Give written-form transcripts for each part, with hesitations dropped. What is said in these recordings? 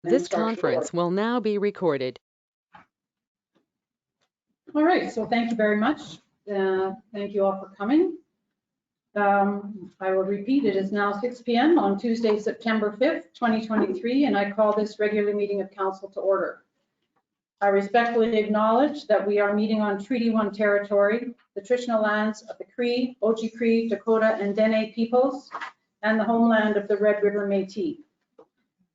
This conference will now be recorded. All right, so thank you very much. Thank you all for coming. I will repeat, it is now 6 p.m. on Tuesday, September 5th, 2023, and I call this regular meeting of council to order. I respectfully acknowledge that we are meeting on Treaty 1 territory, the traditional lands of the Cree, Oji-Cree, Dakota, and Dene peoples, and the homeland of the Red River Métis.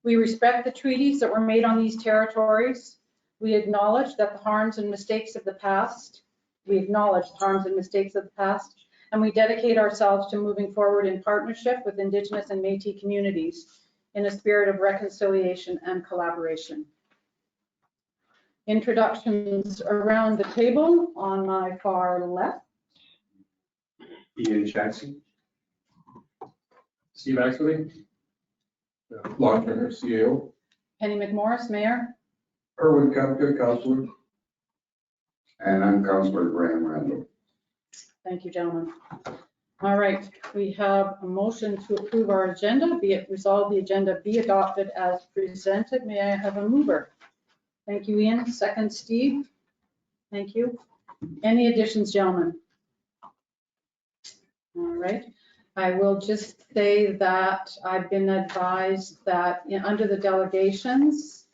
We respect the treaties that were made on these territories. We acknowledge that the harms and mistakes of the past, and we dedicate ourselves to moving forward in partnership with Indigenous and Métis communities in a spirit of reconciliation and collaboration. Introductions around the table on my far left. Ian Jackson. Steve Axley. Lon Turner, CAO. Penny McMorris, Mayor. Erwin Kapka, Councilor. And I'm Councilor Graham Randall. Thank you, gentlemen. All right, we have a motion to approve our agenda. Be it resolved, the agenda be adopted as presented. May I have a mover? Thank you, Ian. Second, Steve. Thank you. Any additions, gentlemen? All right. I will just say that I've been advised that under the delegations,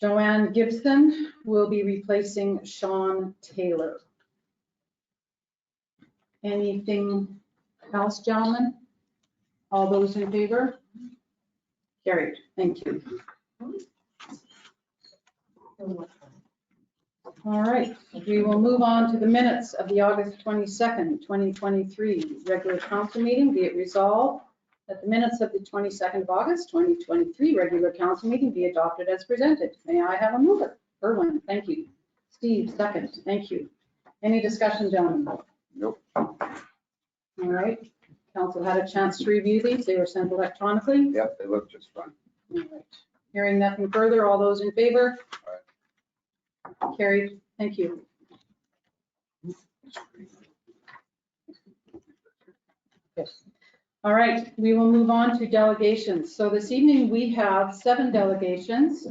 Joanne Gibson will be replacing Sean Taylor. Anything else, gentlemen? All those in favor? Carried. Thank you. All right, we will move on to the minutes of the August 22nd, 2023 regular council meeting. Be it resolved that the minutes of the 22nd of August, 2023 regular council meeting be adopted as presented. May I have a mover? Erwin, thank you. Steve, second. Thank you. Any discussion, gentlemen? Nope. All right, council had a chance to review these. They were sent electronically. Yep, they look just fine. All right. Hearing nothing further, all those in favor? Carried. Thank you. Yes. All right, we will move on to delegations. So this evening we have 7 delegations.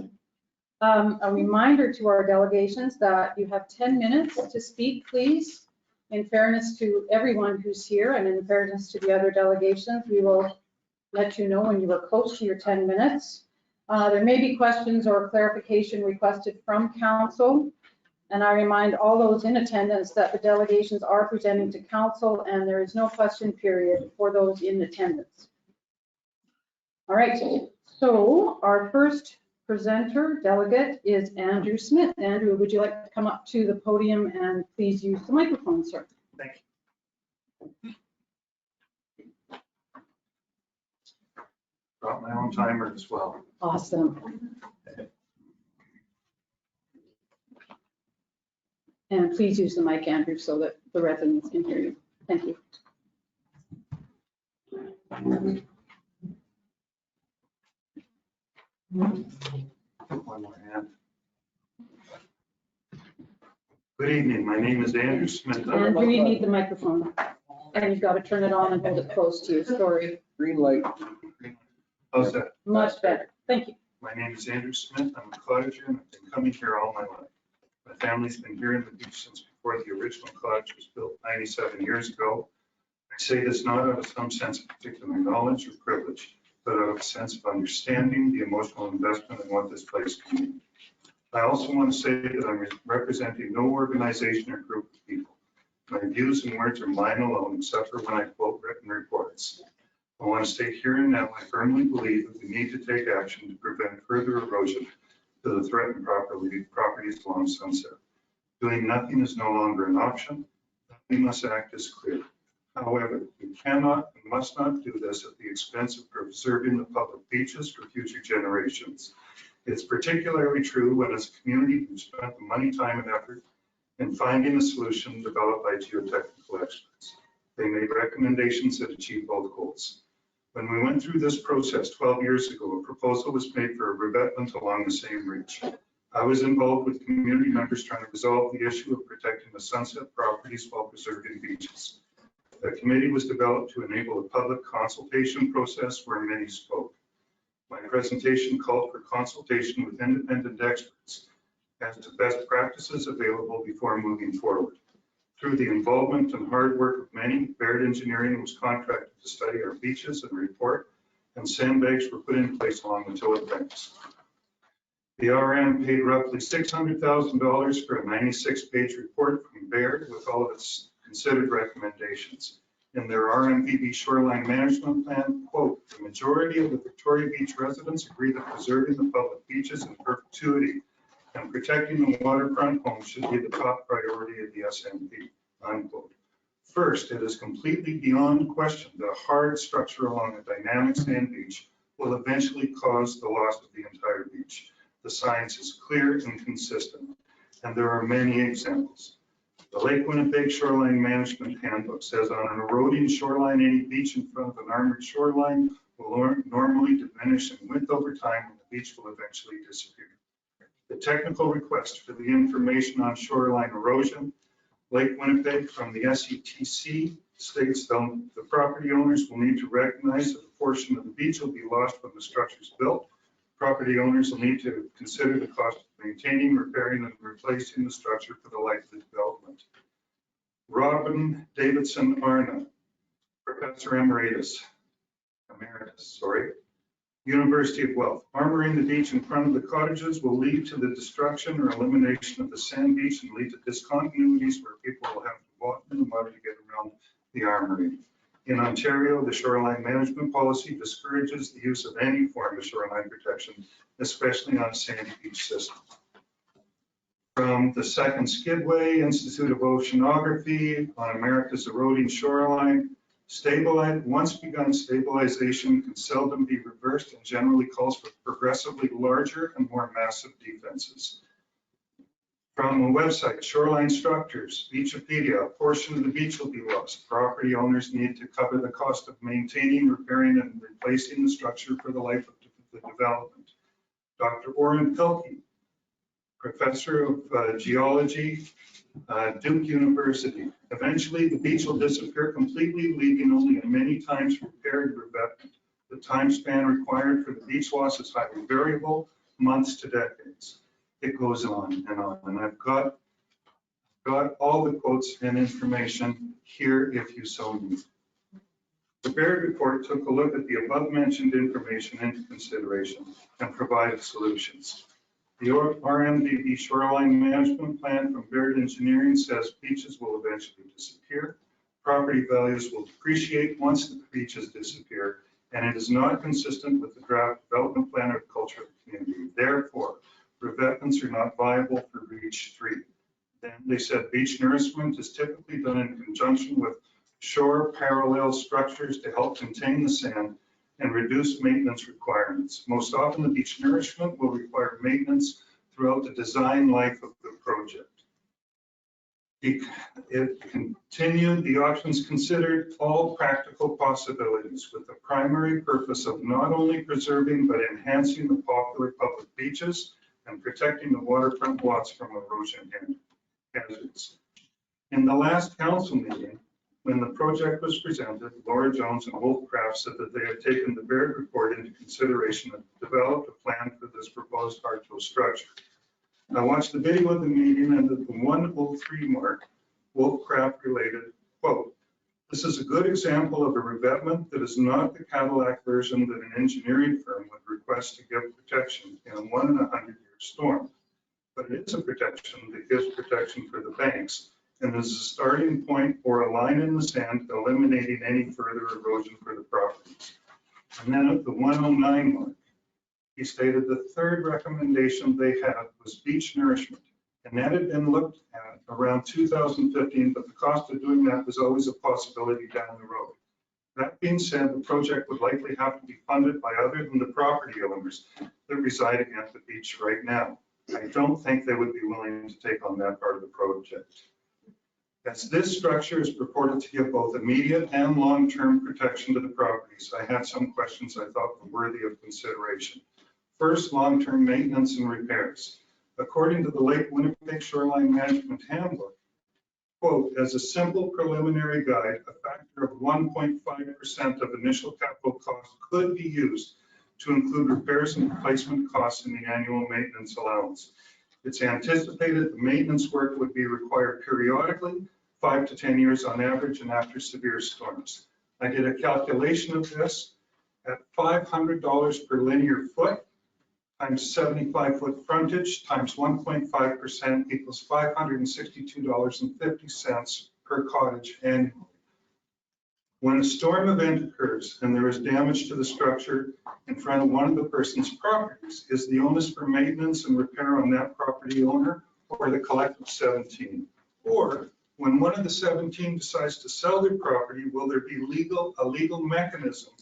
A reminder to our delegations that you have 10 minutes to speak, please. In fairness to everyone who's here and in fairness to the other delegations, we will let you know when you are close to your 10 minutes. There may be questions or clarification requested from council. And I remind all those in attendance that the delegations are presenting to council and there is no question period for those in attendance. All right, so our first presenter delegate is Andrew Smith. Andrew, would you like to come up to the podium and please use the microphone, sir? Thank you. Got my own timer as well. Awesome. And please use the mic, Andrew, so that the residents can hear you. Thank you. One more hand. Good evening. My name is Andrew Smith. Andrew, you need the microphone. And you've got to turn it on and hold it close to you. Sorry. Green light. How's that? Much better. Thank you. My name is Andrew Smith. I'm a cottager and I've been coming here all my life. My family's been here in the beach since before the original cottage was built 97 years ago. I say this not out of some sense of particular knowledge or privilege, but out of a sense of understanding the emotional investment in what this place can mean. I also want to say that I'm representing no organization or group of people. My views and words are mine alone, except for when I quote written reports. I want to state here and now, I firmly believe that we need to take action to prevent further erosion to the threatened properties along Sunset. Doing nothing is no longer an option. We must act as clear. However, we cannot and must not do this at the expense of preserving the public beaches for future generations. It's particularly true when as a community we've spent the money, time, and effort in finding a solution developed by geotechnical experts. They made recommendations that achieve both goals. When we went through this process 12 years ago, a proposal was made for a revetment along the same ridge. I was involved with community members trying to resolve the issue of protecting the Sunset properties while preserving beaches. A committee was developed to enable a public consultation process where many spoke. My presentation called for consultation with independent experts as to best practices available before moving forward. Through the involvement and hard work of many, Baird Engineering was contracted to study our beaches and report, and sandbags were put in place along the tillage banks. The RM paid roughly $600,000 for a 96-page report from Baird with all of its considered recommendations. In their RMPB shoreline management plan, quote, the majority of the Victoria Beach residents agree that preserving the public beaches in perpetuity and protecting the waterfront homes should be the top priority of the SMP, unquote. First, it is completely beyond question that a hard structure along a dynamic sand beach will eventually cause the loss of the entire beach. The science is clear and consistent, and there are many examples. The Lake Winnipeg Shoreline Management Handbook says on an eroding shoreline, any beach in front of an armored shoreline will normally diminish in width over time, and the beach will eventually disappear. The technical request for the information on shoreline erosion, Lake Winnipeg from the SETC states the property owners will need to recognize that a portion of the beach will be lost when the structure is built. Property owners will need to consider the cost of maintaining, repairing, and replacing the structure for the life of the development. Robin Davidson Arna, Professor Emeritus, University of Guelph. Armoring the beach in front of the cottages will lead to the destruction or elimination of the sand beach and lead to discontinuities where people will have to walk in the water to get around the armory. In Ontario, the shoreline management policy discourages the use of any form of shoreline protection, especially on a sandy beach system. From the Second Skidway Institute of Oceanography on America's eroding shoreline, once begun stabilization can seldom be reversed and generally calls for progressively larger and more massive defenses. From a website, Shoreline Structures, Beachopedia, a portion of the beach will be lost. Property owners need to cover the cost of maintaining, repairing, and replacing the structure for the life of the development. Dr. Orrin Pilkey, Professor of Geology, Duke University. Eventually, the beach will disappear completely, leaving only a many times repaired revetment. The time span required for the beach loss is highly variable, months to decades. It goes on, and I've got all the quotes and information here if you so need. The Baird report took a look at the above-mentioned information into consideration and provided solutions. The RMDB shoreline management plan from Baird Engineering says beaches will eventually disappear. Property values will depreciate once the beaches disappear, and it is not consistent with the draft development plan of culture of the community. Therefore, revetments are not viable for Beach 3. Then they said beach nourishment is typically done in conjunction with shore parallel structures to help contain the sand and reduce maintenance requirements. Most often the beach nourishment will require maintenance throughout the design life of the project. It continued, the options considered all practical possibilities with the primary purpose of not only preserving but enhancing the popular public beaches and protecting the waterfront lots from erosion hazards. In the last council meeting, when the project was presented, Laura Jones and Wolf Craft said that they had taken the Baird report into consideration and developed a plan for this proposed hard-toe structure. I watched the video of the meeting, and at the 103 mark, Wolf Craft related, quote, "This is a good example of a revetment that is not the Cadillac version that an engineering firm would request to give protection in a 1 in 100-year storm. But it is a protection that gives protection for the banks and is a starting point or a line in the sand eliminating any further erosion for the properties." And then at the 109 mark, he stated the third recommendation they had was beach nourishment. And that had been looked at around 2015, but the cost of doing that was always a possibility down the road. That being said, the project would likely have to be funded by other than the property owners that reside at the beach right now. I don't think they would be willing to take on that part of the project. As this structure is purported to give both immediate and long-term protection to the properties, I had some questions I thought were worthy of consideration. First, long-term maintenance and repairs. According to the Lake Winnipeg Shoreline Management Handbook, quote, "As a simple preliminary guide, a factor of 1.5% of initial capital cost could be used to include repairs and replacement costs in the annual maintenance allowance. It's anticipated the maintenance work would be required periodically, 5 to 10 years on average, and after severe storms. I did a calculation of this at $500 per linear foot times 75-foot frontage times 1.5% equals $562.50 per cottage annually. When a storm event occurs and there is damage to the structure in front of one of the person's properties, is the onus for maintenance and repair on that property owner or the collective 17? Or when one of the 17 decides to sell their property, will there be a legal mechanism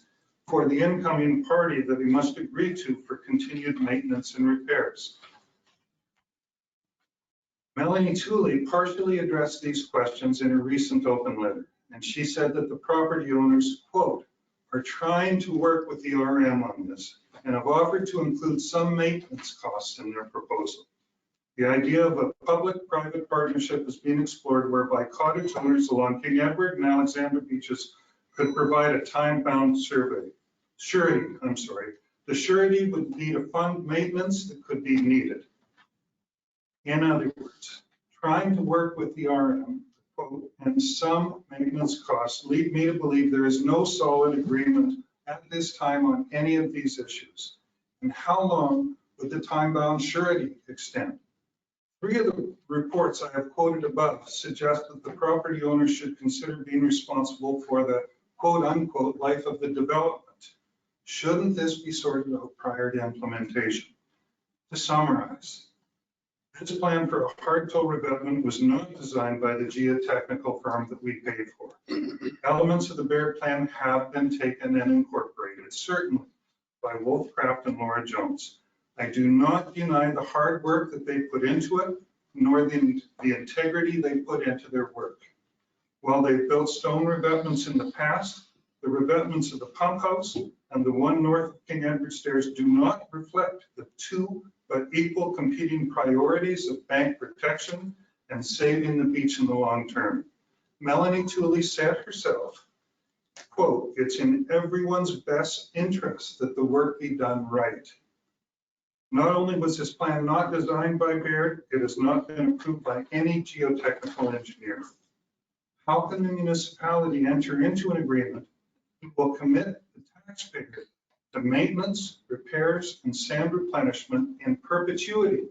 for the incoming party that they must agree to for continued maintenance and repairs? Melanie Tooley partially addressed these questions in a recent open letter, and she said that the property owners, quote, are trying to work with the RM on this and have offered to include some maintenance costs in their proposal. The idea of a public-private partnership is being explored whereby cottage owners along King Edward and Alexander beaches could provide a time-bound surety. The surety would be to fund maintenance that could be needed. In other words, trying to work with the RM, quote, and some maintenance costs lead me to believe there is no solid agreement at this time on any of these issues. And how long would the time-bound surety extend? 3 of the reports I have quoted above suggest that the property owners should consider being responsible for the quote-unquote life of the development. Shouldn't this be sorted out prior to implementation? To summarize, this plan for a hard toll revetment was not designed by the geotechnical firm that we paid for. Elements of the Baird plan have been taken and incorporated, certainly by Wolfcraft and Laura Jones. I do not deny the hard work that they put into it, nor the integrity they put into their work. While they've built stone revetments in the past, the revetments of the pump house and the one north of King Edward Stairs do not reflect the 2 but equal competing priorities of bank protection and saving the beach in the long term. Melanie Tooley said herself, quote, it's in everyone's best interest that the work be done right. Not only was this plan not designed by Baird, it has not been approved by any geotechnical engineer. How can the municipality enter into an agreement that will commit the taxpayer to maintenance, repairs, and sand replenishment in perpetuity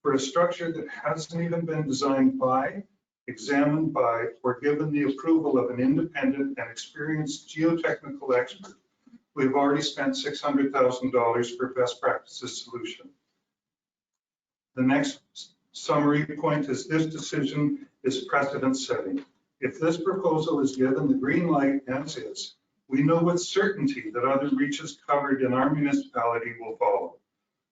for a structure that hasn't even been designed by, examined by, or given the approval of an independent and experienced geotechnical expert? We've already spent $600,000 for best practices solution. The next summary point is this decision is precedent setting. If this proposal is given the green light as is, we know with certainty that other reaches covered in our municipality will follow.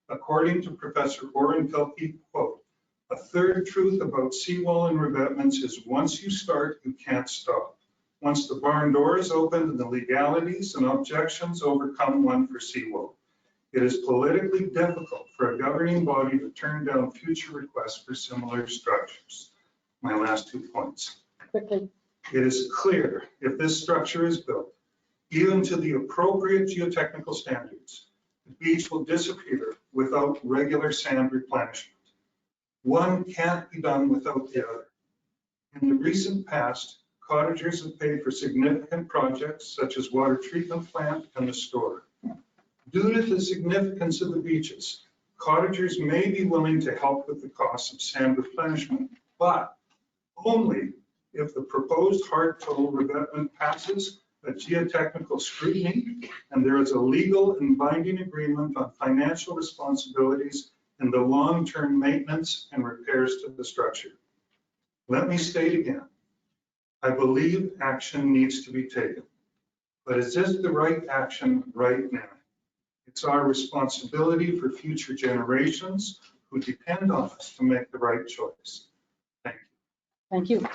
According to Professor Oren Pelkey, quote, a third truth about seawall and revetments is once you start, you can't stop. Once the barn door is opened and the legalities and objections overcome one for seawall, it is politically difficult for a governing body to turn down future requests for similar structures. My last 2 points. Quickly. It is clear if this structure is built, even to the appropriate geotechnical standards, the beach will disappear without regular sand replenishment. One can't be done without the other. In the recent past, cottagers have paid for significant projects such as water treatment plant and the store. Due to the significance of the beaches, cottagers may be willing to help with the cost of sand replenishment, but only if the proposed hard toll revetment passes a geotechnical scrutiny and there is a legal and binding agreement on financial responsibilities and the long-term maintenance and repairs to the structure. Let me state again, I believe action needs to be taken, but is this the right action right now? It's our responsibility for future generations who depend on us to make the right choice. Thank you. Thank you.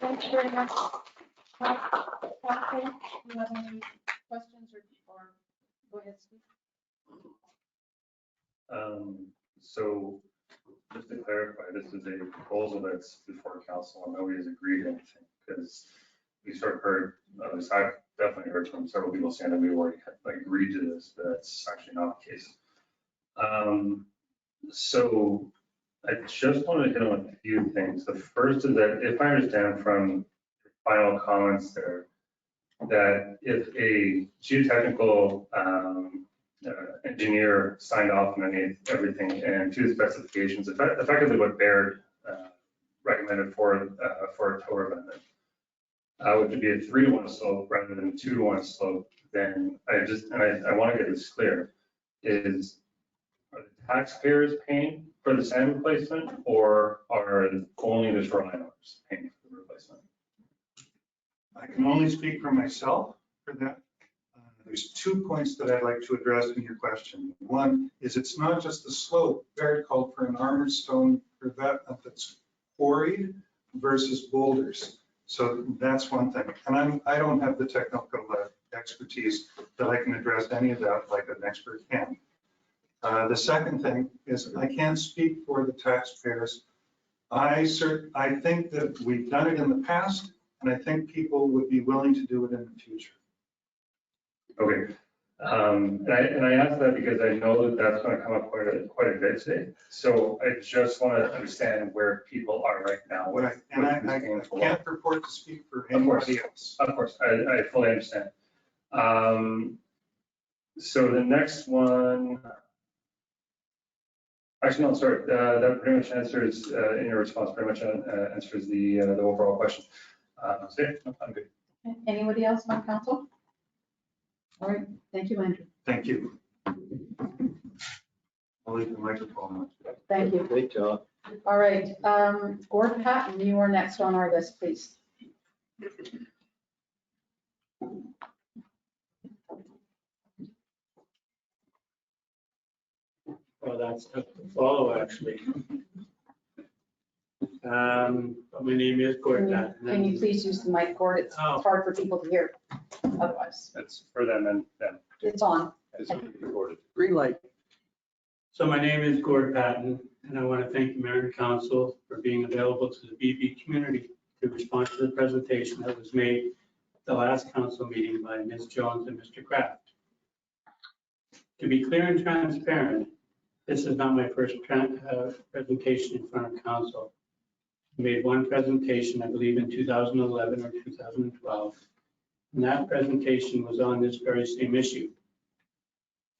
Thank you very much. Council, do you have any questions or go ahead, Steve? So just to clarify, this is a proposal that's before council and nobody's agreed to anything because we sort of heard, at least I've definitely heard from several people saying that we already had like agreed to this, but that's actually not the case. So I just wanted to hit on a few things. The first is that if I understand from your final comments there, that if a geotechnical engineer signed off on everything and to the specifications, effectively what Baird recommended for a tower abandonment, which would be a 3-to-1 slope rather than 2-to-1 slope, then I want to get this clear, are the taxpayers paying for the sand replacement, or are only the shoreline owners paying for the replacement? I can only speak for myself for that. There's 2 points that I'd like to address in your question. One is it's not just the slope. Barrett called for an armored stone revetment that's quarried versus boulders. So that's one thing. And I don't have the technical expertise that I can address any of that like an expert can. The second thing is I can't speak for the taxpayers. I think that we've done it in the past, and I think people would be willing to do it in the future. Okay. And I asked that because I know that that's going to come up quite a bit today. So I just want to understand where people are right now. Right. And I can't purport to speak for anybody else. Of course, I fully understand. So the next one, actually, no, sorry, that pretty much answers, in your response, pretty much answers the overall question. So yeah, I'm good. Anybody else on council? All right, thank you, Andrew. Thank you. I'll leave the microphone on. Thank you. Great job. All right, Gord Patton, you are next on our list, please. Well, that's tough to follow, actually. But my name is Gord Patton. Can you please use the mic, Gord? It's Oh. hard for people to hear otherwise. That's for them and them. It's on. It's recorded. Green light. So my name is Gord Patton, and I want to thank the Mayor and Council for being available to the BB community to respond to the presentation that was made at the last council meeting by Ms. Jones and Mr. Kraft. To be clear and transparent, this is not my first presentation in front of council. I made one presentation, I believe in 2011 or 2012, and that presentation was on this very same issue.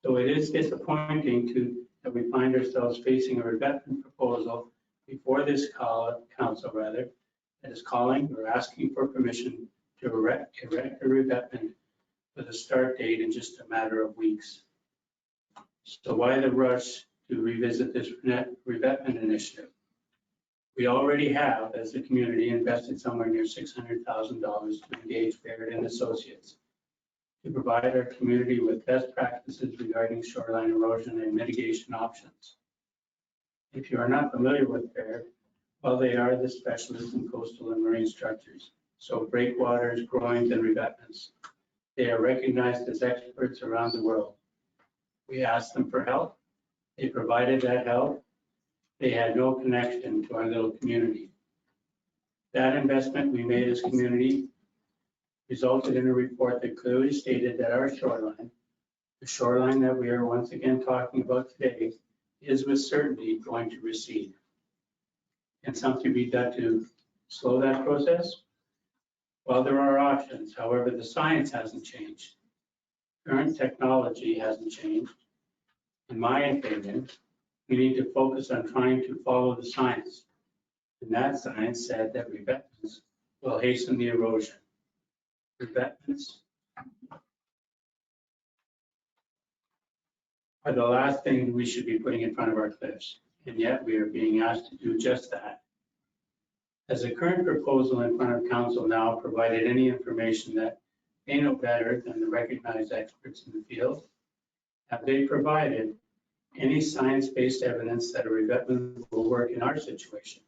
So it is disappointing that we find ourselves facing a revetment proposal before this council that is calling or asking for permission to erect a revetment with a start date in just a matter of weeks. So why the rush to revisit this revetment initiative? We already have, as a community, invested somewhere near $600,000 to engage Baird and Associates to provide our community with best practices regarding shoreline erosion and mitigation options. If you are not familiar with Baird, well, they are the specialists in coastal and marine structures, so breakwaters, groins, and revetments. They are recognized as experts around the world. We asked them for help. They provided that help. They had no connection to our little community. That investment we made as community resulted in a report that clearly stated that our shoreline, the shoreline that we are once again talking about today, is with certainty going to recede. Can something be done to slow that process? Well, there are options. However, the science hasn't changed. Current technology hasn't changed. In my opinion, we need to focus on trying to follow the science. And that science said that revetments will hasten the erosion. Revetments are the last thing we should be putting in front of our cliffs, and yet we are being asked to do just that. Has the current proposal in front of council now provided any information that they know better than the recognized experts in the field? Have they provided any science-based evidence that a revetment will work in our situation?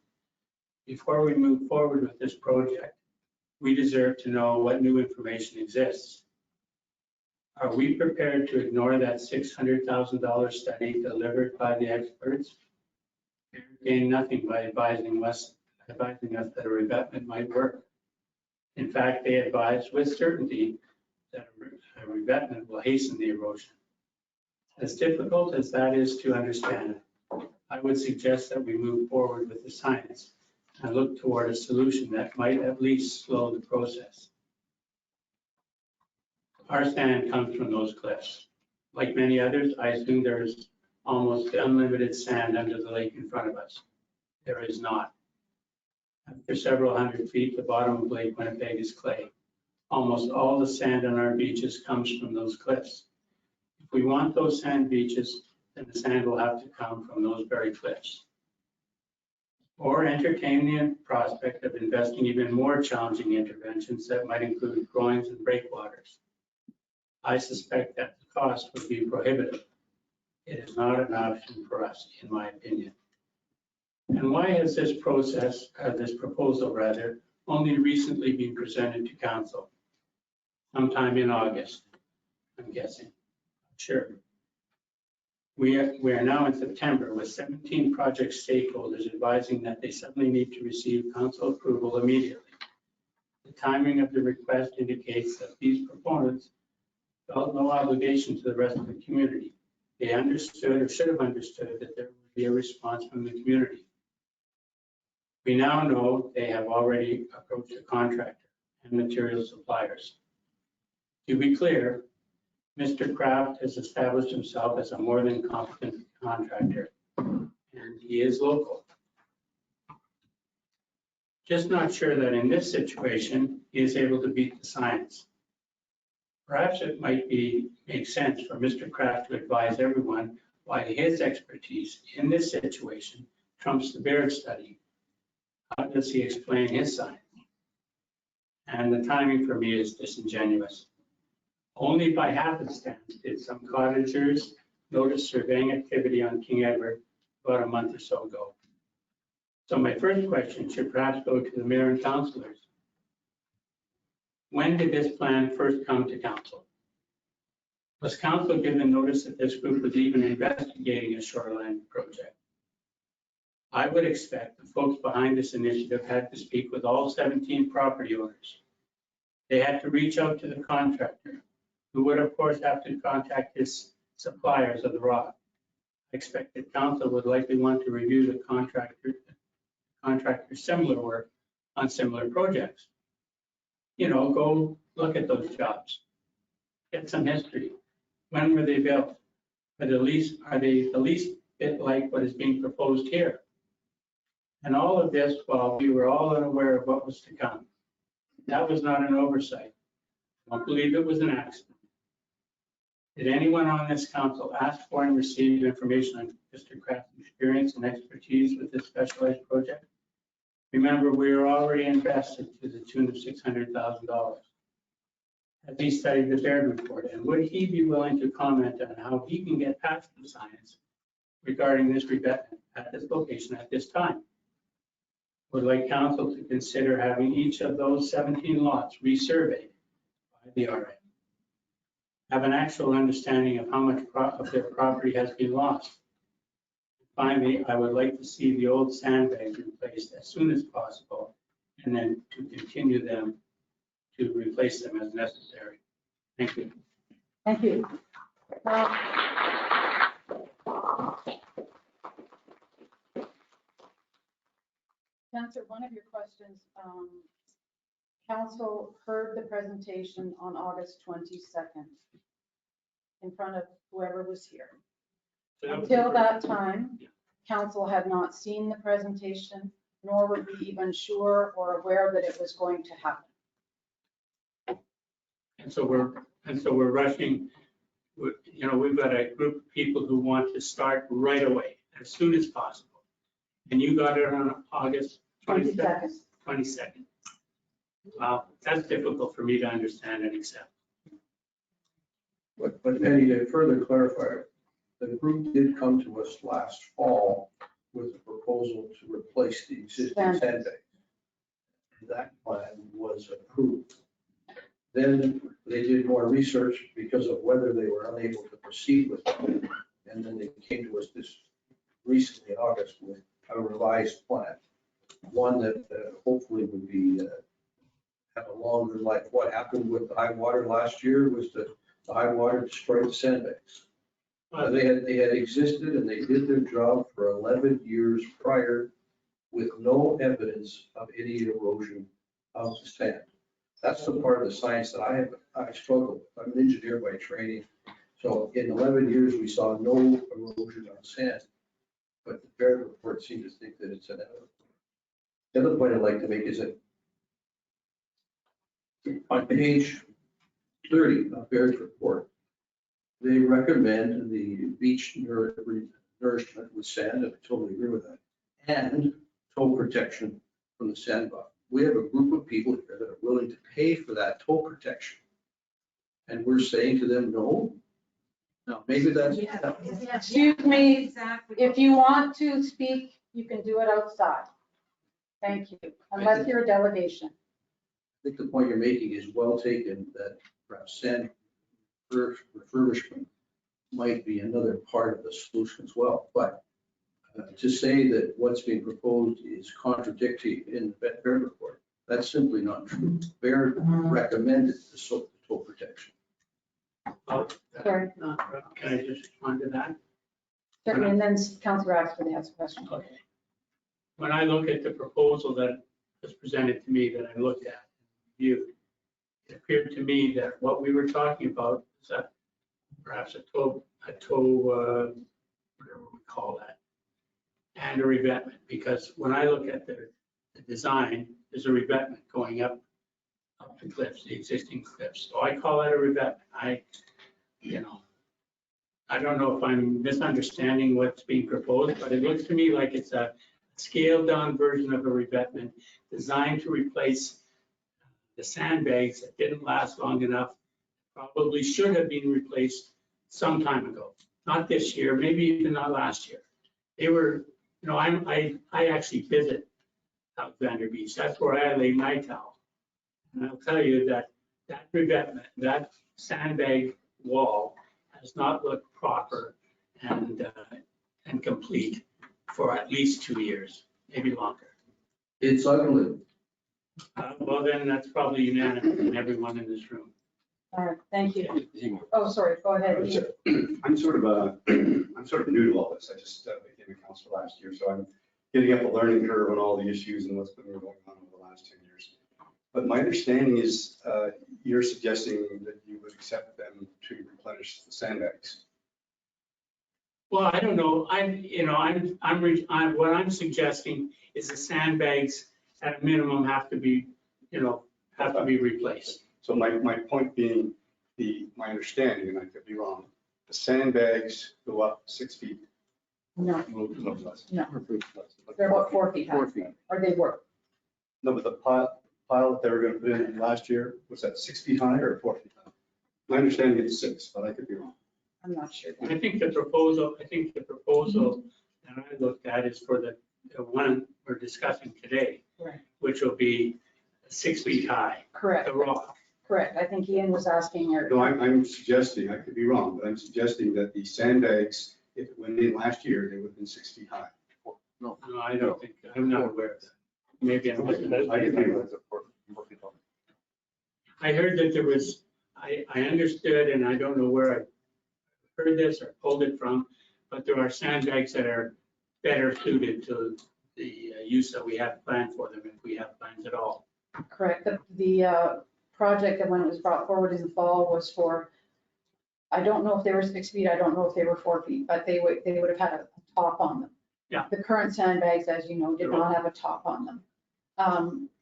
Before we move forward with this project, we deserve to know what new information exists. Are we prepared to ignore that $600,000 study delivered by the experts? We gain nothing by advising us that a revetment might work. In fact, they advise with certainty that a revetment will hasten the erosion. As difficult as that is to understand, I would suggest that we move forward with the science and look toward a solution that might at least slow the process. Our sand comes from those cliffs. Like many others, I assume there is almost unlimited sand under the lake in front of us. There is not. After several hundred feet, the bottom of Lake Winnipeg is clay. Almost all the sand on our beaches comes from those cliffs. If we want those sand beaches, then the sand will have to come from those very cliffs. Or entertain the prospect of investing even more challenging interventions that might include groins and breakwaters. I suspect that the cost would be prohibitive. It is not an option for us, in my opinion. And why has this proposal only recently been presented to council? Sometime in August, I'm guessing. Sure. We are now in September with 17 project stakeholders advising that they suddenly need to receive council approval immediately. The timing of the request indicates that these proponents felt no obligation to the rest of the community. They understood or should have understood that there would be a response from the community. We now know they have already approached a contractor and material suppliers. To be clear, Mr. Kraft has established himself as a more than competent contractor, and he is local. Just not sure that in this situation, he is able to beat the science. Perhaps it might make sense for Mr. Kraft to advise everyone why his expertise in this situation trumps the Baird study. How does he explain his science? And the timing for me is disingenuous. Only by happenstance did some cottagers notice surveying activity on King Edward about a month or so ago. So my first question should perhaps go to the mayor and councilors. When did this plan first come to council? Was council given notice that this group was even investigating a shoreline project? I would expect the folks behind this initiative had to speak with all 17 property owners. They had to reach out to the contractor, who would of course have to contact his suppliers of the rock. I expect that council would likely want to review the contractor's similar work on similar projects. You know, go look at those jobs, get some history. When were they built? Are they the least bit like what is being proposed here? And all of this while we were all unaware of what was to come. That was not an oversight. I don't believe it was an accident. Did anyone on this council ask for and receive information on Mr. Kraft's experience and expertise with this specialized project? Remember, we were already invested to the tune of $600,000. Has he studied the Baird report? And would he be willing to comment on how he can get past the science regarding this revetment at this location at this time? Would like council to consider having each of those 17 lots resurveyed by the RA? Have an actual understanding of how much of their property has been lost. Finally, I would like to see the old sandbags replaced as soon as possible, and then to continue them to replace them as necessary. Thank you. Thank you. To answer one of your questions, council heard the presentation on August 22nd in front of whoever was here. Until that time, council had not seen the presentation, nor were we even sure or aware that it was going to happen. And so we're rushing. You know, we've got a group of people who want to start right away, as soon as possible. And you got it on August 22nd. Wow, that's difficult for me to understand and accept. But Eddie, to further clarify, the group did come to us last fall with a proposal to replace the existing sandbag. That plan was approved. Then they did more research because of whether they were unable to proceed with it. And then they came to us this recently in August with a revised plan, one that hopefully would be have a longer life. What happened with the high water last year was the high water destroyed the sandbanks. They had existed and they did their job for 11 years prior with no evidence of any erosion of the sand. That's the part of the science that I struggle with. I'm an engineer by training. So in 11 years, we saw no erosion of sand, but the Baird report seemed to think that it's inevitable. The other point I'd like to make is that on page 30 of Baird's report, they recommend the beach nourishment with sand, and I totally agree with that, and toe protection from the sandbar. We have a group of people here that are willing to pay for that toe protection. And we're saying to them, no. Now, maybe that's. Excuse me, Exactly. if you want to speak, you can do it outside. Thank you, unless you're a delegation. I think the point you're making is well taken, that perhaps sand refurbishment might be another part of the solution as well. But to say that what's being proposed is contradictory in the Baird report, that's simply not true. Baird recommended the toe protection. Sorry. Can I just respond to that? Certainly, and then Councillor Axford has a question. Okay. When I look at the proposal that was presented to me, that I looked at, viewed, it appeared to me that what we were talking about is that perhaps a toe, whatever we call that, and a revetment, because when I look at the design, there's a revetment going up the cliffs, the existing cliffs. So I call that a revetment. I don't know if I'm misunderstanding what's being proposed, but it looks to me like it's a scaled down version of a revetment designed to replace the sandbags that didn't last long enough, probably should have been replaced some time ago. Not this year, maybe even not last year. They were, I actually visit Alexander Beach. That's where I lay my towel. And I'll tell you that revetment, that sandbag wall has not looked proper and complete for at least 2 years, maybe longer. It's ugly. Well, then that's probably unanimous in everyone in this room. All right, thank you. Oh, sorry, go ahead. Ian. I'm sort of new to all this. I just became a councilor last year, so I'm getting up a learning curve on all the issues and what's been going on over the last 10 years. But my understanding is you're suggesting that you would accept them to replenish the sandbags. Well, I don't know. What I'm suggesting is the sandbags at a minimum have to be replaced. So my point being, my understanding, and I could be wrong, the sandbags go up 6 feet. No, No, less. no, they're about 4 feet high. 4 feet. Or they were. No, but the pile that they were going to put in last year, was that 6 feet high or 4 feet high? My understanding is 6, but I could be wrong. I'm not sure. I think the proposal that I looked at is for the one we're discussing today, Right. which will be 6 feet high, Correct, the rock. correct. I think Ian was asking your. No, I'm suggesting, I could be wrong, but I'm suggesting that the sandbags, if it went in last year, they would have been 6 feet high. No, I don't think, I'm not aware of that. Maybe I'm looking at I could be wrong. I heard that there was, I understood, and I don't know where I heard this or pulled it from, but there are sandbags that are better suited to the use that we have planned for them, if we have plans at all. Correct. The project that when it was brought forward in the fall was for, I don't know if they were 6 feet, I don't know if they were 4 feet, but they would have had a top on them. Yeah. The current sandbags, as you know, did not have a top on them.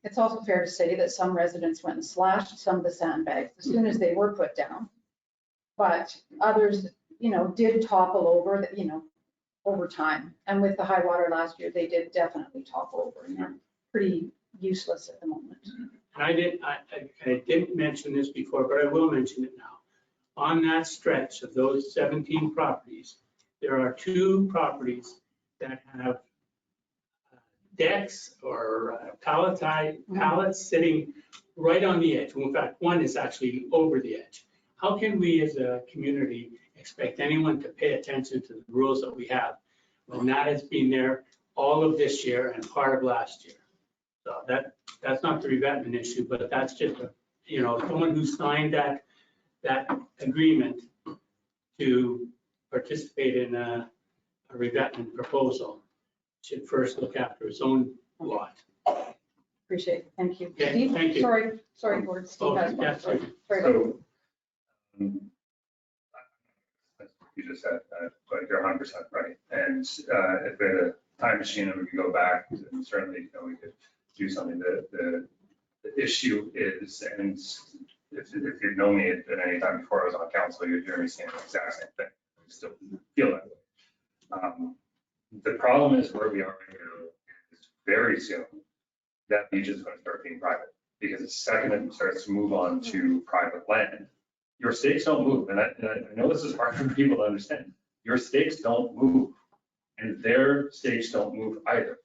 It's also fair to say that some residents went and slashed some of the sandbags as soon as they were put down. But others, did topple over, over time. And with the high water last year, they did definitely topple over and they're pretty useless at the moment. And I didn't mention this before, but I will mention it now. On that stretch of those 17 properties, there are 2 properties that have decks or pallets sitting right on the edge. In fact, one is actually over the edge. How can we as a community expect anyone to pay attention to the rules that we have when that has been there all of this year and part of last year? So that's not the revetment issue, but that's just, someone who signed that agreement to participate in a revetment proposal should first look after his own lot. Appreciate it. Thank you. Okay, Steve? thank you. Sorry, Gord. Steve Oh, has one. yeah, sorry. Sorry. So, you just said, but you're 100% right. And if we had a time machine and we could go back, and certainly, we could do something. The issue is, and if you'd known me at any time before I was on council, you'd hear me saying the exact same thing. I still feel that way. The problem is where we are right now is very soon, that beach is going to start being private. Because the second it starts to move on to private land, your stakes don't move. And I know this is hard for people to understand. Your stakes don't move, and their stakes don't move either.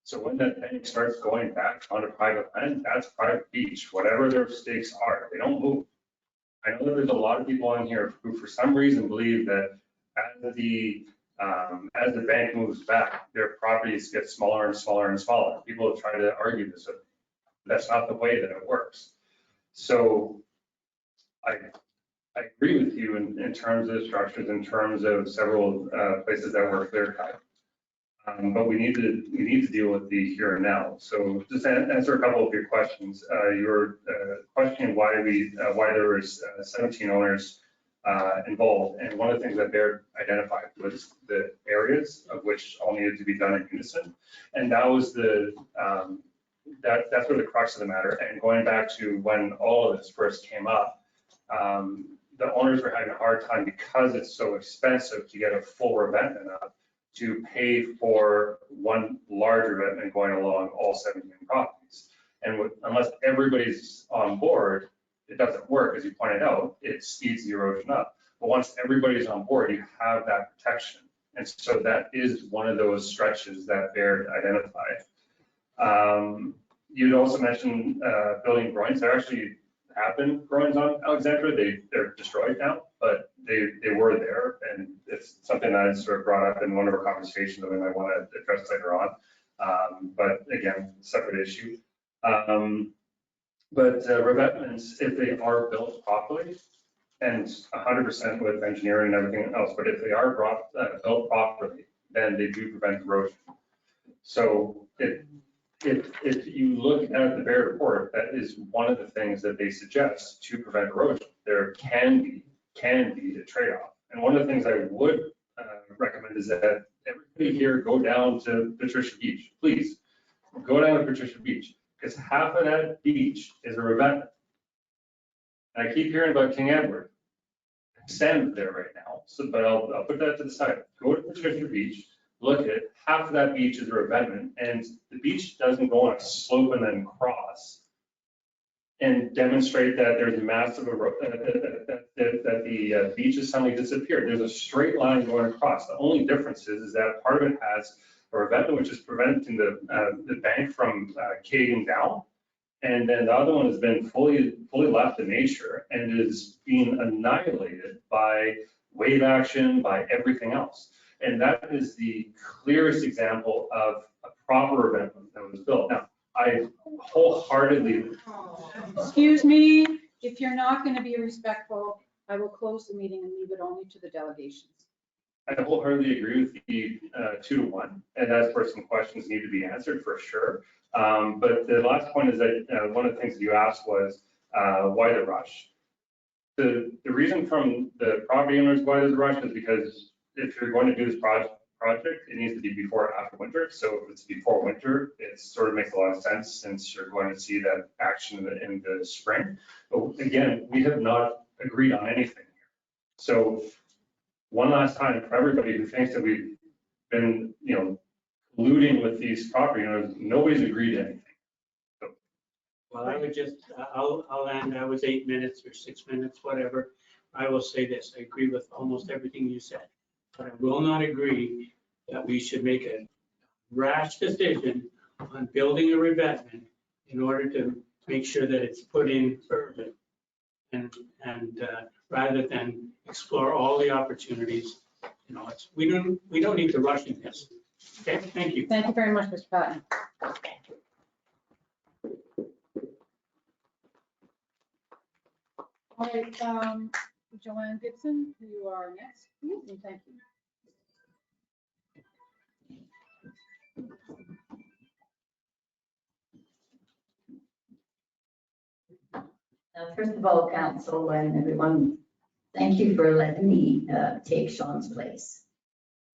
So when that bank starts going back onto private land, that's private beach, whatever their stakes are, they don't move. I know that there's a lot of people on here who for some reason believe that as the bank moves back, their properties get smaller and smaller and smaller. People have tried to argue this, but that's not the way that it works. So I agree with you in terms of structures, in terms of several places that were clear cut. But we need to deal with the here and now. So just answer a couple of your questions. You were questioning why there was 17 owners involved, and one of the things that Baird identified was the areas of which all needed to be done in unison, and that was that's where the crux of the matter. And going back to when all of this first came up, the owners were having a hard time because it's so expensive to get a full revetment up, to pay for one large revetment going along all 17 properties. And unless everybody's on board, it doesn't work. As you pointed out, it speeds the erosion up. But once everybody's on board, you have that protection. And so that is one of those stretches that Baird identified. You'd also mentioned building groins. There actually have been groins on Alexandra. They're destroyed now, but they were there, and it's something that I sort of brought up in one of our conversations that we might want to address later on. But again, separate issue. But revetments, if they are built properly, and 100% with engineering and everything else, but if they are built properly, then they do prevent erosion. So if you look at the Baird report, that is one of the things that they suggest to prevent erosion. There can be a trade-off. And one of the things I would recommend is that everybody here go down to Patricia Beach. Please go down to Patricia Beach, because half of that beach is a revetment. And I keep hearing about King Edward. Sand there right now, but I'll put that to the side. Go to Patricia Beach, look at it. Half of that beach is a revetment, and the beach doesn't go on a slope and then cross and demonstrate that there's a massive that the beach has suddenly disappeared. There's a straight line going across. The only difference is that part of it has a revetment, which is preventing the bank from caving down. And then the other one has been fully left to nature and is being annihilated by wave action, by everything else. And that is the clearest example of a proper event that was built. Now, I wholeheartedly. Excuse me, if you're not going to be respectful, I will close the meeting and leave it only to the delegations. I wholeheartedly agree with the 2-to-1, and that's where some questions need to be answered for sure. But the last point is that one of the things that you asked was why the rush? The reason from the property owners why there's a rush is because if you're going to do this project, it needs to be before or after winter. So if it's before winter, it sort of makes a lot of sense since you're going to see that action in the spring. But again, we have not agreed on anything here. So one last time for everybody who thinks that we've been, colluding with these property owners, nobody's agreed to anything. So, Well, I would just, I'll end, that was 8 minutes or 6 minutes, whatever. I will say this, I agree with almost everything you said, but I will not agree that we should make a rash decision on building a revetment in order to make sure that it's put in urban and rather than explore all the opportunities. We don't need to rush in this. Okay, thank you. Thank you very much, Mr. Patton. All right, Joanne Gibson, you are next, please, and thank you. First of all, council and everyone, thank you for letting me take Sean's place.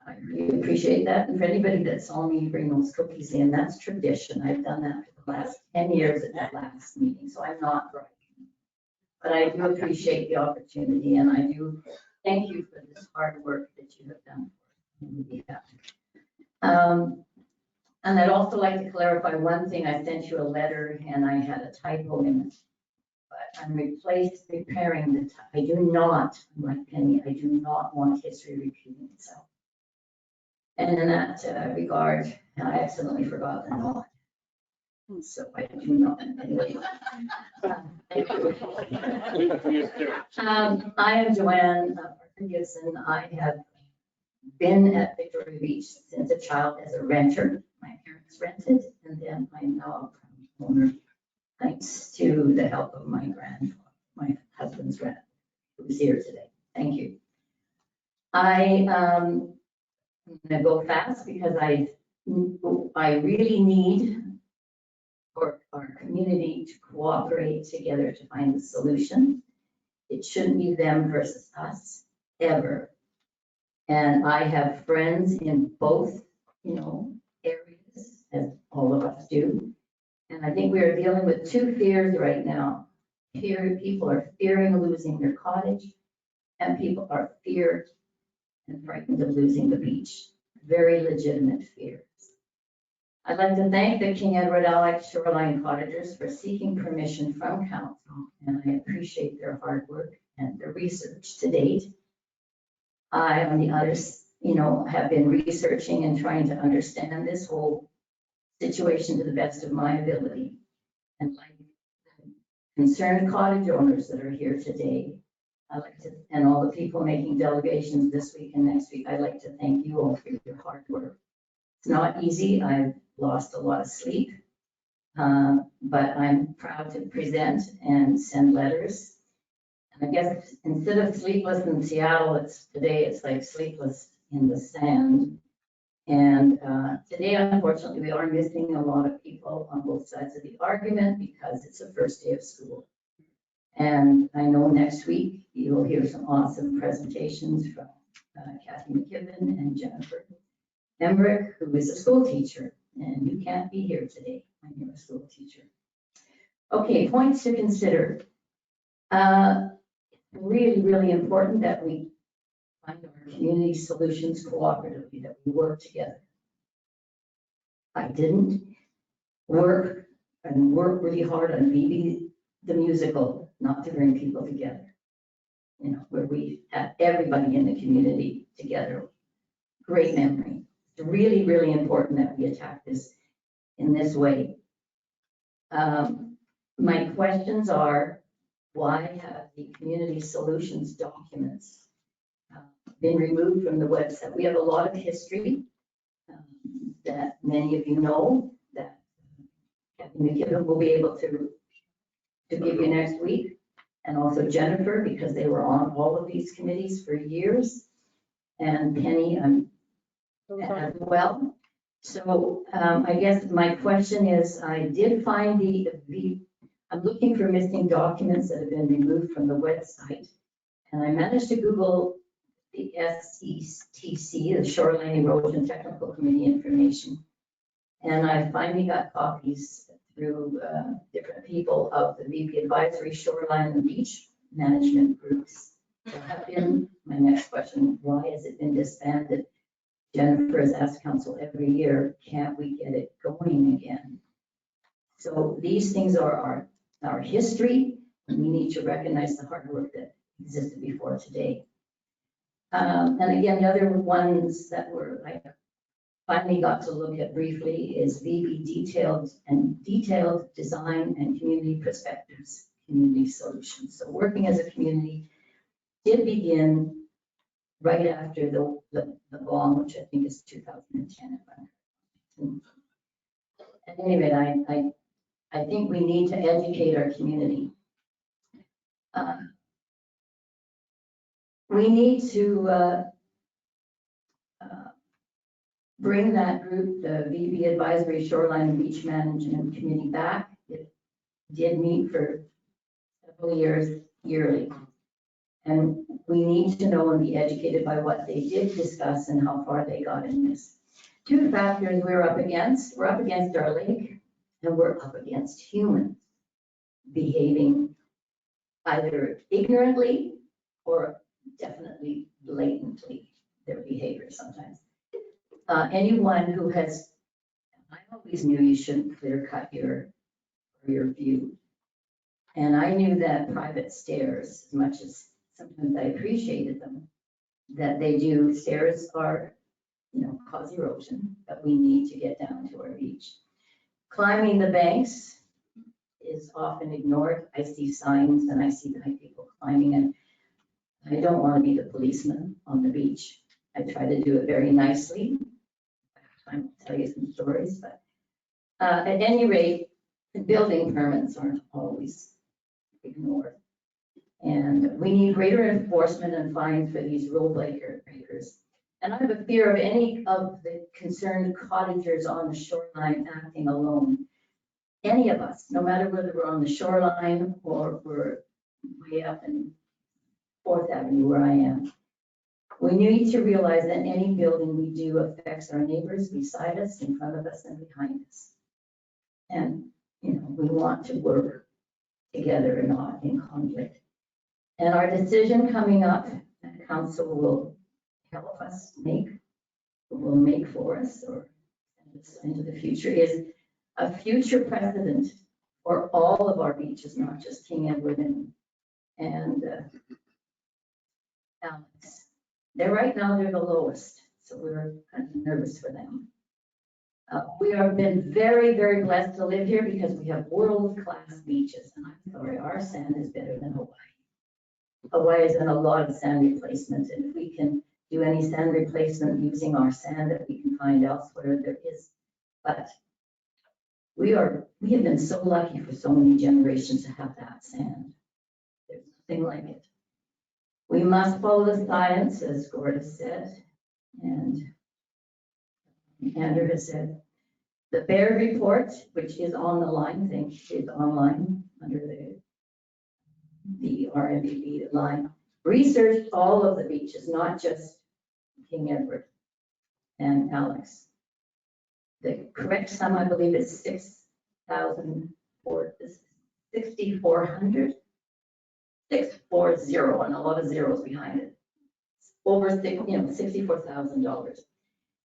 I really appreciate that. And for anybody that saw me bring those cookies in, that's tradition. I've done that for the last 10 years at that last meeting, so I'm not bragging. But I do appreciate the opportunity, and I do thank you for this hard work that you have done on behalf. And I'd also like to clarify one thing. I sent you a letter and I had a typo in it. But I'm preparing the, I do not, like Penny, I do not want history repeating itself. And in that regard, I accidentally forgot the knowledge. So I do not, anyway. I am Joanne Gibson. I have been at Victoria Beach since a child as a renter. My parents rented, and then I'm now a owner, thanks to the help of my grandfather, my husband's grandfather, who's here today. Thank you. I'm gonna go fast because I really need for our community to cooperate together to find a solution. It shouldn't be them versus us, ever. And I have friends in both, areas, as all of us do. And I think we are dealing with two fears right now. People are fearing losing their cottage, and people are feared and frightened of losing the beach. Very legitimate fears. I'd like to thank the King Edward Island Shoreline Cottagers for seeking permission from council, and I appreciate their hard work and their research to date. I, on the others, have been researching and trying to understand this whole situation to the best of my ability. And like concerned cottage owners that are here today, I'd like to, and all the people making delegations this week and next week, I'd like to thank you all for your hard work. It's not easy. I've lost a lot of sleep, but I'm proud to present and send letters. And I guess instead of sleepless in Seattle, today it's like sleepless in the sand. And today, unfortunately, we are missing a lot of people on both sides of the argument because it's the first day of school. And I know next week you will hear some awesome presentations from Kathy McKibben and Jennifer Emmerich, who is a school teacher. And you can't be here today when you're a school teacher. Okay, points to consider. Really, really important that we find our community solutions cooperatively, that we work together. I didn't work really hard on BB the musical, not to bring people together, where we had everybody in the community together. Great memory. It's really, really important that we attack this in this way. My questions are, why have the community solutions documents been removed from the website? We have a lot of history that many of you know that Kathy McKibben will be able to give you next week, and also Jennifer, because they were on all of these committees for years, and Penny as well. So I guess my question is, I did find I'm looking for missing documents that have been removed from the website, and I managed to Google the SETC, the Shoreline Erosion Technical Committee information, and I finally got copies through different people of the VP Advisory, Shoreline and Beach Management groups. So have been my next question: why has it been disbanded? Jennifer has asked council every year, can't we get it going again? So these things are our history, and we need to recognize the hard work that existed before today. And again, the other ones that I finally got to look at briefly is VB detailed design and community perspectives, community solutions. So working as a community did begin right after the bomb, which I think is 2010. At any rate, I think we need to educate our community. We need to bring that group, the VB Advisory Shoreline and Beach Management Committee, back. It did meet for several years yearly. And we need to know and be educated by what they did discuss and how far they got in this. Two factors we're up against our lake, and we're up against humans behaving either ignorantly or definitely blatantly, their behavior sometimes. Anyone who has, I always knew you shouldn't clear cut your view. And I knew that private stairs, as much as sometimes I appreciated them, that they do, stairs are, cause erosion, but we need to get down to our beach. Climbing the banks is often ignored. I see signs and I see people climbing, and I don't want to be the policeman on the beach. I try to do it very nicely. I'll tell you some stories, but at any rate, the building permits aren't always ignored. And we need greater enforcement and fines for these rule breakers. And I have a fear of any of the concerned cottagers on the shoreline acting alone. Any of us, no matter whether we're on the shoreline or we're way up in 4th Avenue where I am, we need to realize that any building we do affects our neighbors beside us, in front of us, and behind us. And, we want to work together and not in conflict. And our decision coming up, that council will help us make for us or send us into the future, is a future precedent for all of our beaches, not just King Edward and Alex. Right now, they're the lowest, so we're kind of nervous for them. We have been very, very blessed to live here because we have world-class beaches. And I'm sorry, our sand is better than Hawaii. Hawaii has done a lot of sand replacement, and if we can do any sand replacement using our sand that we can find elsewhere, there is. But we have been so lucky for so many generations to have that sand. There's nothing like it. We must follow the science, as Gord has said, and Andrew has said. The Baird report, which is on the line, I think is online under the RMBB line, researched all of the beaches, not just King Edward and Alex. The correct sum, I believe, is 6,400, 6,40, and a lot of zeros behind it. Over $64,000.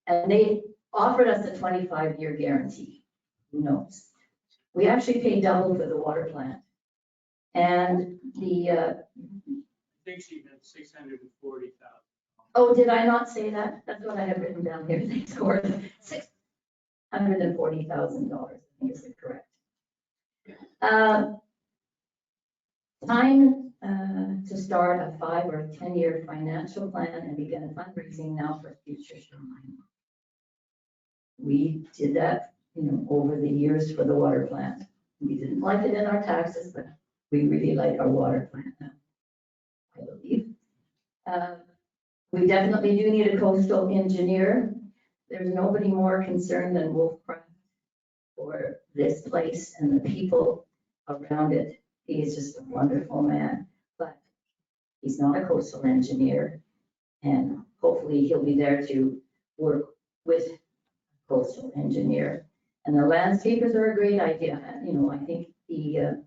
And they offered us a 25-year guarantee. Who knows? We actually paid double for the water plant. And the I think she meant 640,000. oh, did I not say that? That's what I have written down here. Thanks, Gord. $640,000, I think is correct. Time to start a 5 or 10-year financial plan and begin fundraising now for future shoreline. We did that, over the years for the water plant. We didn't like it in our taxes, but we really like our water plant now, I believe. We definitely do need a coastal engineer. There's nobody more concerned than Wolfcraft for this place and the people around it. He is just a wonderful man, but he's not a coastal engineer. And hopefully he'll be there to work with a coastal engineer. And the landscapers are a great idea. I think the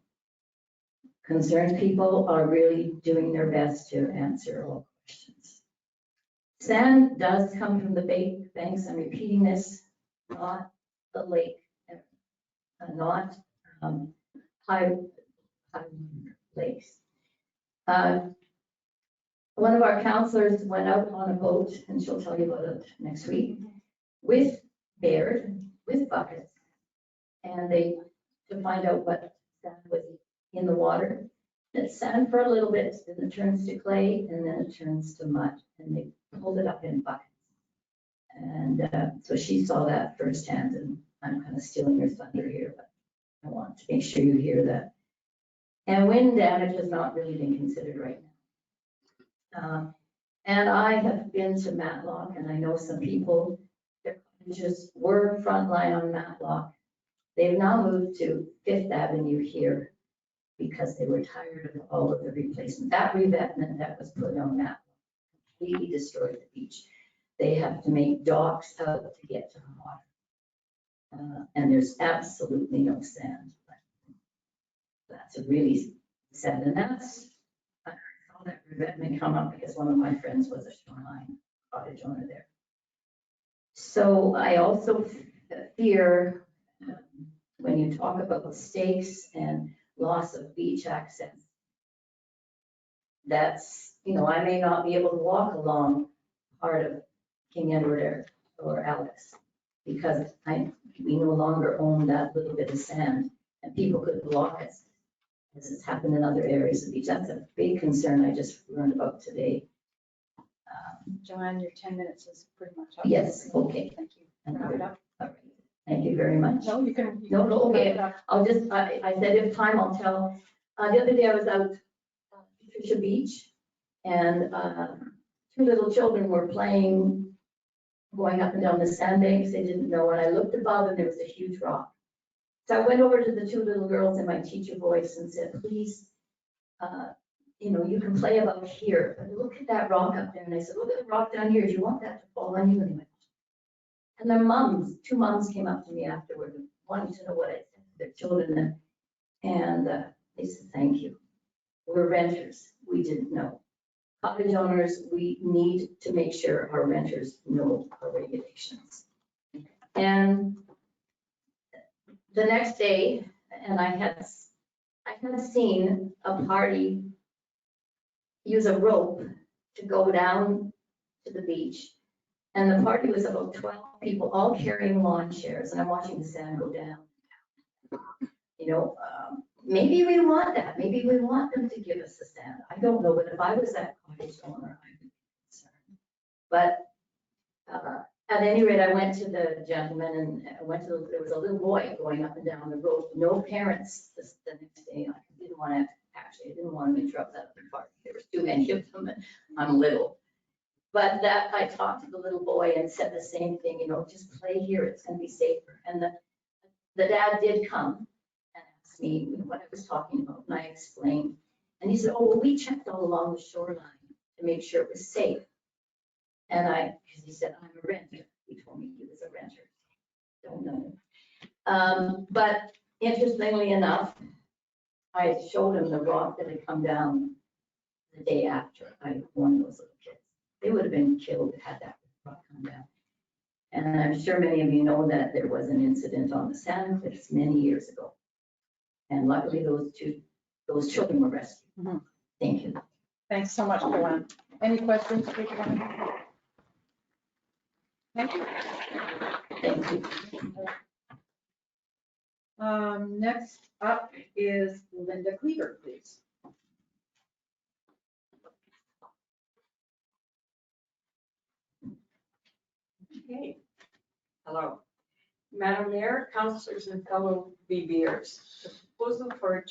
concerned people are really doing their best to answer all questions. Sand does come from the banks. I'm repeating this, not the lake, not high lakes. One of our counselors went out on a boat, and she'll tell you about it next week, with Baird, with buckets, and they to find out what sand was in the water. It's sand for a little bit, then it turns to clay, and then it turns to mud, and they pulled it up in buckets. And so she saw that firsthand, and I'm kind of stealing her thunder here, but I want to make sure you hear that. And wind damage has not really been considered right now. And I have been to Matlock, and I know some people, their cottages were frontline on Matlock. They've now moved to Fifth Avenue here because they were tired of all of the replacement. That revetment that was put on Matlock completely destroyed the beach. They have to make docks out to get to the water. And there's absolutely no sand. That's really sad. And that's, I saw that revetment come up because one of my friends was a shoreline cottage owner there. So I also fear when you talk about mistakes and loss of beach access, that's, I may not be able to walk along part of King Edward or Alex because we no longer own that little bit of sand and people could block us. This has happened in other areas of the beach. That's a big concern I just learned about today. Joanne, your 10 minutes is pretty much up. Yes, okay. Thank you. Wrap it up. All right. Thank you very much. No, you can. No, okay. wrap it up. I'll just, I said if time, I'll tell. The other day I was out on Patricia Beach and two little children were playing, going up and down the sandbanks. They didn't know. And I looked above and there was a huge rock. So I went over to the two little girls in my teacher voice and said, please, you can play about here, but look at that rock up there. And I said, look at the rock down here. Do you want that to fall on you? And they went, and their moms, two moms came up to me afterward, wanting to know what I said to their children. And they said, thank you. We're renters. We didn't know. Cottage owners, we need to make sure our renters know our regulations. And the next day, and I had seen a party use a rope to go down to the beach. And the party was about 12 people, all carrying lawn chairs, and I'm watching the sand go down. Maybe we want that. Maybe we want them to give us the sand. I don't know, but if I was that cottage owner, I'd be concerned. But at any rate, I went to the gentleman and there was a little boy going up and down the road, no parents the next day. I didn't want to interrupt that party. There was too many of them and I'm little. But that I talked to the little boy and said the same thing, just play here, it's going to be safer. And the dad did come and asked me what I was talking about, and I explained. And he said, oh, well, we checked all along the shoreline to make sure it was safe. And because he said, I'm a renter. He told me he was a renter. Don't know. But interestingly enough, I showed him the rock that had come down the day after. I warned those little kids. They would have been killed had that rock come down. And I'm sure many of you know that there was an incident on the sand cliffs many years ago. And luckily those children were rescued. Mhm. Thank you. Thanks so much, Joanne. Any questions for Joanne? Thank you. Thank you. Next up is Linda Cleaver, please. Okay. Hello. Madam Mayor, councilors, and fellow BBers. The proposal for a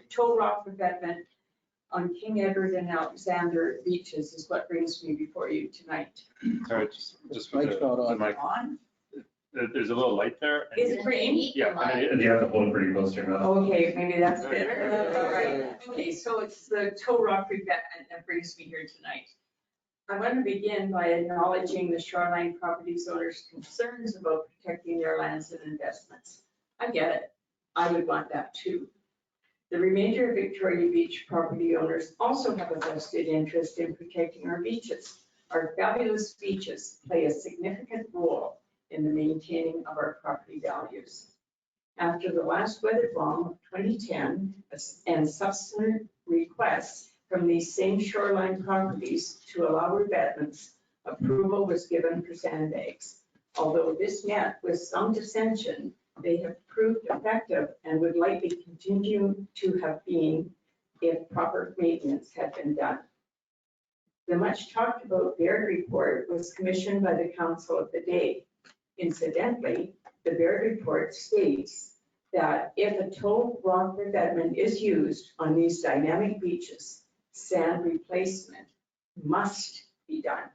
tow rock revetment on King Edward and Alexander beaches is what brings me before you tonight. Sorry, just with the mic. On? There's a little light there. and- Is it green? Yeah, and you have to hold it pretty close to your mouth. Okay, maybe that's better. All right. Okay, so it's the tow rock revetment that brings me here tonight. I want to begin by acknowledging the shoreline properties owners' concerns about protecting their lands and investments. I get it. I would want that too. The remainder of Victoria Beach property owners also have a vested interest in protecting our beaches. Our fabulous beaches play a significant role in the maintaining of our property values. After the last weather bomb of 2010 and subsequent requests from these same shoreline properties to allow revetments, approval was given for sandbags. Although this met with some dissension, they have proved effective and would likely continue to have been if proper maintenance had been done. The much talked about Baird report was commissioned by the council of the day. Incidentally, the Baird report states that if a tow rock revetment is used on these dynamic beaches, sand replacement must be done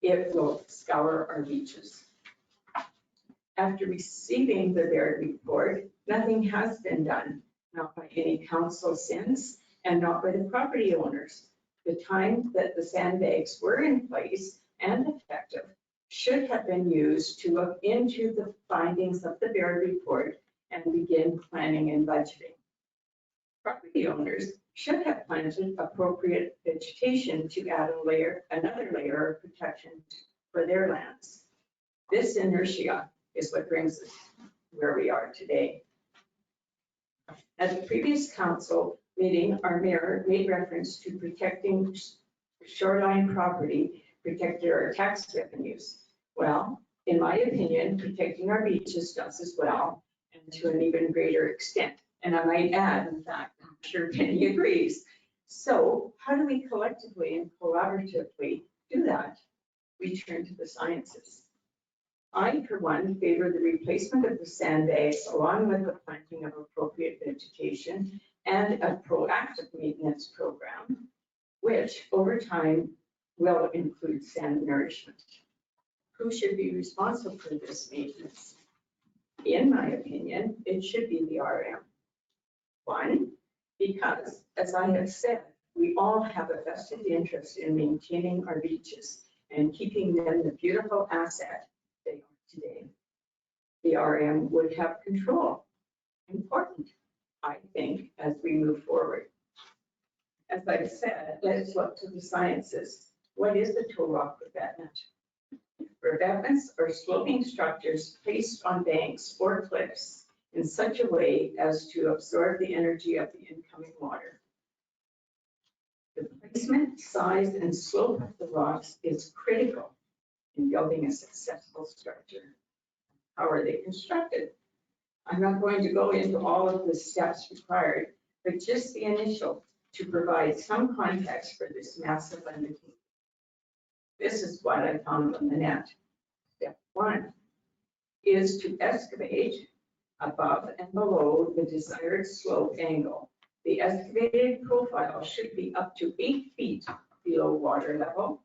if we'll scour our beaches. After receiving the Baird report, nothing has been done, not by any council since, and not by the property owners. The time that the sandbags were in place and effective should have been used to look into the findings of the Baird report and begin planning and budgeting. Property owners should have planted appropriate vegetation to add another layer of protection for their lands. This inertia is what brings us where we are today. At the previous council meeting, our mayor made reference to protecting shoreline property, protected our tax revenues. Well, in my opinion, protecting our beaches does as well, and to an even greater extent. And I might add, in fact, I'm sure Penny agrees. So how do we collectively and collaboratively do that? We turn to the sciences. I, for one, favor the replacement of the sandbags along with the planting of appropriate vegetation and a proactive maintenance program, which over time will include sand nourishment. Who should be responsible for this maintenance? In my opinion, it should be the RM. One, because as I have said, we all have a vested interest in maintaining our beaches and keeping them the beautiful asset they are today. The RM would have control. Important, I think, as we move forward. As I've said, let's look to the sciences. What is a tow rock revetment? Revetments are sloping structures placed on banks or cliffs in such a way as to absorb the energy of the incoming water. The placement, size, and slope of the rocks is critical in building a successful structure. How are they constructed? I'm not going to go into all of the steps required, but just the initial to provide some context for this massive undertaking. This is what I found on the net. Step one is to excavate above and below the desired slope angle. The excavated profile should be up to 8 feet below water level.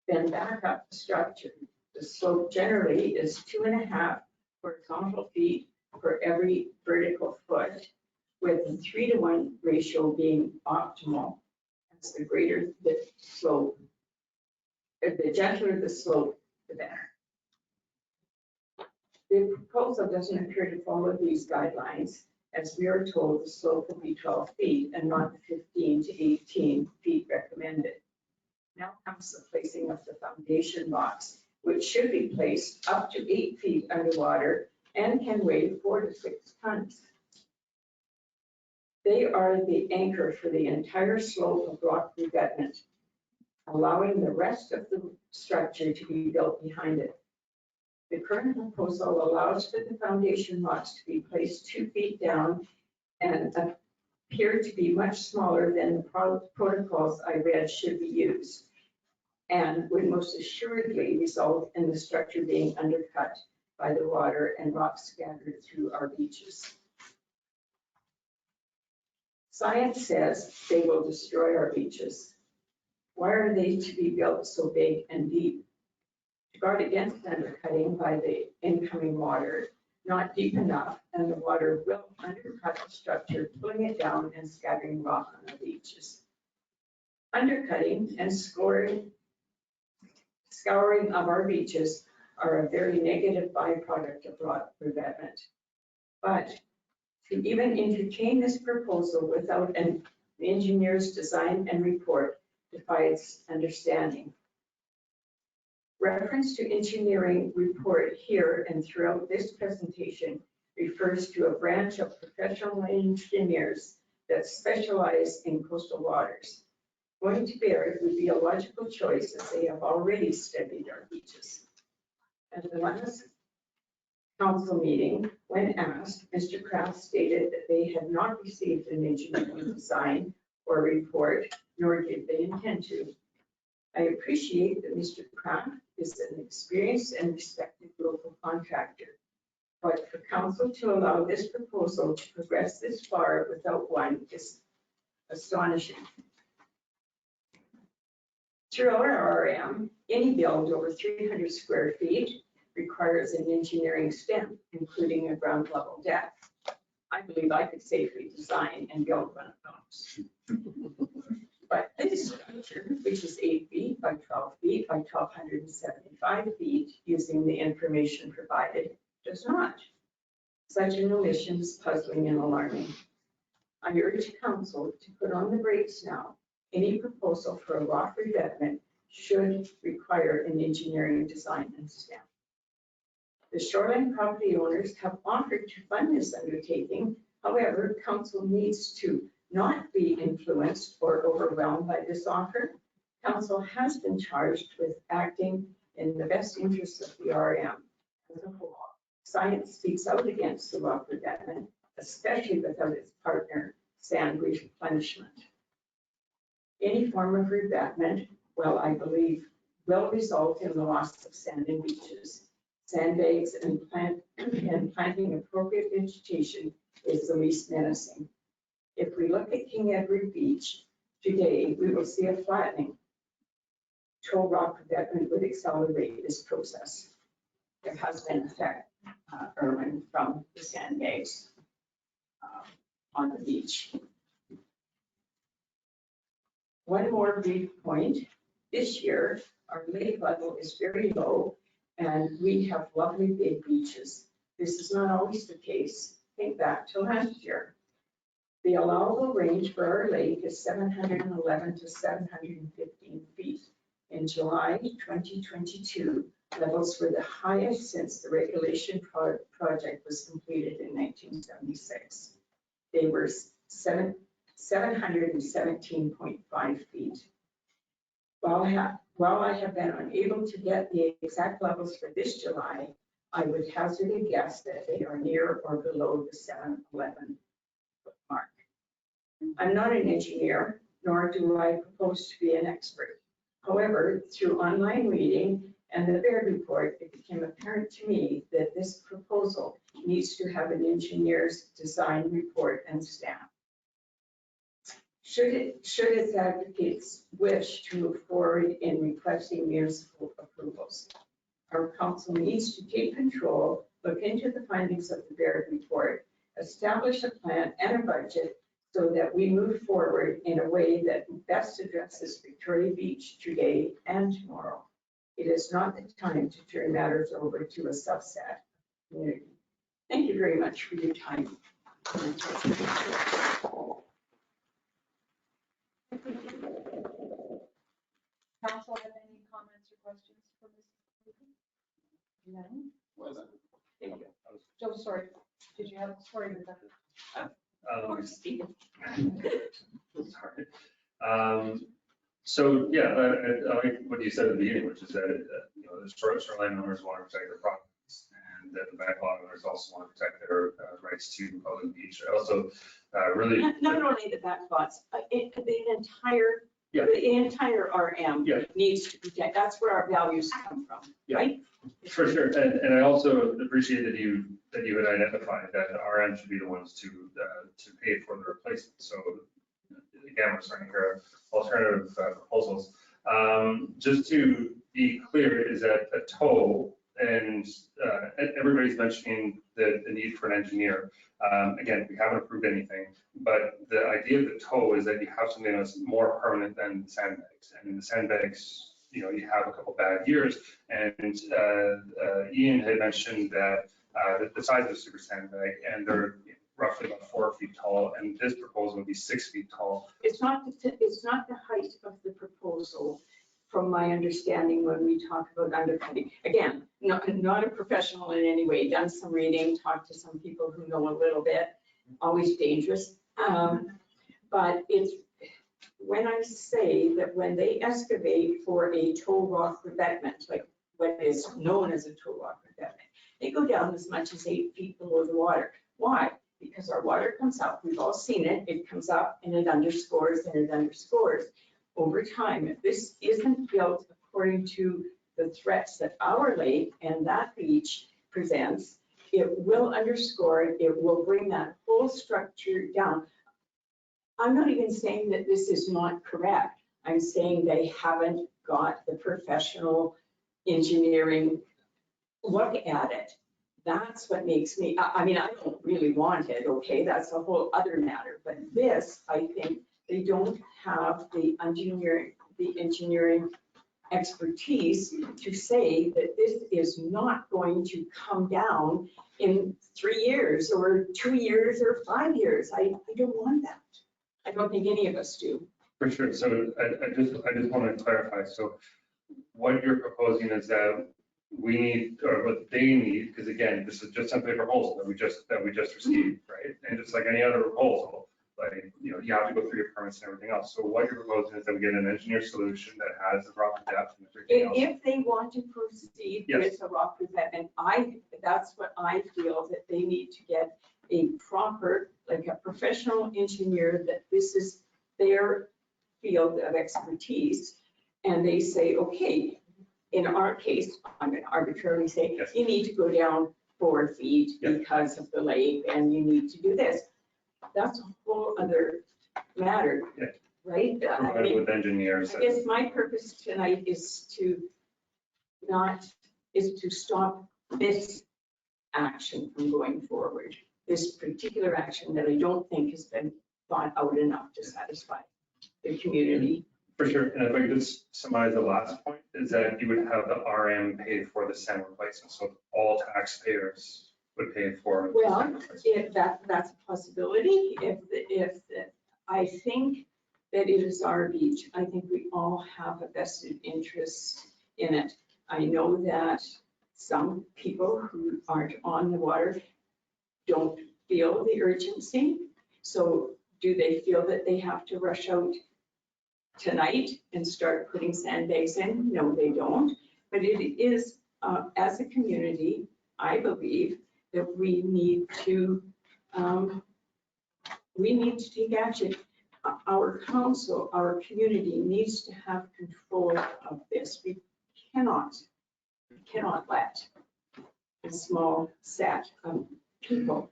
Then back up the structure. The slope generally is 2.5 horizontal feet for every vertical foot, with a 3-to-1 ratio being optimal. As the greater the slope, the gentler the slope, the better. The proposal doesn't appear to follow these guidelines, as we are told the slope will be 12 feet and not the 15 to 18 feet recommended. Now comes the placing of the foundation blocks, which should be placed up to 8 feet underwater and can weigh 4 to 6 tons. They are the anchor for the entire slope of rock revetment, allowing the rest of the structure to be built behind it. The current proposal allows for the foundation blocks to be placed 2 feet down and appear to be much smaller than the protocols I read should be used, and would most assuredly result in the structure being undercut by the water and rocks scattered through our beaches. Science says they will destroy our beaches. Why are they to be built so big and deep? To guard against undercutting by the incoming water, not deep enough, and the water will undercut the structure, pulling it down and scattering rock on our beaches. Undercutting and scouring of our beaches are a very negative byproduct of rock revetment. But to even entertain this proposal without an engineer's design and report defies understanding. Reference to engineering report here and throughout this presentation refers to a branch of professional engineers that specialize in coastal waters. Going to Baird would be a logical choice as they have already studied our beaches. At the last council meeting, when asked, Mr. Kraft stated that they had not received an engineering design or report, nor did they intend to. I appreciate that Mr. Kraft is an experienced and respected local contractor, but for council to allow this proposal to progress this far without one is astonishing. Through our RM, any build over 300 square feet requires an engineering stamp, including a ground level depth. I believe I could safely design and build one of those. But this structure, which is 8 feet by 12 feet by 1,275 feet, using the information provided, does not. Such an omission is puzzling and alarming. I urge council to put on the brakes now. Any proposal for a rock revetment should require an engineering design and stamp. The shoreline property owners have offered to fund this undertaking. However, council needs to not be influenced or overwhelmed by this offer. Council has been charged with acting in the best interests of the RM as a whole. Science speaks out against the rock revetment, especially without its partner, sand replenishment. Any form of revetment, well, I believe, will result in the loss of sand and beaches. Sandbags and planting appropriate vegetation is the least menacing. If we look at King Edward Beach today, we will see a flattening. Toll rock revetment would accelerate this process. There has been effect, Erwin, from the sandbags on the beach. One more brief point. This year, our lake level is very low and we have lovely big beaches. This is not always the case. Think back to last year. The allowable range for our lake is 711 to 715 feet. In July 2022, levels were the highest since the regulation project was completed in 1976. They were 717.5 feet. While I have been unable to get the exact levels for this July, I would hazard a guess that they are near or below the 711 foot mark. I'm not an engineer, nor do I propose to be an expert. However, through online reading and the Baird report, it became apparent to me that this proposal needs to have an engineer's design report and stamp. Should its advocates wish to move forward in requesting municipal approvals, our council needs to take control, look into the findings of the Baird report, establish a plan and a budget so that we move forward in a way that best addresses Victoria Beach today and tomorrow. It is not the time to turn matters over to a subset community. Thank you very much for your time. Council have any comments or questions for Ms. None? Well done. Thank you. Joe, sorry. Did you have a story with that? Stephen. Sorry. So yeah, I like what you said at the beginning, which is that you know, the shoreline owners want to protect their properties, and that the backlog owners also want to protect their rights to public beach. I also really Not only the backlots, Yeah. the entire RM Yeah. needs to protect. That's where our values come from, Yeah. right? For sure, and I also appreciate that you had identified that the RM should be the ones to pay for the replacement. So again, we're starting to hear alternative proposals. Just to be clear, is that a tow, and everybody's mentioning the need for an engineer. Again, we haven't approved anything, but the idea of the tow is that you have something that's more permanent than sandbags. And in the sandbags, you know, you have a couple bad years. And Ian had mentioned that the size of a super sandbag, and they're roughly about 4 feet tall, and this proposal would be 6 feet tall. It's not the height of the proposal, from my understanding, when we talk about undercutting. Again, not a professional in any way, done some reading, talked to some people who know a little bit, always dangerous. But it's, when I say that when they excavate for a tow rock revetment, like what is known as a tow rock revetment, they go down as much as 8 feet below the water. Why? Because our water comes up, we've all seen it, it comes up and it underscores and it underscores. Over time, if this isn't built according to the threats that our lake and that beach presents, it will underscore it, it will bring that whole structure down. I'm not even saying that this is not correct. I'm saying they haven't got the professional engineering look at it. That's what makes me, I mean, I don't really want it, okay, that's a whole other matter. But this, I think, they don't have the engineering expertise to say that this is not going to come down in 3 years or 2 years or 5 years. I don't want that. I don't think any of us do. For sure. So I just want to clarify. So what you're proposing is that we need, or what they need, because again, this is just simply a proposal that we just received, right? And just like any other proposal, like, you know, you have to go through your permits and everything else. So what you're proposing is that we get an engineered solution that has the proper depth and everything else. If they want to proceed with the rock revetment, that's what I feel, that they need to get a proper, like a professional engineer, that this is their field of expertise. And they say, okay, in our case, I'm going to arbitrarily say, Yes. you need to go down 4 feet because of the lake, and you need to do this. That's a whole other matter, right? Provided with engineers. I guess my purpose tonight is to stop this action from going forward. This particular action that I don't think has been thought out enough to satisfy the community. For sure. And if I could just summarize the last point, is that you would have the RM pay for the sand replacement. So all taxpayers would pay for. Well, if that's a possibility, I think that it is our beach. I think we all have a vested interest in it. I know that some people who aren't on the water don't feel the urgency. So do they feel that they have to rush out tonight and start putting sandbags in? No, they don't. But it is, as a community, I believe that we need to take action. Our council, our community needs to have control of this. We cannot let a small set of people,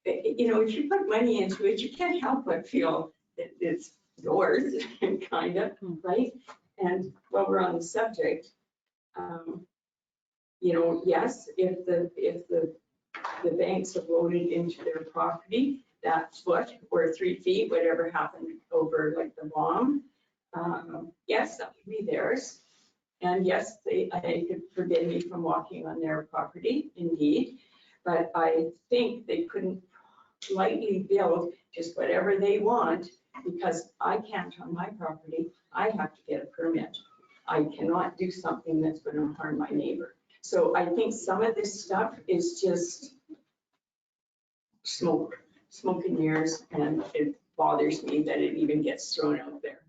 you know, if you put money into it, you can't help but feel that it's yours, kind of, right? And while we're on the subject, you know, yes, if the banks have loaded into their property that foot or 3 feet, whatever happened over like the bomb, yes, that would be theirs. And yes, they could forbid me from walking on their property, indeed. But I think they couldn't lightly build just whatever they want, because I can't on my property. I have to get a permit. I cannot do something that's going to harm my neighbor. So I think some of this stuff is just smoke and mirrors, and it bothers me that it even gets thrown out there.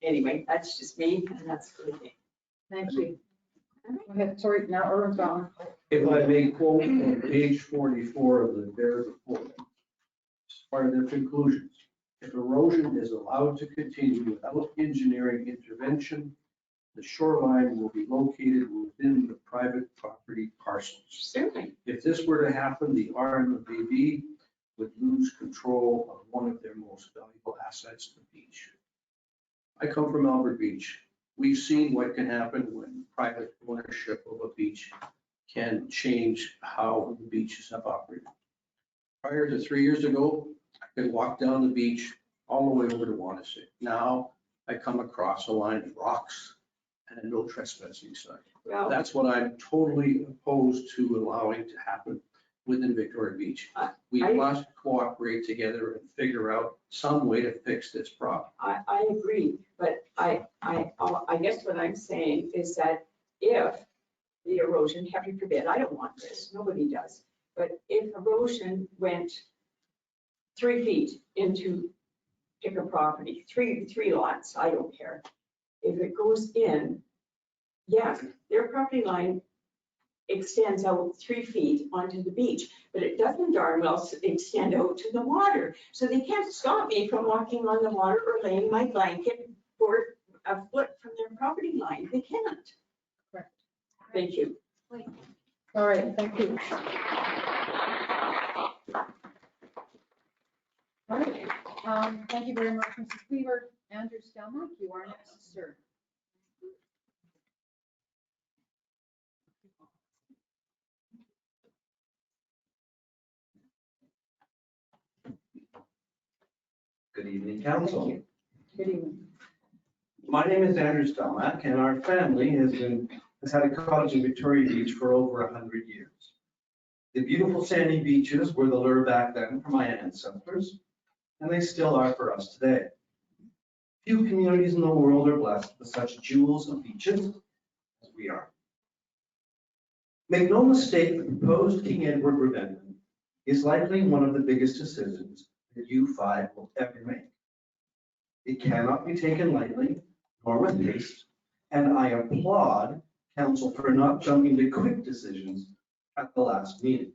Anyway, that's just me, and that's the thing. Thank you. Go ahead, sorry, now Irwin's gone. If I may quote on page 44 of the BEAR report, as part of their conclusions, if erosion is allowed to continue without engineering intervention, the shoreline will be located within the private property parcels. Certainly. If this were to happen, the RMBB would lose control of one of their most valuable assets, the beach. I come from Albert Beach. We've seen what can happen when private ownership of a beach can change how the beaches have operated. Prior to 3 years ago, I could walk down the beach all the way over to Wanasik. Now I come across a line of rocks and a no trespassing sign. Well, That's what I'm totally opposed to allowing to happen within Victoria Beach. We must cooperate together and figure out some way to fix this problem. I agree, but I guess what I'm saying is that if the erosion, heaven forbid, I don't want this, nobody does, but if erosion went 3 feet into pick a property, three lots, I don't care. If it goes in, yes, their property line extends out 3 feet onto the beach, but it doesn't darn well extend out to the water. So they can't stop me from walking on the water or laying my blanket for a foot from their property line. They can't. Correct. Thank you. All right, thank you. All right, thank you very much, Mrs. Weaver. Andrew Stella. Mike, you are next, sir. Good evening, council. Good evening. My name is Andrew Stelmack, and our family has had a cottage in Victoria Beach for over 100 years. The beautiful sandy beaches were the lure back then for my ancestors, and they still are for us today. Few communities in the world are blessed with such jewels of beaches as we are. Make no mistake, the proposed King Edward revetment is likely one of the biggest decisions that you five will ever make. It cannot be taken lightly, nor with haste, and I applaud council for not jumping to quick decisions at the last meeting.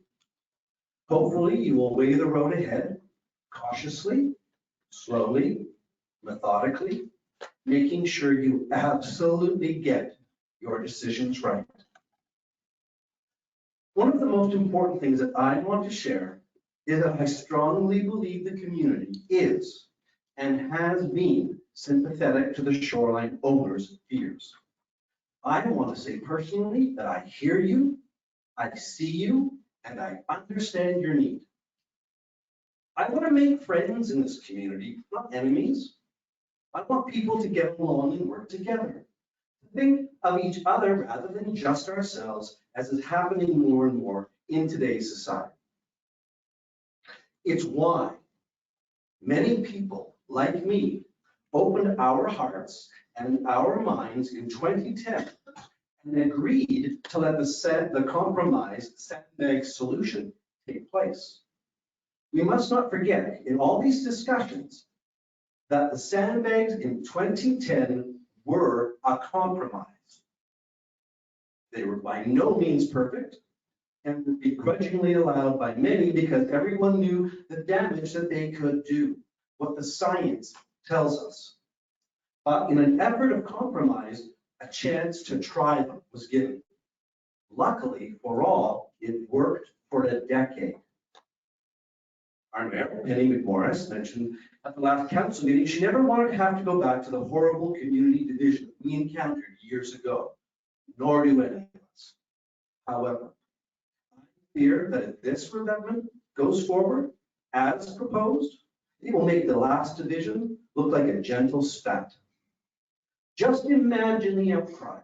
Hopefully, you will weigh the road ahead cautiously, slowly, methodically, making sure you absolutely get your decisions right. One of the most important things that I want to share is that I strongly believe the community is and has been sympathetic to the shoreline owners' fears. I want to say personally that I hear you, I see you, and I understand your need. I want to make friends in this community, not enemies. I want people to get along and work together. Think of each other rather than just ourselves, as is happening more and more in today's society. It's why many people like me opened our hearts and our minds in 2010 and agreed to let the compromise sandbag solution take place. We must not forget in all these discussions that the sandbags in 2010 were a compromise. They were by no means perfect and were begrudgingly allowed by many because everyone knew the damage that they could do, what the science tells us. But in an effort of compromise, a chance to try them was given. Luckily for all, it worked for a decade. Our mayor, Penny McMorris, mentioned at the last council meeting, she never wanted to have to go back to the horrible community division we encountered years ago, nor do any of us. However, I fear that if this revetment goes forward as proposed, it will make the last division look like a gentle spat. Just imagine the outcry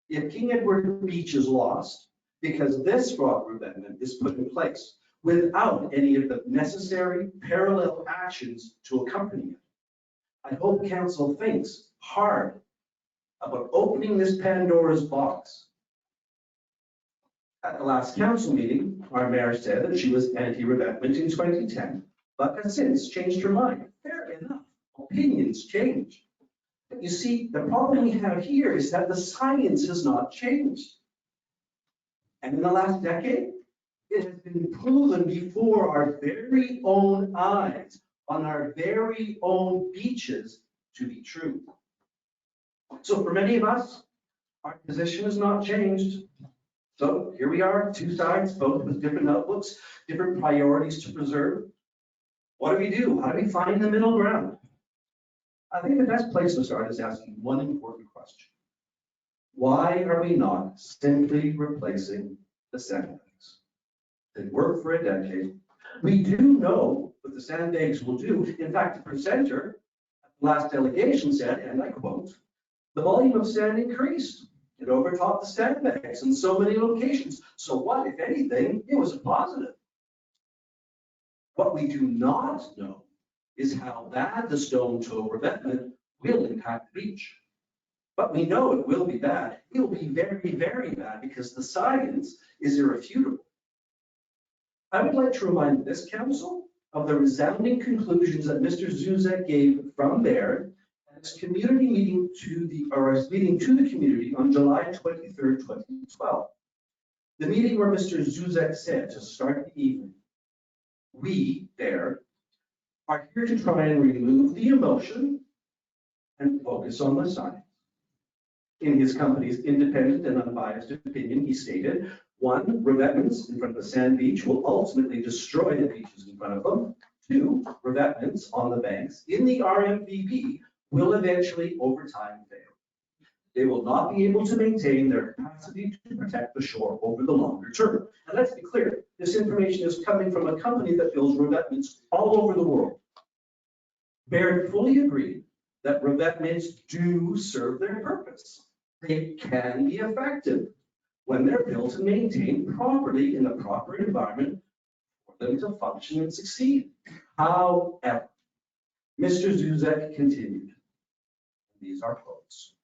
if King Edward Beach is lost because this rock revetment is put in place without any of the necessary parallel actions to accompany it. I hope council thinks hard about opening this Pandora's box. At the last council meeting, our mayor said that she was anti-revetment in 2010, but has since changed her mind. Fair enough, opinions change. But you see, the problem we have here is that the science has not changed. And in the last decade, it has been proven before our very own eyes, on our very own beaches, to be true. So for many of us, our position has not changed. So here we are, two sides, both with different outlooks, different priorities to preserve. What do? How do we find the middle ground? I think the best place to start is asking one important question. Why are we not simply replacing the sandbags? They worked for a decade. We do know what the sandbags will do. In fact, the presenter at the last delegation said, and I quote, "The volume of sand increased. It overtopped the sandbags in so many locations. So what, if anything, it was a positive." What we do not know is how bad the stone toe revetment will impact the beach. But we know it will be bad. It will be very, very bad because the science is irrefutable. I would like to remind this council of the resounding conclusions that Mr. Zuzek gave from there at his community meeting to the community on July 23rd, 2012. The meeting where Mr. Zuzek said to start the evening, "We there are here to try and remove the emotion and focus on the science." In his company's independent and unbiased opinion, he stated, 1, revetments in front of the sand beach will ultimately destroy the beaches in front of them. 2, revetments on the banks in the RMVB will eventually, over time, fail. They will not be able to maintain their capacity to protect the shore over the longer term. And let's be clear, this information is coming from a company that builds revetments all over the world. Baird fully agreed that revetments do serve their purpose. They can be effective when they're built and maintained properly in the proper environment for them to function and succeed. However, Mr. Zuzek continued, these are quotes.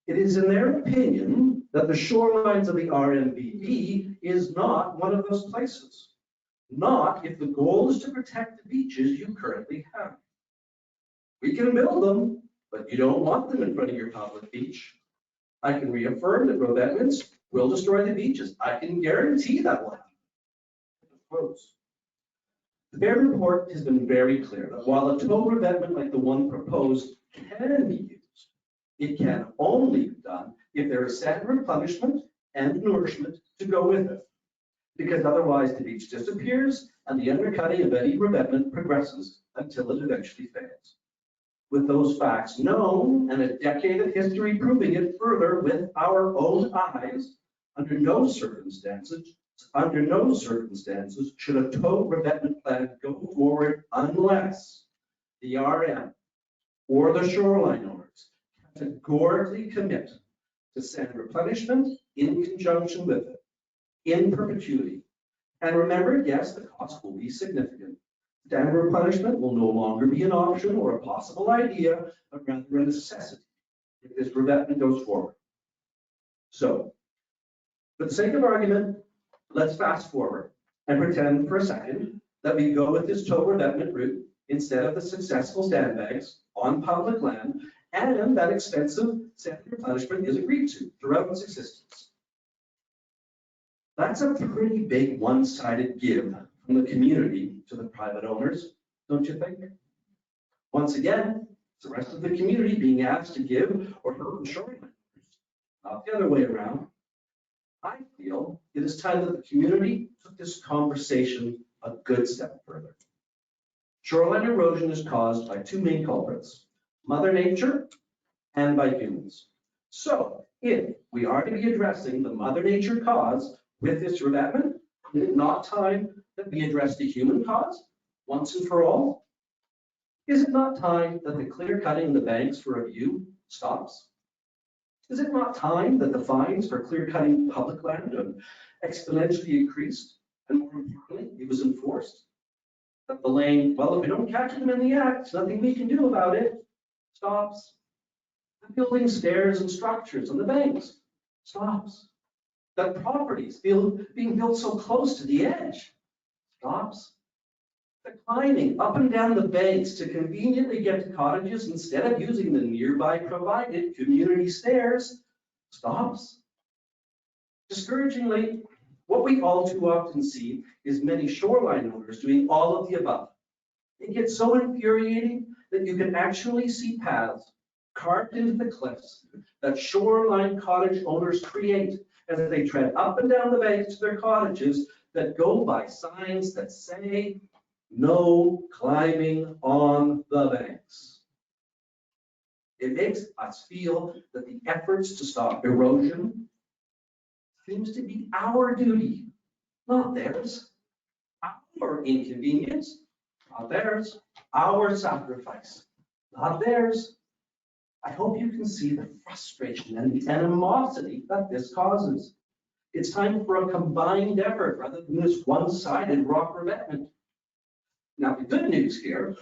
It is in their opinion that the shorelines of the RMBB is not one of those places. Not if the goal is to protect the beaches you currently have. We can build them, but you don't want them in front of your public beach. I can reaffirm that revetments will destroy the beaches. I can guarantee that will happen. The Baird report has been very clear that while a tow revetment like the one proposed can be used, it can only be done if there is sand replenishment and nourishment to go with it. Because otherwise the beach disappears and the undercutting of any revetment progresses until it eventually fails. With those facts known and a decade of history proving it further with our own eyes, under no circumstances should a tow revetment plan go forward unless the RM or the shoreline owners categorically commit to sand replenishment in conjunction with it, in perpetuity. And remember, yes, the cost will be significant. Sand replenishment will no longer be an option or a possible idea, but rather a necessity if this revetment goes forward. So, for the sake of argument, let's fast forward and pretend for a second that we go with this tow revetment route instead of the successful sandbags on public land, and that expensive sand replenishment is agreed to throughout its existence. That's a pretty big one-sided give from the community to the private owners, don't you think? Once again, it's the rest of the community being asked to give or hurt the shoreline, not the other way around. I feel it is time that the community took this conversation a good step further. Shoreline erosion is caused by two main culprits, Mother Nature and by humans. So if we are to be addressing the Mother Nature cause with this revetment, is it not time that we address the human cause once and for all? Is it not time that the clear cutting in the banks for a view stops? Is it not time that the fines for clear cutting public land exponentially increased? And more importantly, it was enforced? That the lane, well, if we don't catch them in the act, nothing we can do about it, stops. Building stairs and structures on the banks stops. That properties being built so close to the edge stops. The climbing up and down the banks to conveniently get to cottages instead of using the nearby provided community stairs stops. Discouragingly, what we all too often see is many shoreline owners doing all of the above. It gets so infuriating that you can actually see paths carved into the cliffs that shoreline cottage owners create as they tread up and down the banks to their cottages that go by signs that say, no climbing on the banks. It makes us feel that the efforts to stop erosion seems to be our duty, not theirs. Our inconvenience, not theirs. Our sacrifice, not theirs. I hope you can see the frustration and the animosity that this causes. It's time for a combined effort rather than this one-sided rock revetment. Now, the good news here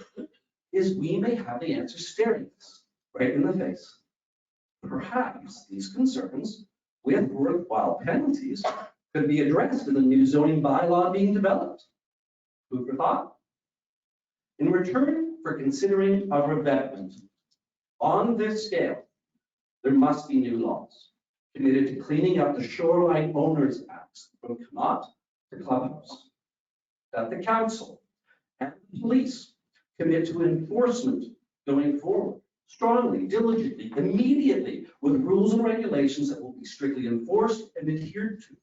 is we may have the answer staring us right in the face. Perhaps these concerns with worthwhile penalties could be addressed in the new zoning bylaw being developed. Food for thought. In return for considering a revetment on this scale, there must be new laws committed to cleaning up the shoreline owners acts from Knott to Clubhouse. That the council and the police commit to enforcement going forward, strongly, diligently, immediately, with rules and regulations that will be strictly enforced and adhered to.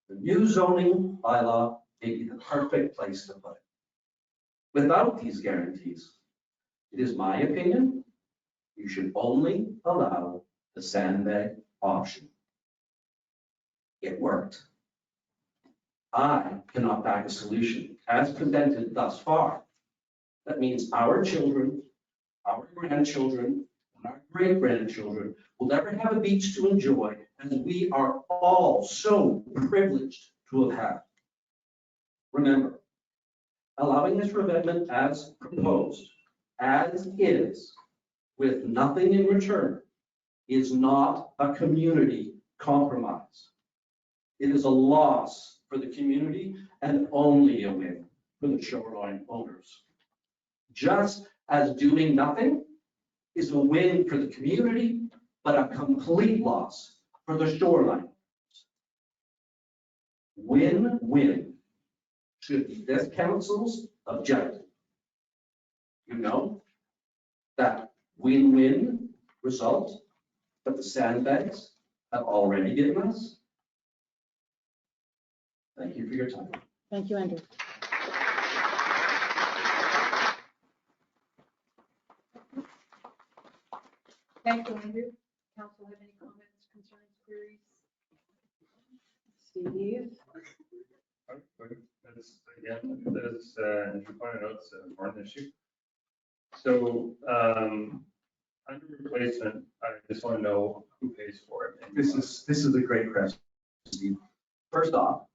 The new zoning bylaw may be the perfect place to put it. Without these guarantees, it is my opinion You should only allow the sandbag option. It worked. I cannot back a solution as presented thus far. That means our children, our grandchildren, and our great-grandchildren will never have a beach to enjoy as we are all so privileged to have had. Remember, allowing this revetment as proposed, as is, with nothing in return, is not a community compromise. It is a loss for the community and only a win for the shoreline owners. Just as doing nothing is a win for the community, but a complete loss for the shoreline. Win-win should be this council's objective. You know that win-win result that the sandbags have already given us. Thank you for your time. Thank you, Andrew. Thank you, Andrew. Council have any comments, concerns, queries? Steve? As you pointed out, it's an important issue. So under replacement, I just want to know who pays for it. This is a great question, Steve. First off,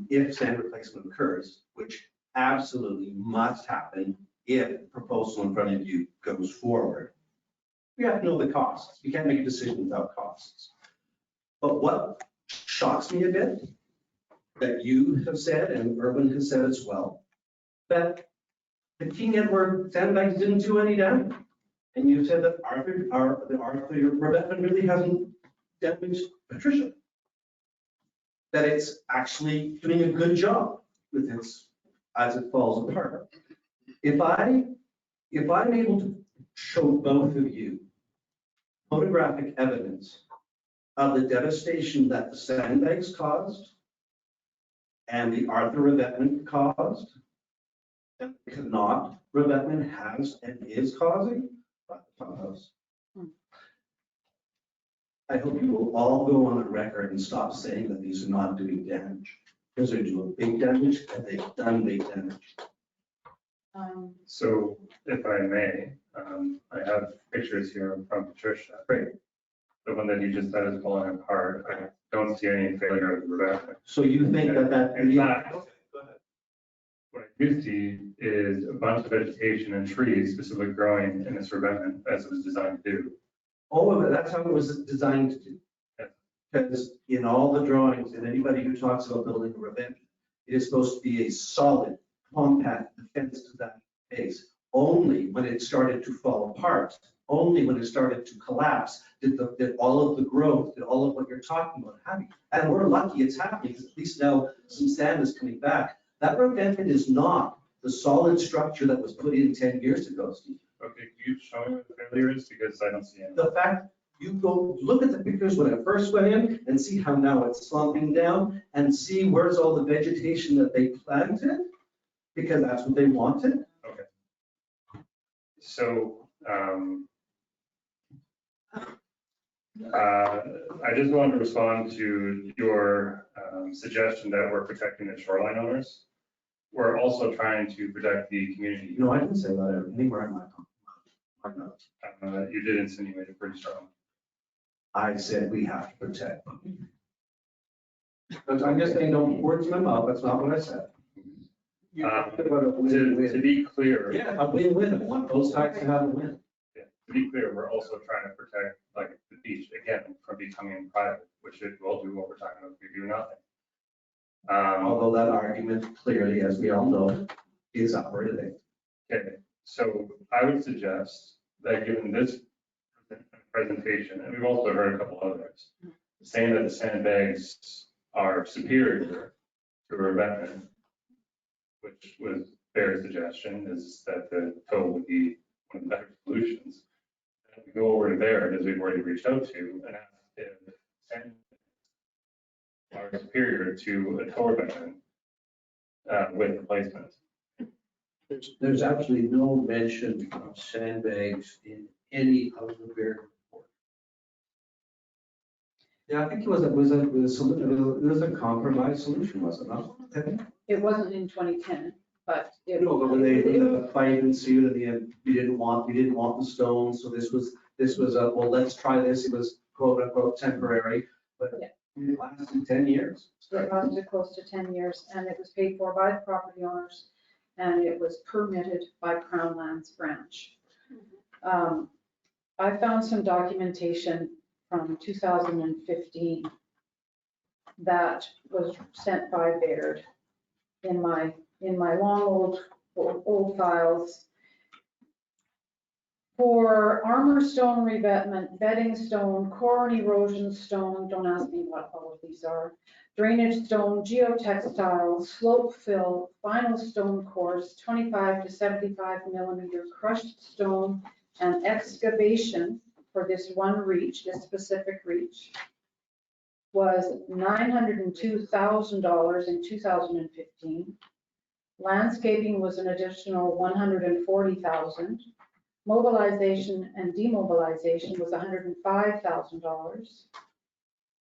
if sand replacement occurs, which absolutely must happen if the proposal in front of you goes forward, we have to know the costs. We can't make a decision without costs. But what shocks me a bit, that you have said and Urban has said as well, that the King Edward sandbags didn't do any damage. And you said that the Arthur revetment really hasn't damaged Patricia. That it's actually doing a good job with its, as it falls apart. If I'm able to show both of you photographic evidence of the devastation that the sandbags caused and the Arthur revetment caused, and cannot revetment has and is causing, I hope you will all go on the record and stop saying that these are not doing damage. Because they're doing big damage and they've done big damage. So if I may, I have pictures here from Patricia. Great. The one that you just said is falling apart. I don't see any failure of the revetment. So you think that In fact, what I do see is a bunch of vegetation and trees specifically growing in this revetment as it was designed to do. all of it, that's how it was designed to do. Because in all the drawings, and anybody who talks about building a revetment, it is supposed to be a solid, compact defense to that base. Only when it started to fall apart, only when it started to collapse, did all of the growth, did all of what you're talking about happen. And we're lucky it's happening, because at least now some sand is coming back. That revetment is not the solid structure that was put in 10 years ago, Steve. Okay, can you show me what the failure is? Because I don't see any. The fact, you go look at the pictures when it first went in and see how now it's slumping down and see where's all the vegetation that they planted, because that's what they wanted. Okay. So, I just wanted to respond to your suggestion that we're protecting the shoreline owners. We're also trying to protect the community. No, I didn't say that anywhere in my notes. You did insinuate it pretty strong. I said we have to protect them. But I'm just saying, don't put words in my mouth, that's not what I said. You talked about a To win-win. be clear. Yeah, a win-win, I want both sides to have a win. Yeah, to be clear, we're also trying to protect like the beach, again, from becoming private, which it will do over time if we do nothing. Although that argument clearly, as we all know, is up for debate. Okay, so I would suggest that given this presentation, and we've also heard a couple others, saying that the sandbags are superior to a revetment, which was their suggestion, is that the tow would be one of the better solutions. And we go over to Baird, as we've already reached out to, and ask if sandbags are superior to a tow revetment with replacement. There's absolutely no mention of sandbags in any of the Baird report. Yeah, I think it was a compromise solution, was it not? It wasn't in 2010, but it. No, but when the fight ensued and the end, we didn't want the stone, so this was well, let's try this. It was quote unquote temporary, but Yeah. it lasted 10 years. It lasted close to 10 years, and it was paid for by the property owners, and it was permitted by Crown Lands Branch. I found some documentation from 2015 that was sent by Baird in my long old files. For armor stone revetment, bedding stone, core and erosion stone, don't ask me what all of these are, drainage stone, geotextile, slope fill, final stone course, 25 to 75 millimeter crushed stone, and excavation for this one reach, this specific reach, was $902,000 in 2015. Landscaping was an additional $140,000. Mobilization and demobilization was $105,000.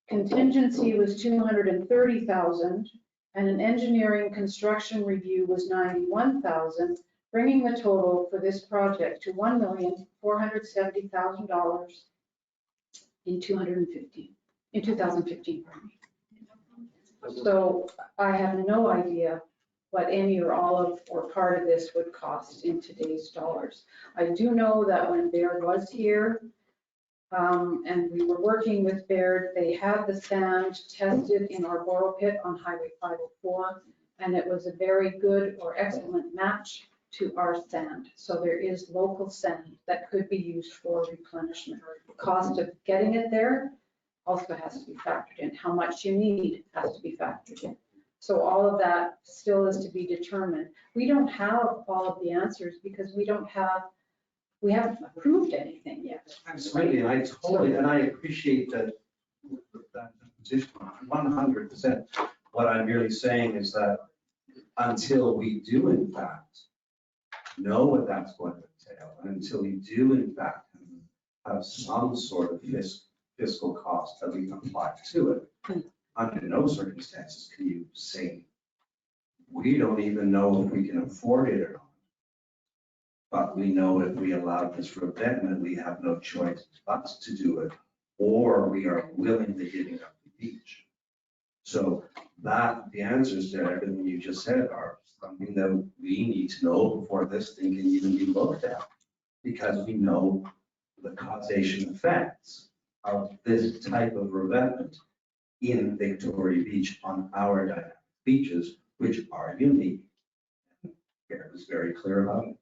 Contingency was $230,000, and an engineering construction review was $91,000, bringing the total for this project to $1,470,000 in 2015. Pardon me. So I have no idea what any or all of or part of this would cost in today's dollars. I do know that when Baird was here, and we were working with Baird, they had the sand tested in our borrow pit on Highway 504, and it was a very good or excellent match to our sand. So there is local sand that could be used for replenishment. The cost of getting it there also has to be factored in. How much you need has to be factored in. So all of that still is to be determined. We don't have all of the answers because we haven't approved anything yet. Absolutely, and I appreciate that position 100%. What I'm merely saying is that until we do in fact know what that's going to entail, and until we do in fact have some sort of fiscal cost that we can apply to it, under no circumstances can you say, we don't even know if we can afford it or not. But we know if we allow this for abandonment, we have no choice but to do it, or we are willingly giving up the beach. So that, the answers to everything you just said are something that we need to know before this thing can even be looked at. Because we know the causation effects of this type of revetment in Victoria Beach on our dynamic beaches, which are unique. Garrett was very clear about it.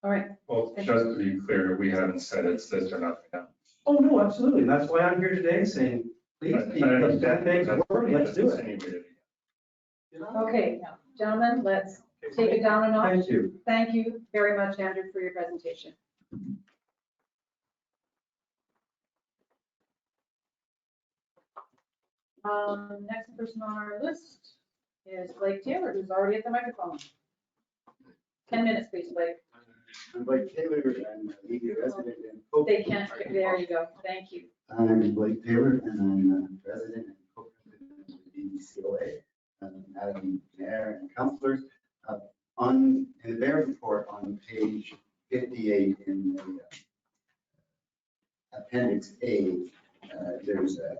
All right. Well, just to be clear, we haven't said it's this or nothing else. Oh, no, absolutely. That's why I'm here today saying, please, let's do it. Okay, gentlemen, let's take it down a notch. Thank you. Thank you very much, Andrew, for your presentation. Next person on our list is Blake Taylor, who's already at the microphone. 10 minutes, please, Blake. I'm Blake Taylor, I'm a media resident in Cope. They can't, there you go, thank you. I'm Blake Taylor, and I'm a resident in Cope, of the BCOA. Madam Mayor and councilors, in the Baird report on page 58 in the appendix A, there's a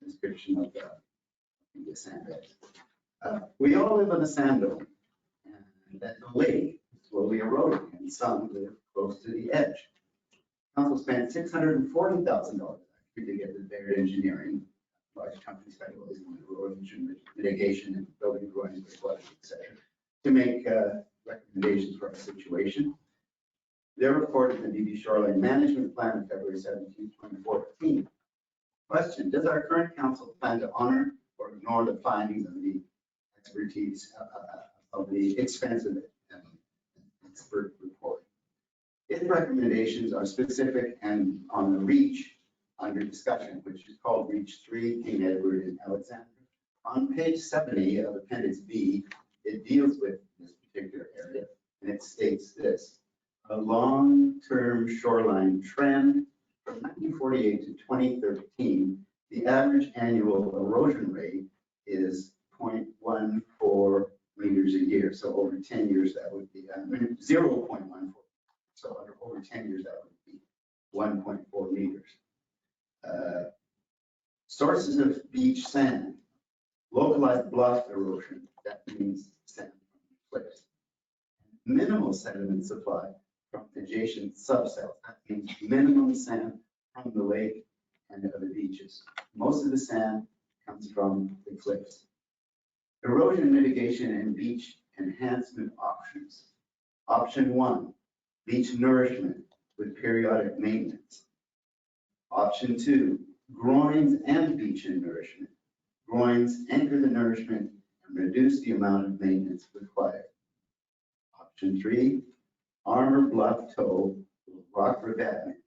description of the sand bed. We all live on a sand dome, and that the lake is slowly eroding, and some live close to the edge. Council spent $640,000 to get the Baird engineering, large company specializing in erosion mitigation and building groins, flooding, etc., to make recommendations for our situation. They're reported in the DB Shoreline Management Plan of February 17, 2014. Question: does our current council plan to honor or ignore the findings of the expertise of the expensive expert report? Its recommendations are specific and on the reach under discussion, which is called Reach 3, King Edward and Alexander. On page 70 of Appendix B, it deals with this particular area, and it states this. a long-term shoreline trend from 1948 to 2013. The average annual erosion rate is 0.14 meters a year. So over 10 years, that would be 0.14. So over 10 years, that would be 1.4 meters. Sources of beach sand, localized bluff erosion, that means sand from cliffs. Minimal sediment supply from adjacent subcells, that means minimum sand from the lake and other beaches. Most of the sand comes from the cliffs. Erosion mitigation and beach enhancement options. Option 1, beach nourishment with periodic maintenance. Option 2, groins and beach nourishment. Groins anchor the nourishment and reduce the amount of maintenance required. Option 3, armor bluff toe with rock revetment.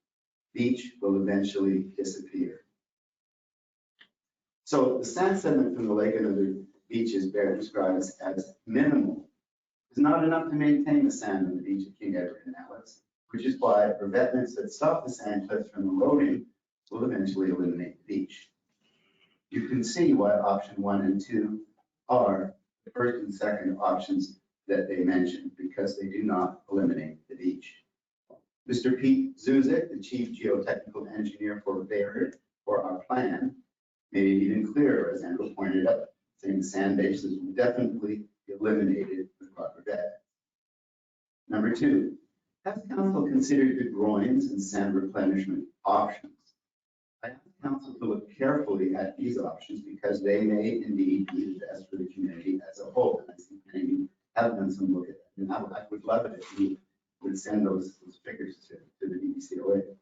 Beach will eventually disappear. So the sand sediment from the lake and other beaches Bear describes as minimal is not enough to maintain the sand on the beach at King Edward and Alex, which is why revetments that stop the sand cliffs from eroding will eventually eliminate the beach. You can see why option 1 and 2 are the first and second options that they mentioned, because they do not eliminate the beach. Mr. Pete Zuzik, the chief geotechnical engineer for Bear, for our plan, made it even clearer, as Andrew pointed out, saying the sand bases will definitely be eliminated with rock revetment. Number 2, has council considered the groins and sand replenishment options? I ask council to look carefully at these options because they may indeed be the best for the community as a whole. And I think many of you have done some look at that. And I would love it if you would send those figures to the BBCOA.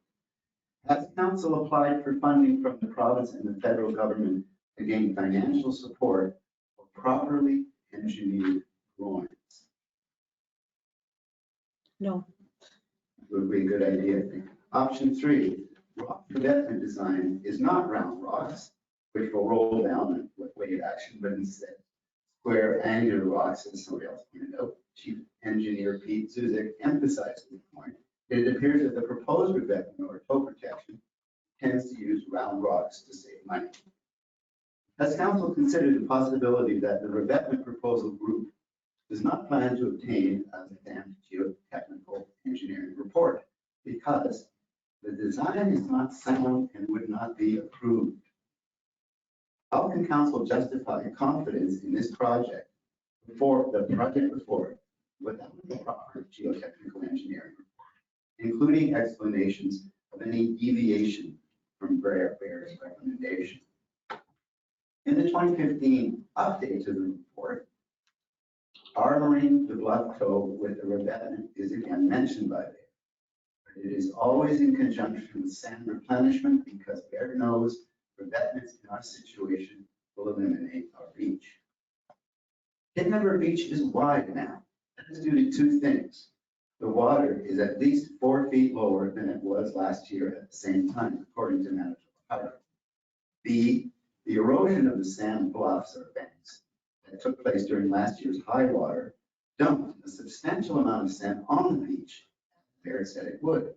Has council applied for funding from the province and the federal government to gain financial support for properly engineered groins? No. Would be a good idea, I think. Option 3, rock revetment design is not round rocks, which will roll down with wave action, but instead square angular rocks, as somebody else pointed out. Chief Engineer Pete Zuzik emphasized the point. It appears that the proposed revetment or toe protection tends to use round rocks to save money. Has council considered the possibility that the revetment proposal group does not plan to obtain a stamped geotechnical engineering report because the design is not sound and would not be approved? How can council justify confidence in this project before without the proper geotechnical engineering report, including explanations of any deviation from Bear's recommendation? In the 2015 update to the report, armoring the bluff toe with the revetment is again mentioned by Bear. It is always in conjunction with sand replenishment because Bear knows revetments in our situation will eliminate our beach. King Edward Beach is wide now. That is due to 2 things. The water is at least 4 feet lower than it was last year at the same time, according to Manitoba Hydro. B, the erosion of the sand bluffs or banks that took place during last year's high water dumped a substantial amount of sand on the beach. Bear said it would.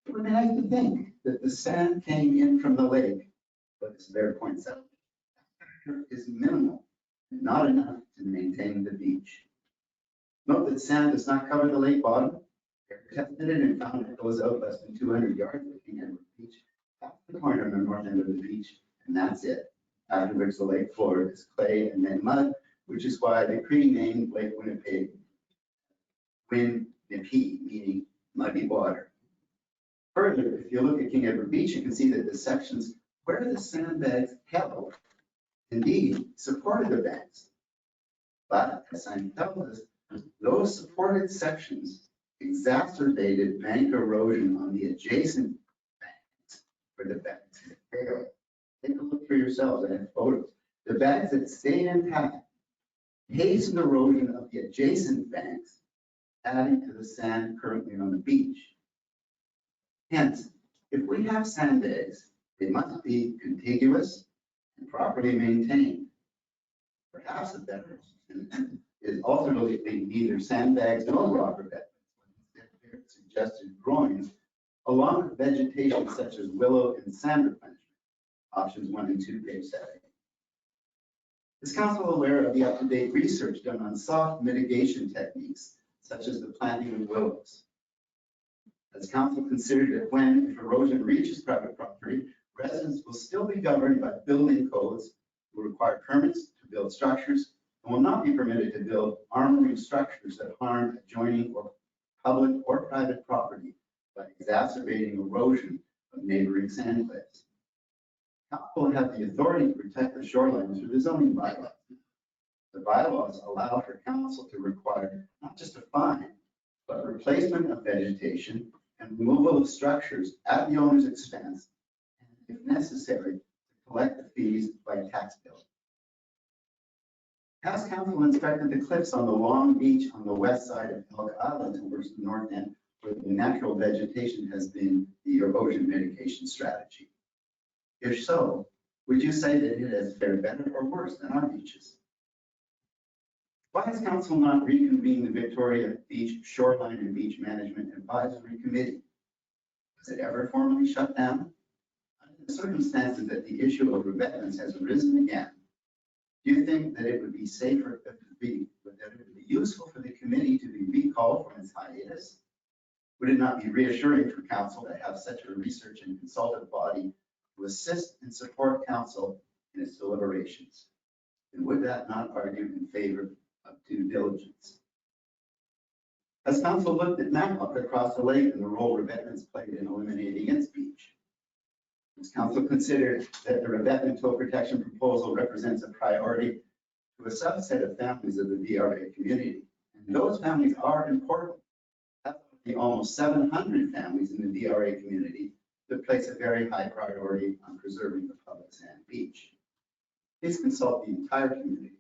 It would be nice to think that the sand came in from the lake, but as Bear points out, is minimal and not enough to maintain the beach. Note that sand does not cover the lake bottom. Bear tested it and found it goes out less than 200 yards looking at the beach. That's the corner on the north end of the beach, and that's it. After which the lake floor is clay and then mud, which is why they pre-named Lake Winnipeg Winnipeg, meaning muddy water. Further, if you look at King Edward Beach, you can see that the sections where the sandbags held indeed supported the banks. But as sign tells us, those supported sections exacerbated bank erosion on the adjacent banks where the banks had failed. Take a look for yourselves. I have photos. The banks that stayed intact hastened erosion of the adjacent banks, adding to the sand currently on the beach. Hence, if we have sandbags, they must be contiguous and properly maintained. Perhaps a better option is alternately neither sandbags nor rock revetments. suggested groins, along with vegetation such as willow and sand replenishment. Options 1 and 2, page 7. Is council aware of the up-to-date research done on soft mitigation techniques, such as the planting of willows? Has council considered that when, if erosion reaches private property, residents will still be governed by building codes, will require permits to build structures, and will not be permitted to build armoring structures that harm adjoining or public or private property by exacerbating erosion of neighboring sand cliffs? Council will have the authority to protect the shoreline through the zoning bylaws. The bylaws allow for council to require not just a fine, but replacement of vegetation and removal of structures at the owner's expense, and if necessary, to collect the fees by tax bill. Has council inspected the cliffs on the long beach on the west side of Elk Island towards the north end, where the natural vegetation has been the erosion mitigation strategy? If so, would you say that it has fared better or worse than our beaches? Why has council not reconvened the Victoria Beach Shoreline and Beach Management Advisory Committee? Was it ever formally shut down? Under the circumstances that the issue of revetments has arisen again, do you think that it would be safer, that it would be useful for the committee to be recalled from its hiatus? Would it not be reassuring for council to have such a research and consultative body to assist and support council in its deliberations? And would that not argue in favor of due diligence? Has council looked at Nanook across the lake and the role revetments played in eliminating its beach? Has council considered that the revetment tow protection proposal represents a priority to a subset of families of the VRA community? And those families are important. That's the almost 700 families in the VRA community that place a very high priority on preserving the public sand beach. Please consult the entire community.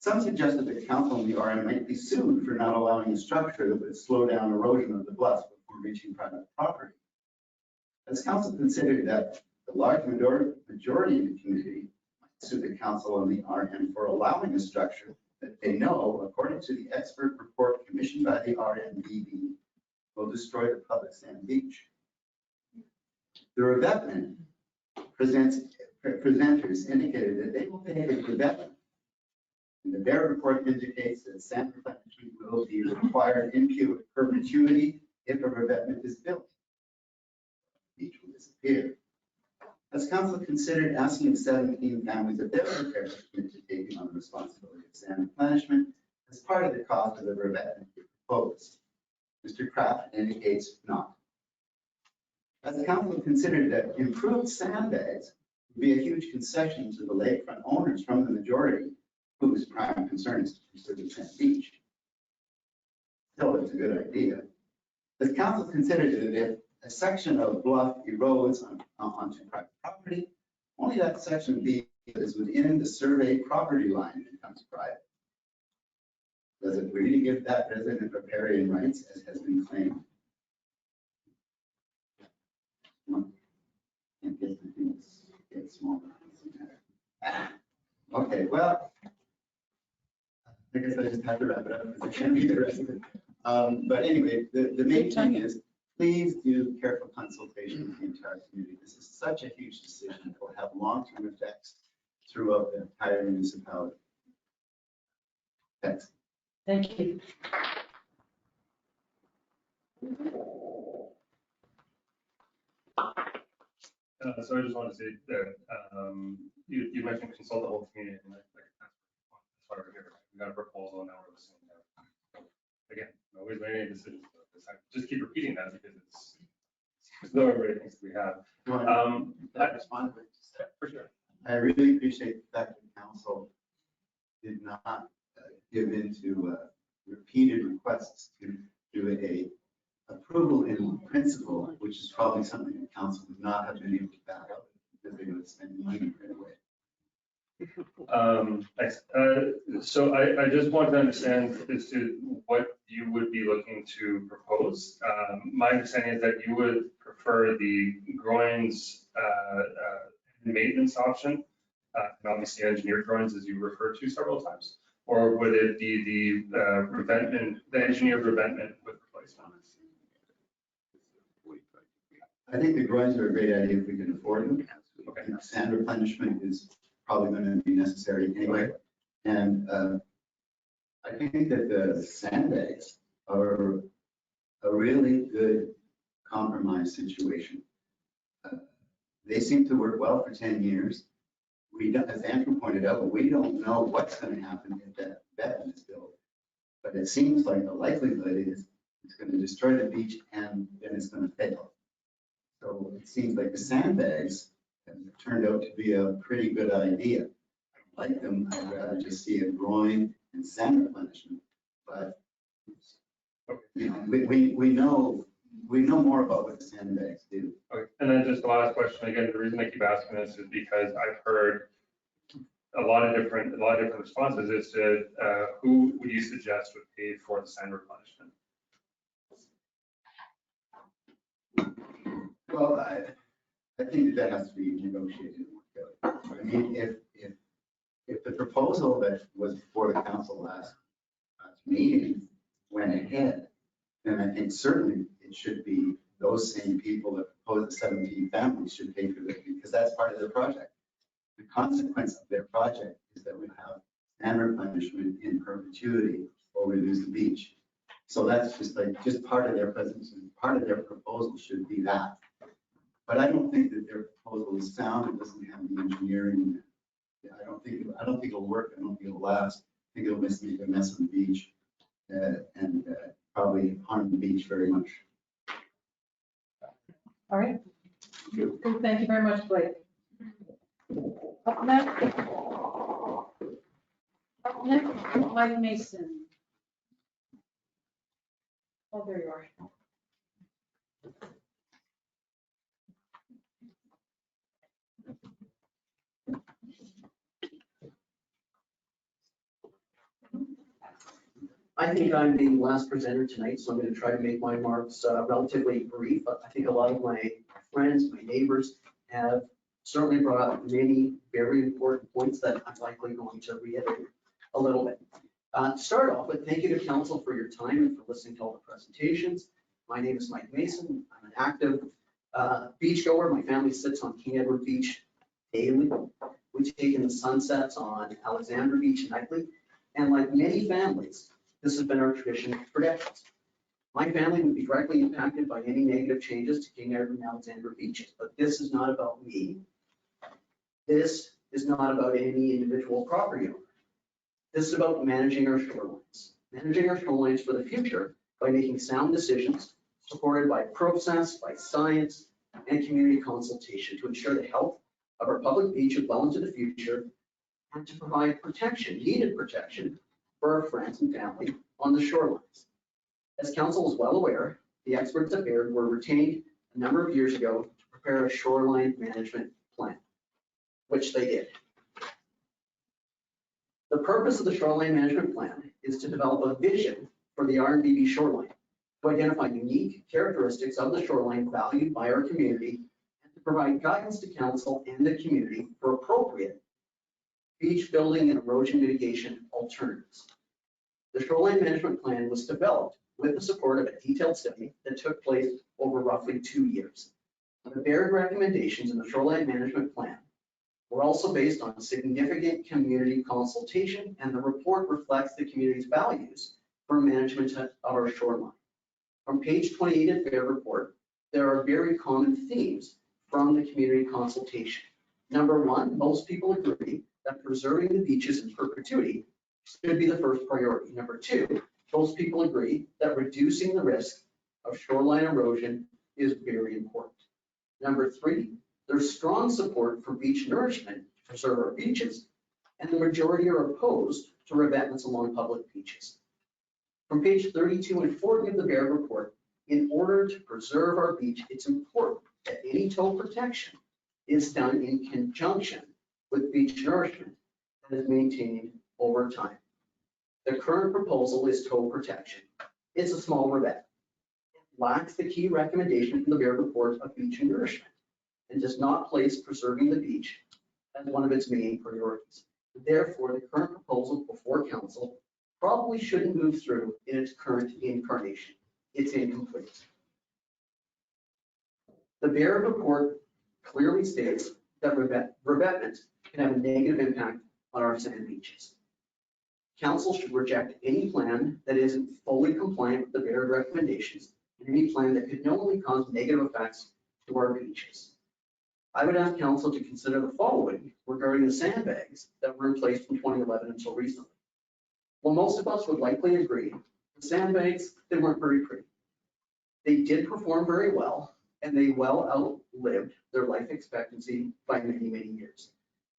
Some suggested that council and the RM might be sued for not allowing a structure that would slow down erosion of the bluffs before reaching private property. Has council considered that the large majority of the community might sue the council and the RM for allowing a structure that they know, according to the expert report commissioned by the RMBB, will destroy the public sand beach? The revetment presenters indicated that they will pay the revetment. And the BEAR report indicates that sand replenishment will be required in perpetuity if a revetment is built. The beach will disappear. Has council considered asking 17 families if they're prepared to commit to taking on the responsibility of sand replenishment as part of the cost of the revetment proposed? Mr. Kraft indicates not. Has council considered that improved sandbags would be a huge concession to the lakefront owners from the majority, whose prime concern is to preserve the sand beach? Still, it's a good idea. Has council considered that if a section of bluff erodes onto private property, only that section B is within the survey property line becomes private? Does it really give that resident riparian rights as has been claimed? Can't get the things get smaller. Okay, well, I guess I just have to wrap it up because I can't read the rest of it. But anyway, the main thing is, please do careful consultation with the entire community. This is such a huge decision that will have long-term effects throughout the entire municipality. Thanks. Thank you. So I just want to say that you mentioned consult the whole community, and that's why we're here. We got a proposal, and now we're listening to it. So, again, nobody's made any decisions about this. I just keep repeating that because it's though everybody thinks we have. That respond to it. For sure. I really appreciate the fact that council did not give in to repeated requests to do a approval in principle, which is probably something that council would not have been able to back up because they would have spent money right away. Thanks. So I just want to understand as to what you would be looking to propose. My understanding is that you would prefer the groins maintenance option, and obviously engineered groins as you referred to several times, or would it be the revetment, the engineered revetment with replacement? I think the groins are a great idea if we can afford them. Okay. And sand replenishment is probably going to be necessary anyway. And I think that the sandbags are a really good compromise situation. They seem to work well for 10 years. We don't, as Andrew pointed out, we don't know what's going to happen if that beton is built. But it seems like the likelihood is it's going to destroy the beach and then it's going to fail. So it seems like the sandbags have turned out to be a pretty good idea. I like them. I'd rather just see a groin and sand replenishment. But you know, we know more about what the sandbags do. Okay. And then just the last question, again, the reason I keep asking this is because I've heard a lot of different responses as to who would you suggest would pay for the sand replenishment? Well, I think that has to be negotiated and worked out. I mean, if the proposal that was before the council last meeting went ahead, then I think certainly it should be those same people that proposed the 17 families should pay for it because that's part of their project. The consequence of their project is that we have sand replenishment in perpetuity or we lose the beach. So that's just part of their presence and part of their proposal should be that. But I don't think that their proposal is sound. It doesn't have the engineering. I don't think it'll work. I don't think it'll last. I think it'll make a mess of the beach and probably harm the beach very much. All right. Thank you very much, Blake. Up next, Mike Mason. Oh, there you are. I think I'm the last presenter tonight, so I'm going to try to make my remarks relatively brief, but I think a lot of my friends, my neighbors have certainly brought up many very important points that I'm likely going to reiterate a little bit. To start off with, thank you to council for your time and for listening to all the presentations. My name is Mike Mason. I'm an active beachgoer. My family sits on King Edward Beach daily. We take in the sunsets on Alexander Beach nightly. And like many families, this has been our tradition for decades. My family would be directly impacted by any negative changes to King Edward and Alexander beaches, but this is not about me. This is not about any individual property owner. This is about managing our shorelines. Managing our shorelines for the future by making sound decisions supported by process, by science, and community consultation to ensure the health of our public beaches well into the future and to provide protection, needed protection, for our friends and family on the shorelines. As council is well aware, the experts at Baird were retained a number of years ago to prepare a shoreline management plan, which they did. The purpose of the shoreline management plan is to develop a vision for the RNBB shoreline, to identify unique characteristics of the shoreline valued by our community, and to provide guidance to council and the community for appropriate beach building and erosion mitigation alternatives. The shoreline management plan was developed with the support of a detailed study that took place over roughly 2 years. The Baird recommendations in the shoreline management plan were also based on significant community consultation, and the report reflects the community's values for management of our shoreline. On page 28 of the Baird report, there are very common themes from the community consultation. Number one, most people agree that preserving the beaches in perpetuity should be the first priority. Number two, most people agree that reducing the risk of shoreline erosion is very important. Number three, there's strong support for beach nourishment to preserve our beaches, and the majority are opposed to revetments along public beaches. From page 32 and 40 of the Baird report, in order to preserve our beach, it's important that any tow protection is done in conjunction with beach nourishment that is maintained over time. The current proposal is tow protection. It's a small revet. It lacks the key recommendation from the Baird report of beach nourishment and does not place preserving the beach as one of its main priorities. Therefore, the current proposal before council probably shouldn't move through in its current incarnation. It's incomplete. The Barrett report clearly states that revetment can have a negative impact on our sand beaches. Council should reject any plan that isn't fully compliant with the Barrett recommendations and any plan that could knowingly cause negative effects to our beaches. I would ask council to consider the following regarding the sandbags that were in place from 2011 until recently. Well, most of us would likely agree, the sandbags, they weren't very pretty. They did perform very well, and they well outlived their life expectancy by many, many years.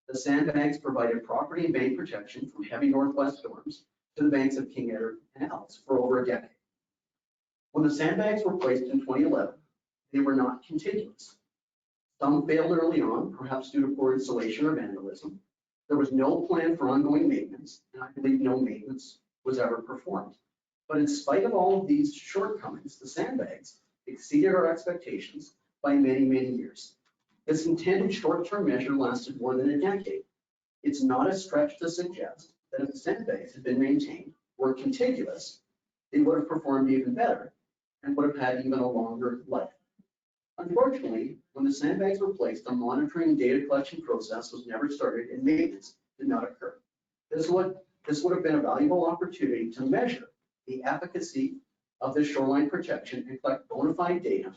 The sandbags provided property and bank protection from heavy northwest storms to the banks of King Edward Canals for over a decade. When the sandbags were placed in 2011, they were not contiguous. Some failed early on, perhaps due to poor installation or vandalism. There was no plan for ongoing maintenance, and I believe no maintenance was ever performed. But in spite of all of these shortcomings, the sandbags exceeded our expectations by many, many years. This intended short-term measure lasted more than a decade. It's not a stretch to suggest that if the sandbags had been maintained, were contiguous, they would have performed even better and would have had even a longer life. Unfortunately, when the sandbags were placed, the monitoring and data collection process was never started and maintenance did not occur. This would have been a valuable opportunity to measure the efficacy of the shoreline protection and collect bona fide data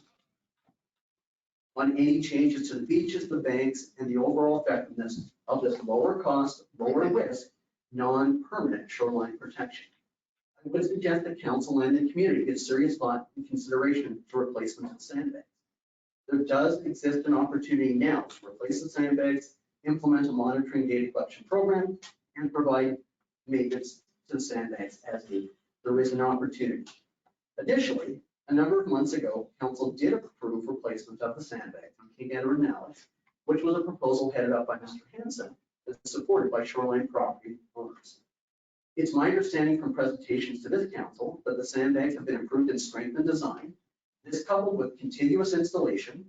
on any changes to the beaches, the banks, and the overall effectiveness of this lower cost, lower risk, non-permanent shoreline protection. I would suggest that council and the community give serious thought and consideration to replacement of sandbags. There does exist an opportunity now to replace the sandbags, implement a monitoring data collection program, and provide maintenance to the sandbags as needed. There is an opportunity. Additionally, a number of months ago, council did approve replacement of the sandbags on King Edward and Alice, which was a proposal headed up by Mr. Hansen and supported by shoreline property owners. It's my understanding from presentations to this council that the sandbags have been improved in strength and design. This coupled with continuous installation,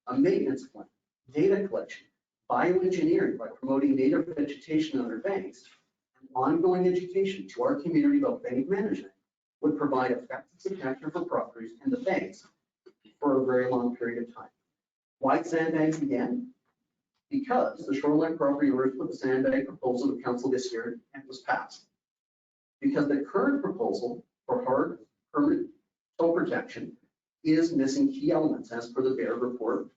a maintenance plan, data collection, bioengineering by promoting native vegetation on their banks, and ongoing education to our community about bank management would provide effective protection for properties and the banks for a very long period of time. Why sandbags again? Because the shoreline property owners put the sandbag proposal to council this year and it was passed. Because the current proposal for hard permanent tow protection is missing key elements as per the Bear report.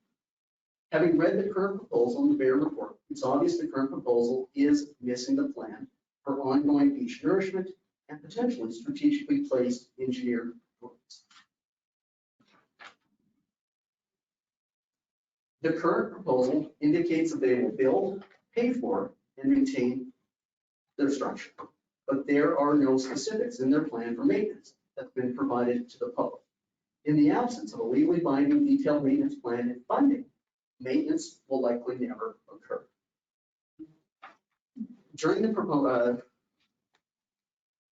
Having read the current proposal in the Bear report, it's obvious the current proposal is missing the plan for ongoing beach nourishment and potentially strategically placed engineered roads. The current proposal indicates that they will build, pay for, and maintain their structure, but there are no specifics in their plan for maintenance that's been provided to the public. In the absence of a legally binding detailed maintenance plan and funding, maintenance will likely never occur. During the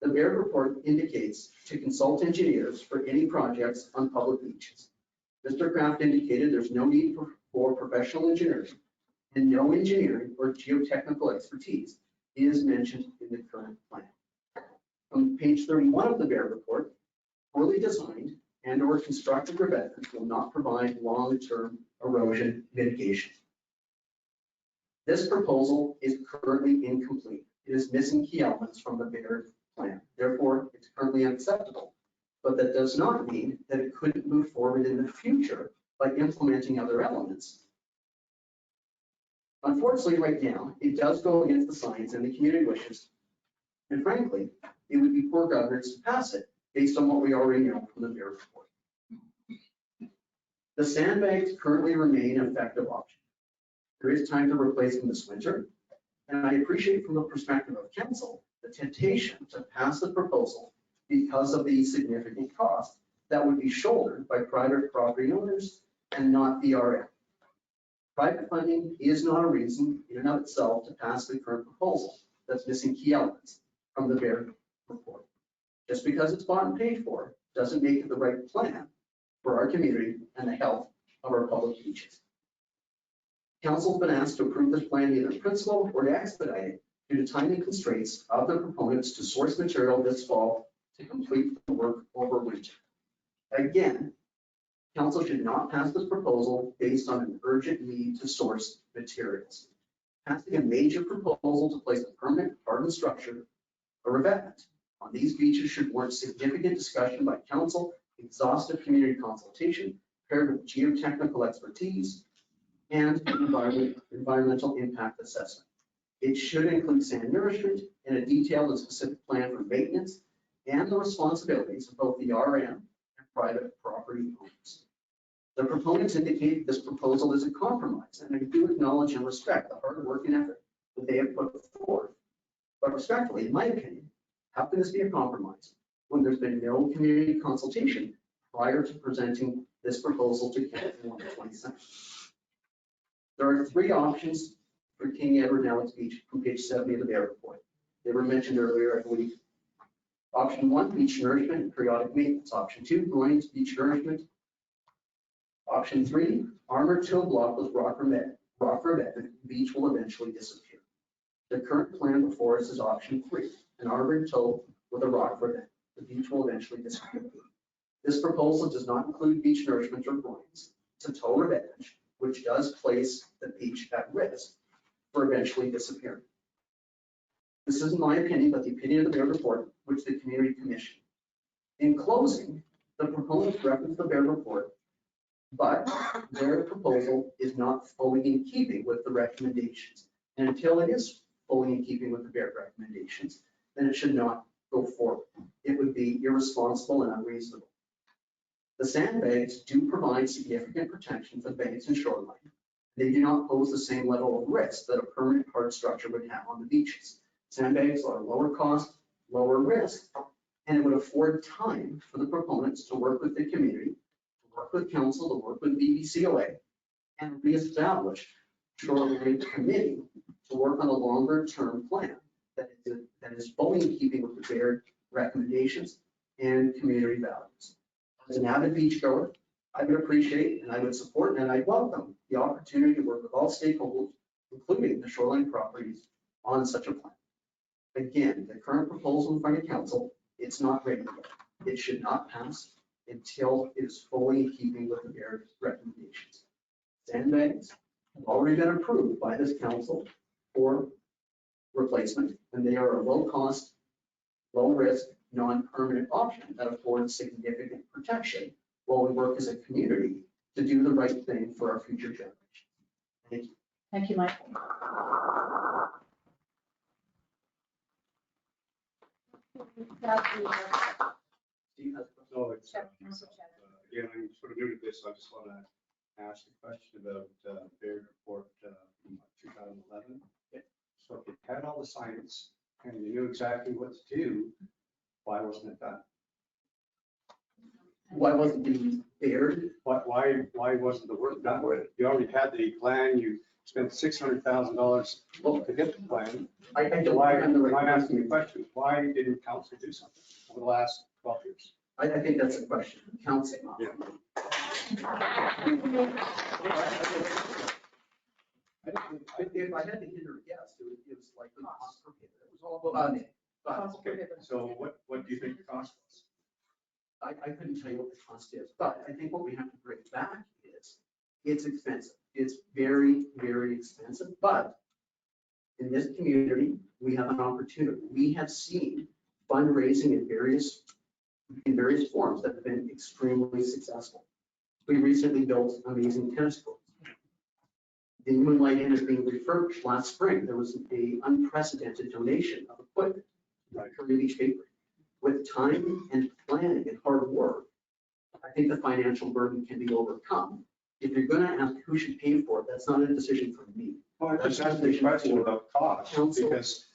Bear report indicates to consult engineers for any projects on public beaches. Mr. Kraft indicated there's no need for professional engineering and no engineering or geotechnical expertise is mentioned in the current plan. On page 31 of the Bear report, poorly designed and or constructed revetments will not provide long-term erosion mitigation. This proposal is currently incomplete. It is missing key elements from the Bear plan. Therefore, it's currently unacceptable. But that does not mean that it couldn't move forward in the future by implementing other elements. Unfortunately, right now, it does go against the science and the community wishes. And frankly, it would be poor governance to pass it based on what we already know from the Bear report. The sandbags currently remain an effective option. There is time to replace them this winter, and I appreciate from the perspective of council the temptation to pass the proposal because of the significant cost that would be shouldered by private property owners and not the RM. Private funding is not a reason in and of itself to pass the current proposal that's missing key elements from the Bear report. Just because it's bought and paid for doesn't make it the right plan for our community and the health of our public beaches. Council's been asked to approve this plan either in principle or to expedite it due to timing constraints of the proponents to source material this fall to complete the work over winter. Again, Council should not pass this proposal based on an urgent need to source materials. Passing a major proposal to place a permanent hardened structure or revetment on these beaches should warrant significant discussion by council, exhaustive community consultation, paired with geotechnical expertise, and environmental impact assessment. It should include sand nourishment and a detailed and specific plan for maintenance and the responsibilities of both the RM and private property owners. The proponents indicate this proposal is a compromise, and I do acknowledge and respect the hard work and effort that they have put forth. But respectfully, in my opinion, how can this be a compromise when there's been no community consultation prior to presenting this proposal to council on the 22nd? There are three options for King Edward and Alex Beach from page 70 of the Bear Report. They were mentioned earlier, I believe. Option 1, beach nourishment and periodic maintenance. Option 2, groins, beach nourishment. Option 3, armored tow block with rock revetment. Beach will eventually disappear. The current plan before us is option 3, an armored tow with a rock revetment. The beach will eventually disappear. This proposal does not include beach nourishment or groins. It's a tow revetment, which does place the beach at risk for eventually disappearing. This isn't my opinion, but the opinion of the Bear Report, which the community commissioned. In closing, the proponents reference the Bear Report, but their proposal is not fully in keeping with the recommendations. And until it is fully in keeping with the Bear recommendations, then it should not go forward. It would be irresponsible and unreasonable. The sandbags do provide significant protection for the banks and shoreline. They do not pose the same level of risk that a permanent hard structure would have on the beaches. Sandbags are lower cost, lower risk, and it would afford time for the proponents to work with the community, to work with council, to work with BBCOA, and reestablish shoreline committee to work on a longer term plan that is fully in keeping with the Bear recommendations and community values. As an avid beachgoer, I would appreciate and I would support and I welcome the opportunity to work with all stakeholders, including the shoreline properties, on such a plan. Again, the current proposal in front of council, it's not ready yet. It should not pass until it is fully in keeping with the Bear recommendations. Sandbags have already been approved by this council for replacement, and they are a low cost, low risk, non-permanent option that affords significant protection while we work as a community to do the right thing for our future generations. Thank you. Thank you, Michael. Steve has a question. So it's, Council Chair. again, I'm sort of new to this, so I just want to ask a question about Bear Report from 2011. So if you had all the science and you knew exactly what to do, why wasn't it done? Why wasn't the Bear? Why wasn't the work done with it? You already had the plan, you spent $600,000 to get the plan. I don't Why, remember. I'm asking you a question, why didn't council do something over the last 12 years? I think that's a question. Council. Yeah. If I had to enter a guess, it was like the cost prohibitive. It was all about it. But Okay, so what do you think the cost was? I couldn't tell you what the cost is, but I think what we have to bring back is it's expensive. It's very, very expensive, but in this community, we have an opportunity. We have seen fundraising in various forms that have been extremely successful. We recently built amazing tennis courts. The Moonlight Inn is being refurbished last spring. There was an unprecedented donation of equipment by Curry Beach Bakery. With time and planning and hard work, I think the financial burden can be overcome. If you're going to ask who should pay for it, that's not a decision for me. Well, I just asked the question about cost, Council. because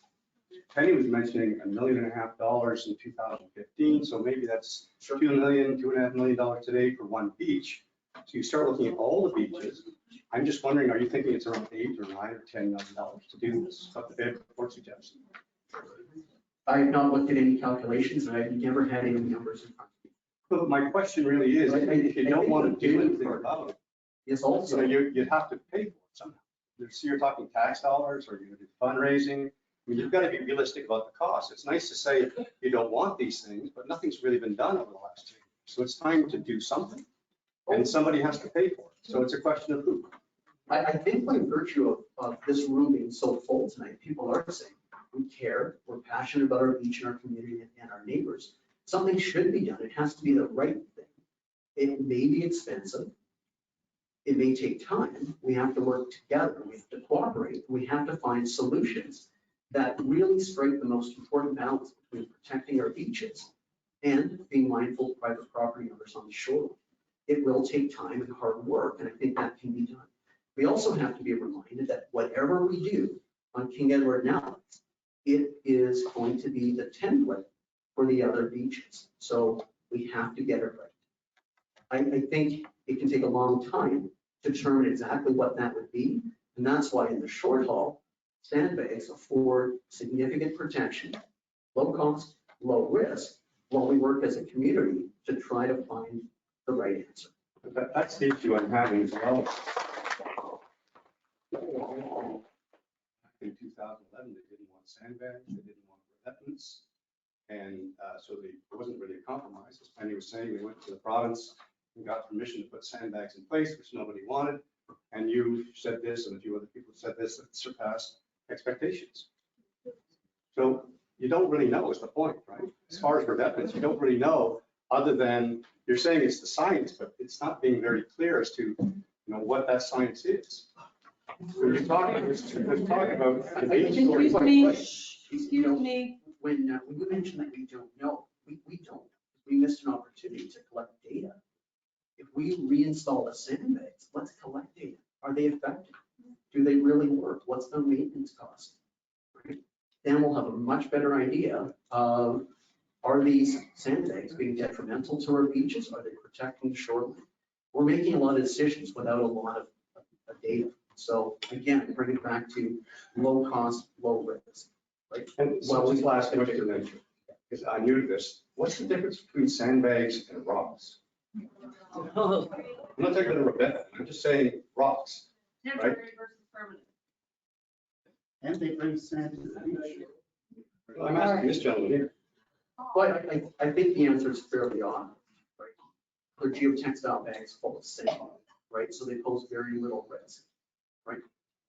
Penny was mentioning $1.5 million in 2015, so maybe that's $2 million, $2.5 million today for one beach. So you start looking at all the beaches. I'm just wondering, are you thinking it's around $8 or $9 or $10 million to do this? What the Bear Report suggests. I have not looked at any calculations, and I've never had any numbers in front of me. But my question really is, if you don't want to do anything about it, Yes, so also, you'd have to pay for it somehow. So you're talking tax dollars, or you're going to do fundraising. I mean, you've got to be realistic about the cost. It's nice to say you don't want these things, but nothing's really been done over the last 2 years. So it's time to do something. and somebody has to pay for it. So it's a question of who. I think by virtue of this room being so full tonight, people are saying, we care, we're passionate about our beach and our community and our neighbors. Something should be done. It has to be the right thing. It may be expensive. It may take time. We have to work together. We have to cooperate. We have to find solutions that really strike the most important balance between protecting our beaches and being mindful of private property owners on the shore. It will take time and hard work, and I think that can be done. We also have to be reminded that whatever we do on King Edward now, it is going to be the template for the other beaches. So we have to get it right. I think it can take a long time to determine exactly what that would be. And that's why in the short haul, sandbags afford significant protection, low cost, low risk, while we work as a community to try to find the right answer. That's the issue I'm having as well. In 2011, they didn't want sandbags, they didn't want revetments. And so there wasn't really a compromise. As Penny was saying, we went to the province and got permission to put sandbags in place, which nobody wanted. And you said this, and a few other people said this, that surpassed expectations. So you don't really know is the point, right? As far as revetments, you don't really know, other than you're saying it's the science, but it's not being very clear as to what that science is. So you're talking about. Excuse me. When you mentioned that we don't know, we don't. We missed an opportunity to collect data. If we reinstall the sandbags, let's collect data. Are they effective? Do they really work? What's the maintenance cost? Right? Then we'll have a much better idea of, are these sandbags being detrimental to our beaches? Are they protecting the shoreline? We're making a lot of decisions without a lot of data. So again, I bring it back to low cost, low risk. Right? And so this last question, then, because I'm new to this, what's the difference between sandbags and rocks? I'm not talking about a revetment, I'm just saying rocks. Temporary versus permanent. And they bring sand to the beach. I'm asking this gentleman here. But I think the answer is fairly obvious, right? They're geotextile bags full of sand, right? So they pose very little risk, right?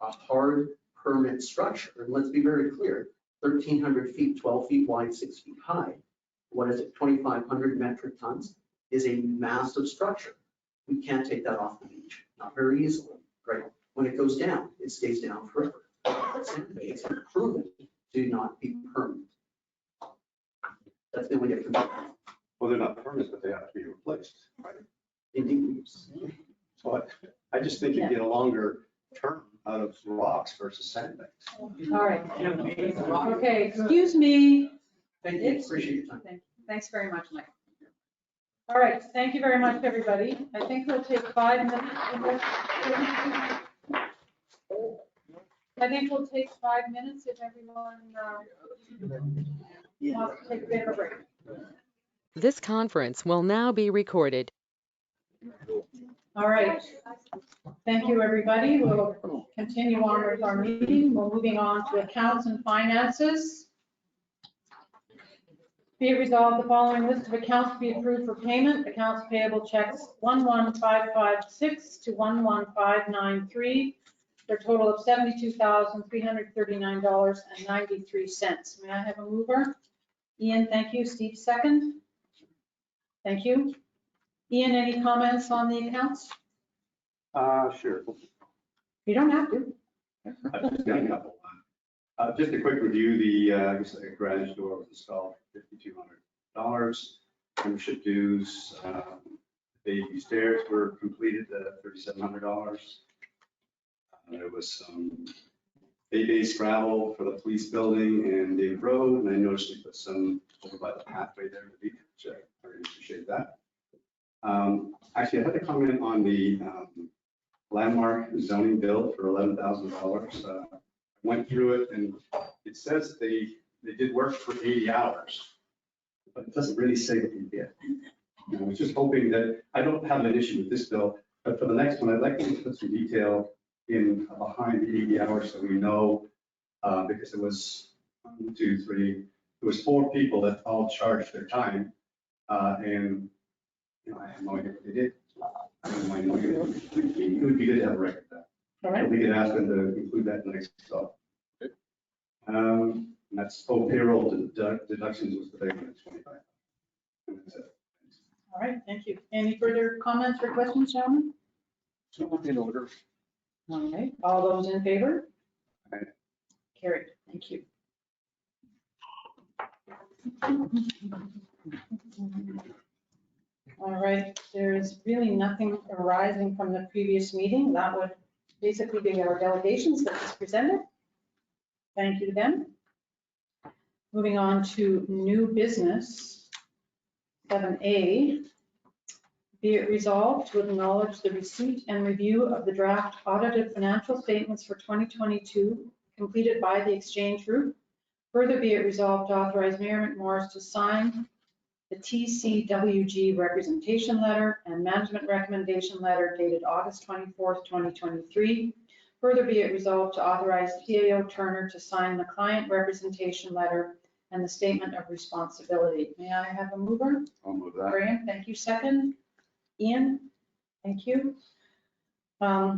A hard permanent structure, and let's be very clear, 1,300 feet, 12 feet wide, 6 feet high. What is it, 2,500 metric tons is a massive structure. We can't take that off the beach, not very easily, right? When it goes down, it stays down forever. Sandbags are proven to not be permanent. That's the only difference. Well, they're not permanent, but they have to be replaced, right? Indeed. So I just think you get a longer term out of rocks versus sandbags. All right. Okay, excuse me. Thank you, appreciate your time. Thanks very much, Mike. All right, thank you very much, everybody. I think we'll take 5 minutes. I think we'll take 5 minutes if everyone wants to take a bit of a break. This conference will now be recorded. All right. Thank you, everybody. We'll continue on with our meeting. We're moving on to accounts and finances. Be it resolved, the following list of accounts be approved for payment. Accounts payable checks 11556 to 11593 for a total of $72,339.93. May I have a mover? Ian, thank you. Steve, second. Thank you. Ian, any comments on the accounts? Sure. You don't have to. I've just got a couple. Just a quick review, the garage door was installed for $5,200. Membership dues, baby stairs were completed at $3,700. There was some bay-based gravel for the police building and David Road, and I noticed we put some over by the pathway there to the beach, which I very appreciate that. Actually, I had a comment on the landmark zoning bill for $11,000. Went through it and it says they did work for 80 hours, but it doesn't really say what you did. I was just hoping that, I don't have an issue with this bill, but for the next one, I'd like to put some detail in behind the 80 hours so we know, because it was 1, 2, 3, it was 4 people that all charged their time. And I have no idea what they did. I don't mind looking at it. It would be good to have a record of that. All right, We could ask them to include that in the next stop. And that's, payroll deductions was the big one, it's 25. That's it. all right, thank you. Any further comments or questions, gentlemen? So in order. All right, all those in favor? Aye. Carried, thank you. All right, there is really nothing arising from the previous meeting. That would basically be our delegations that was presented. Thank you to them. Moving on to new business, 7A. Be it resolved to acknowledge the receipt and review of the draft audited financial statements for 2022 completed by the Exchange Group. Further be it resolved to authorize Mayor McMorris to sign the TCWG representation letter and management recommendation letter dated August 24th, 2023. Further be it resolved to authorize PAO Turner to sign the client representation letter and the statement of responsibility. May I have a mover? I'll move that. Graham, thank you. Second. Ian, thank you. I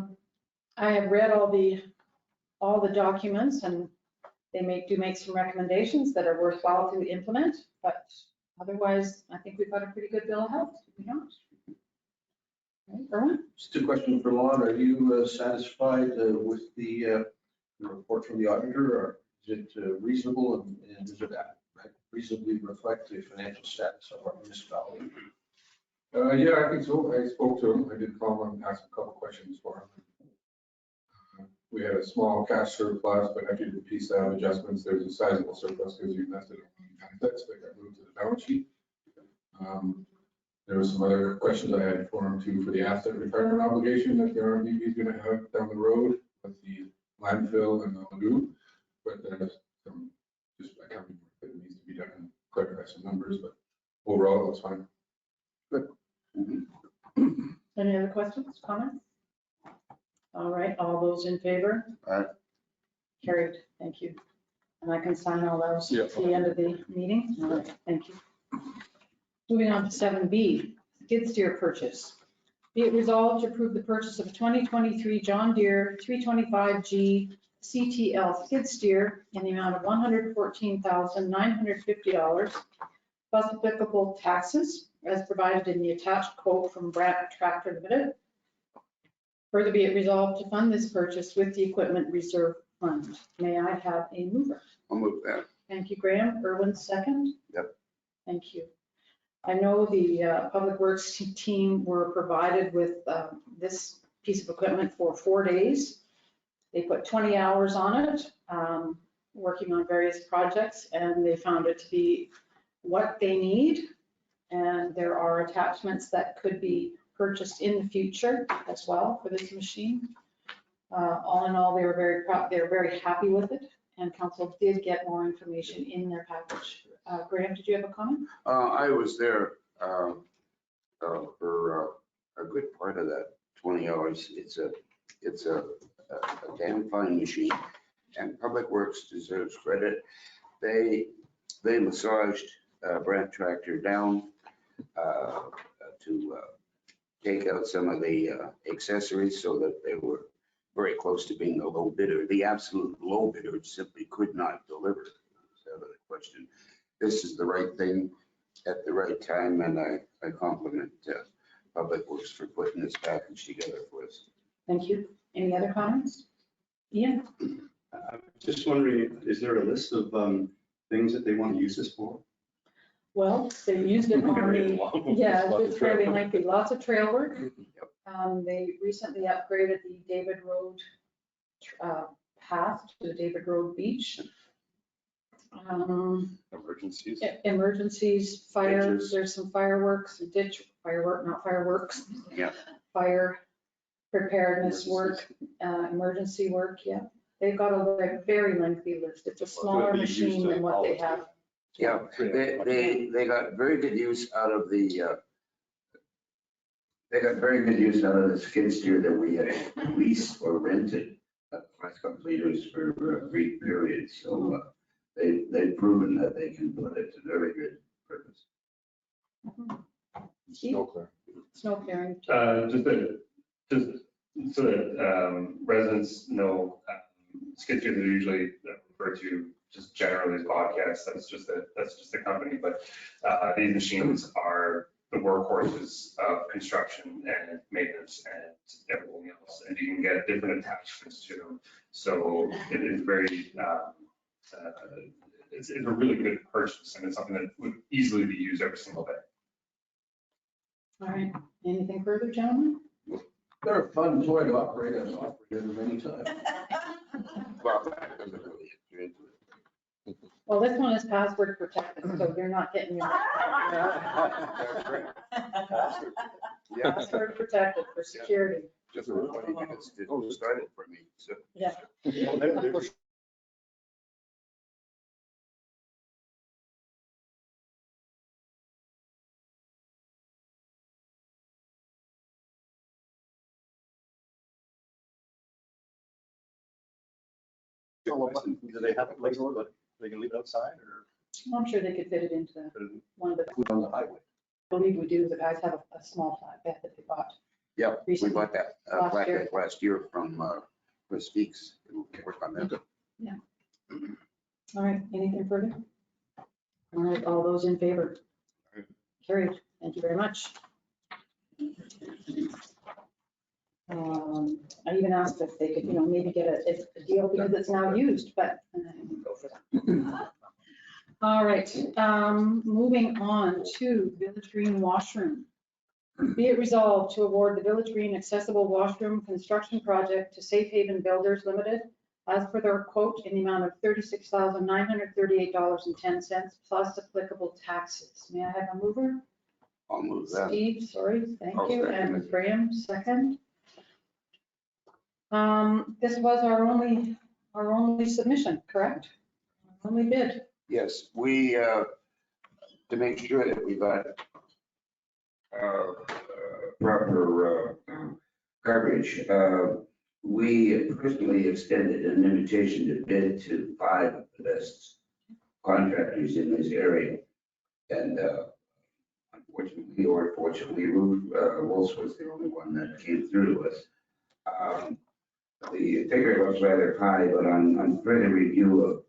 have read all the documents, and they do make some recommendations that are worthwhile to implement, but otherwise, I think we've got a pretty good bill of health, to be honest. Right, Erwin? Just a question for Lon. Are you satisfied with the report from the auditor, or is it reasonable and does it reasonably reflect the financial status of our municipality? Yeah, I think so. I spoke to him. I did call him and ask a couple questions for him. We had a small cash surplus, but after you piece out adjustments, there's a sizable surplus because you invested in assets that got moved to the balance sheet. There were some other questions I had for him too, for the asset retirement obligation that the RMDB is going to have down the road with the landfill and the lagoon. But there's some just accounting work that needs to be done and clarify some numbers, but overall, it looks fine. Good. Any other questions, comments? All right, all those in favor? Aye. Carried, thank you. And I can sign all those Yeah. at the end of the meeting. All right, thank you. Moving on to 7B, skid steer purchase. Be it resolved to approve the purchase of a 2023 John Deere 325G CTL skid steer in the amount of $114,950 plus applicable taxes as provided in the attached quote from Brandt Tractor Limited. Further be it resolved to fund this purchase with the equipment reserve fund. May I have a mover? I'll move that. Thank you, Graham. Erwin, second. Yep. Thank you. I know the Public Works team were provided with this piece of equipment for 4 days. They put 20 hours on it, working on various projects, and they found it to be what they need. And there are attachments that could be purchased in the future as well for this machine. All in all, they were very proud. They were very happy with it, and council did get more information in their package. Graham, did you have a comment? I was there for a good part of that 20 hours. It's a damn fine machine, and Public Works deserves credit. They massaged Brandt Tractor down to take out some of the accessories so that they were very close to being a low bidder. The absolute low bidder simply could not deliver. So the question, this is the right thing at the right time, and I compliment Public Works for putting this package together for us. Thank you. Any other comments? Ian? I'm just wondering, is there a list of things that they want to use this for? Well, they used it on the, yeah, it's fairly lengthy, lots of trail work. They recently upgraded the David Road path to the David Road Beach. Emergencies. Emergencies, fires, Ditches. there's some fireworks, ditch, firework, not fireworks. Yeah. Fire preparedness work, emergency work, yeah. They've got a very lengthy list. It's a smaller machine than what they have. Yeah, they got very good use out of the skid steer that we had leased or rented the last couple of years for a brief period. So they've proven that they can put it to very good purpose. Steve? snow clearing? Just so that residents know, skid steers are usually referred to just generally as bobcats. That's just the company. But these machines are the workhorses of construction and maintenance and everything else. And you can get different attachments to them. So it is very, it's a really good purchase, and it's something that would easily be used every single day. All right, anything further, gentlemen? They're a fun toy to operate. I've operated them many times. Well, that doesn't really get into it. Well, this one is password protected, so you're not getting your Yeah, password protected for security. just for 20 minutes to start it for me, so. Yeah. Do they have it like, they can leave it outside or I'm sure they could fit it into one, but put it on the highway? I believe we do. The guys have a small flatbed that they bought. Yeah, we Recently. bought that Last year. last year from Chris Speaks. We'll work on that. All right, anything further? All right, all those in favor? Carried. Thank you very much. I even asked if they could, maybe get a deal because it's now used, but. All right, moving on to Village Green Washroom. Be it resolved to award the Village Green Accessible Washroom Construction Project to Safe Haven Builders Limited as per their quote in the amount of $36,938.10 plus applicable taxes. May I have a mover? I'll move that. Steve, sorry, thank I'll you, second and it. Graham, second. This was our only submission, correct? Only bid. Yes, we, to make sure that we got proper coverage, we personally extended an invitation to bid to 5 of the best contractors in this area. And unfortunately, or fortunately, Wolf's was the only one that came through to us. The figure was rather high, but on further review of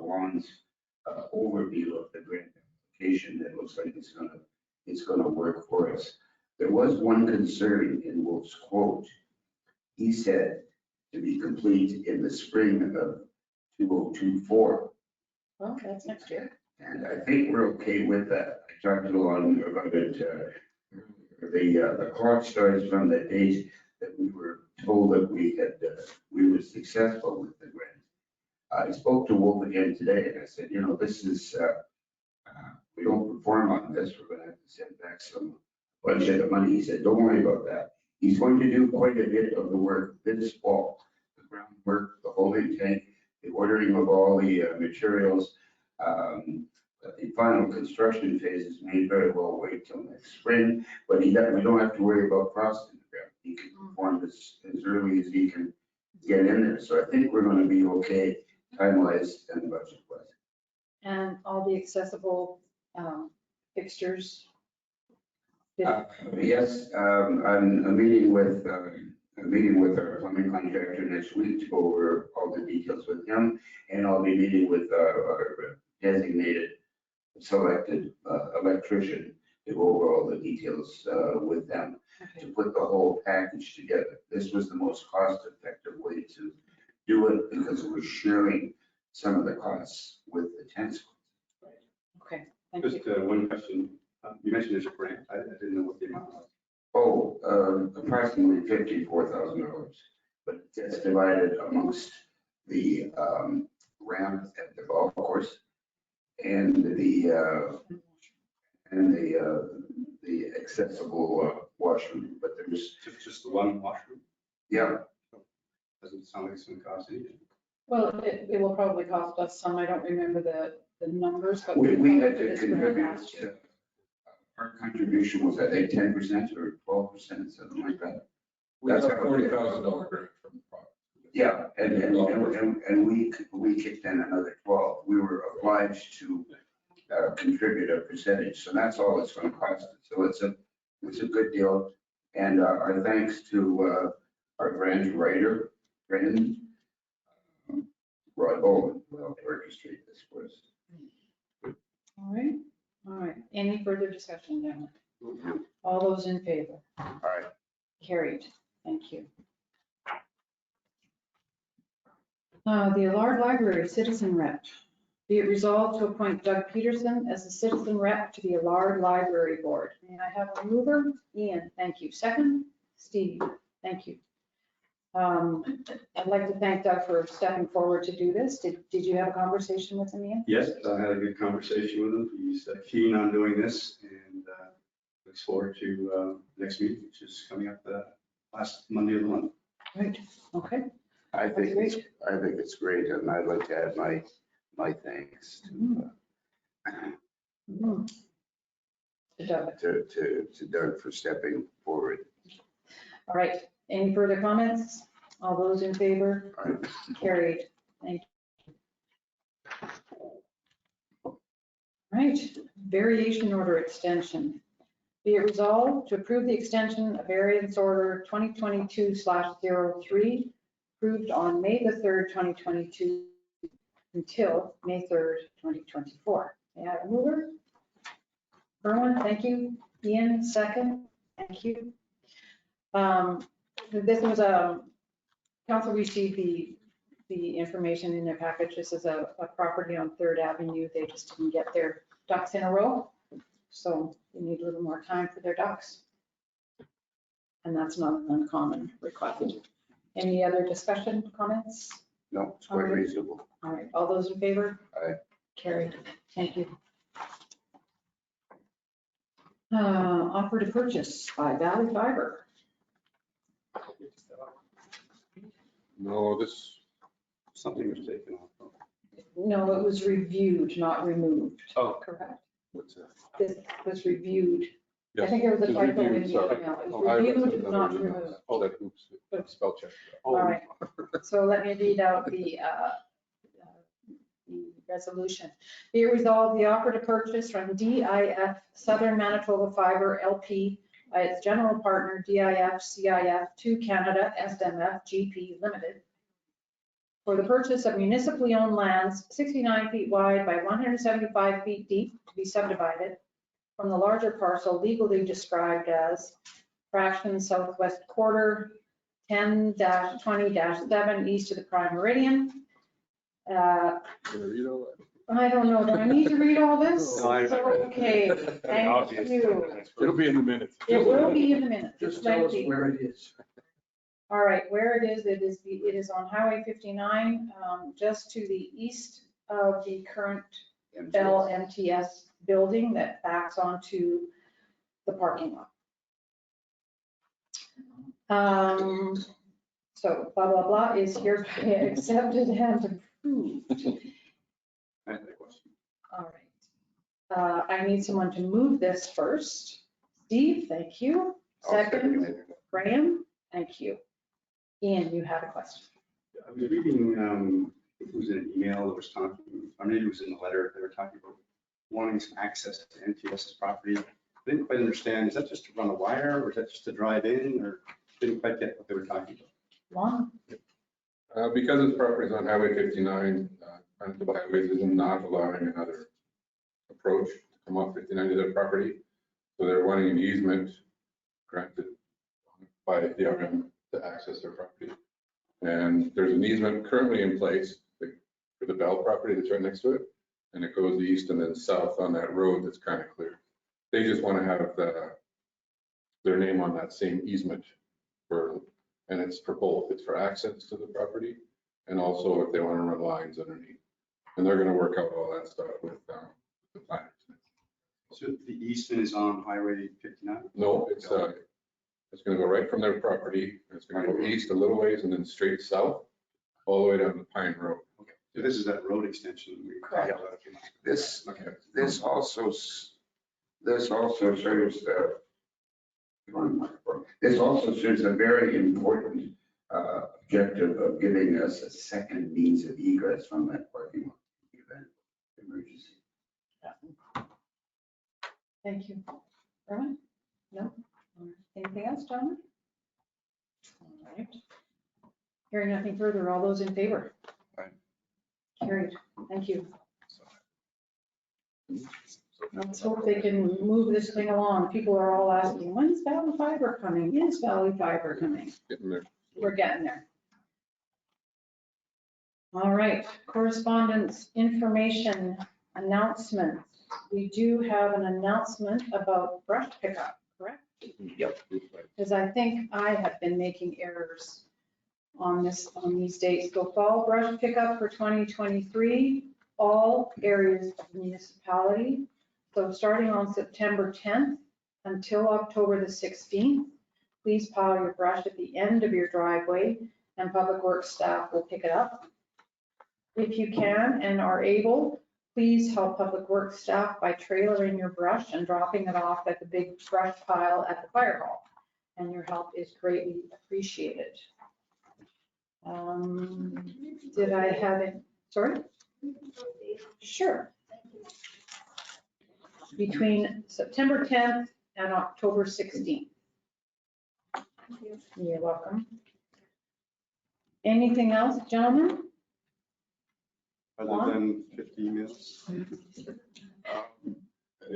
Lon's overview of the grant application, it looks like it's gonna work for us. There was one concern in Wolf's quote. He said to be complete in the spring of 2024. Well, that's next year. And I think we're okay with that. I talked to Lon about it. The clock starts from the date that we were told that we were successful with the grant. I spoke to Wolf again today and I said, this is, we don't perform on this, we're gonna have to send back some budget of money. He said, don't worry about that. He's going to do quite a bit of the work this fall. The groundwork, the holding tank, the ordering of all the materials. The final construction phases may very well wait till next spring, but we don't have to worry about frost in the ground. He can perform as early as he can get in there. So I think we're going to be okay time-wise and budget-wise. And all the accessible fixtures. Yes, I'm meeting with our plumbing contractor next week to go over all the details with him, and I'll be meeting with our designated selected electrician to go over all the details with them to put the whole package together. This was the most cost-effective way to do it because we're sharing some of the costs with the tenants. Okay, thank you. Just one question. You mentioned there's a grant. I didn't know what the amount was. Oh, approximately $54,000, but it's divided amongst the ramp at the golf course and the accessible washroom. But there's just the one washroom. Yeah. Doesn't sound like it's going to cost anything. Well, it will probably cost us some. I don't remember the numbers, but we had to contribute. Our contribution was, I think, 10% or 12%, something like that. That's a $40,000 grant from the project. Yeah, and we kicked in another 12. We were obliged to contribute a percentage, so that's all it's going to cost. So It's a good deal. And our thanks to our grant writer, friend, Rod Bowman, who helped orchestrate this for us. All right, all right. Any further discussion, gentlemen? All those in favor? All right. Carried. Thank you. The Allard Library Citizen Rep. Be it resolved to appoint Doug Peterson as the citizen rep to the Allard Library Board. May I have a mover? Ian, thank you. Second, Steve, thank you. I'd like to thank Doug for stepping forward to do this. Did you have a conversation with him, Ian? Yes, I had a good conversation with him. He's keen on doing this and looks forward to next meeting, which is coming up the last Monday of the month. Right, okay. I think it's great, and I'd like to add my thanks to Doug for stepping forward. All right, any further comments? All those in favor? Carried. Thank you. All right, variation order extension. Be it resolved to approve the extension of variance order 2022/03, approved on May the 3rd, 2022 until May 3rd, 2024. May I have a mover? Erwin, thank you. Ian, second. Thank you. This was council received the information in their package. This is a property on 3rd Avenue. They just didn't get their ducks in a row. So they need a little more time for their ducks. And that's not an uncommon request. Any other discussion, comments? No, it's quite reasonable. All right, all those in favor? Aye. Carried. Thank you. Offer to purchase by Valley Fiber. No, this, Something was taken off. No, it was reviewed, not removed. Oh. Correct. what's that? This was reviewed. I Yes, think it was a it's typo in reviewed, the sorry. email. It Oh, was I read reviewed, something not other than removed. that. Oh, that oops, spell check. All right. So let me read out the resolution. Be it resolved, the offer to purchase from DIF Southern Manitoba Fiber LP by its general partner DIF CIF to Canada SMF GP Limited for the purchase of municipally owned lands 69 feet wide by 175 feet deep to be subdivided from the larger parcel legally described as fraction southwest quarter 10-20-7 east of the prime meridian. I don't know, do I need to read all this? No, I- Okay, thank you. It'll be in the minutes. It will be in the minutes. Just It's tell us lengthy. where it is. All right, where it is on Highway 59, just to the east of the current Bell MTS building that backs onto the parking lot. So blah, blah, blah is hereby accepted and approved. I had that question. All right. I need someone to move this first. Steve, thank you. Second, Graham, thank you. Ian, you had a question. I was reading, it was in an email that was talking, or maybe it was in the letter, they were talking about wanting some access to NTS's property. I didn't quite understand, is that just to run a wire, or is that just to drive in, or didn't quite get what they were talking about? Lon? Because this property is on Highway 59, Manitoba Highways is not allowing another approach to come off 59 to their property. So they're wanting an easement granted by the RM to access their property. And there's an easement currently in place for the Bell property that's right next to it. And it goes east and then south on that road that's kind of clear. They just want to have their name on that same easement and it's for both. It's for access to the property and also if they want to run lines underneath. And they're going to work out all that stuff with the planners. So the easement is on Highway 59? No, it's going to go right from their property. It's going to go east a little ways and then straight south, all the way down to Pine Road. Okay, so this is that road extension we talked about a few months ago. This also serves a very important objective of giving us a second means of egress from that parking lot in the event of emergency. Thank you. Erwin? No? Anything else, gentlemen? All right. Hearing nothing further, all those in favor? Aye. Carried. Thank you. Let's hope they can move this thing along. People are all asking, when's Valley Fiber coming? Is Valley Fiber coming? Getting there. We're getting there. All right, correspondence, information, announcements. We do have an announcement about brush pickup, correct? Yep. Because I think I have been making errors on these dates. So fall brush pickup for 2023, all areas of the municipality. So starting on September 10th until October the 16th, please pile your brush at the end of your driveway and Public Works staff will pick it up. If you can and are able, please help Public Works staff by trailering your brush and dropping it off at the big brush pile at the fire hall. And your help is greatly appreciated. Did I have it? Sorry? Sure. Between September 10th and October 16th. You're welcome. Anything else, gentlemen? Other than 50 emails.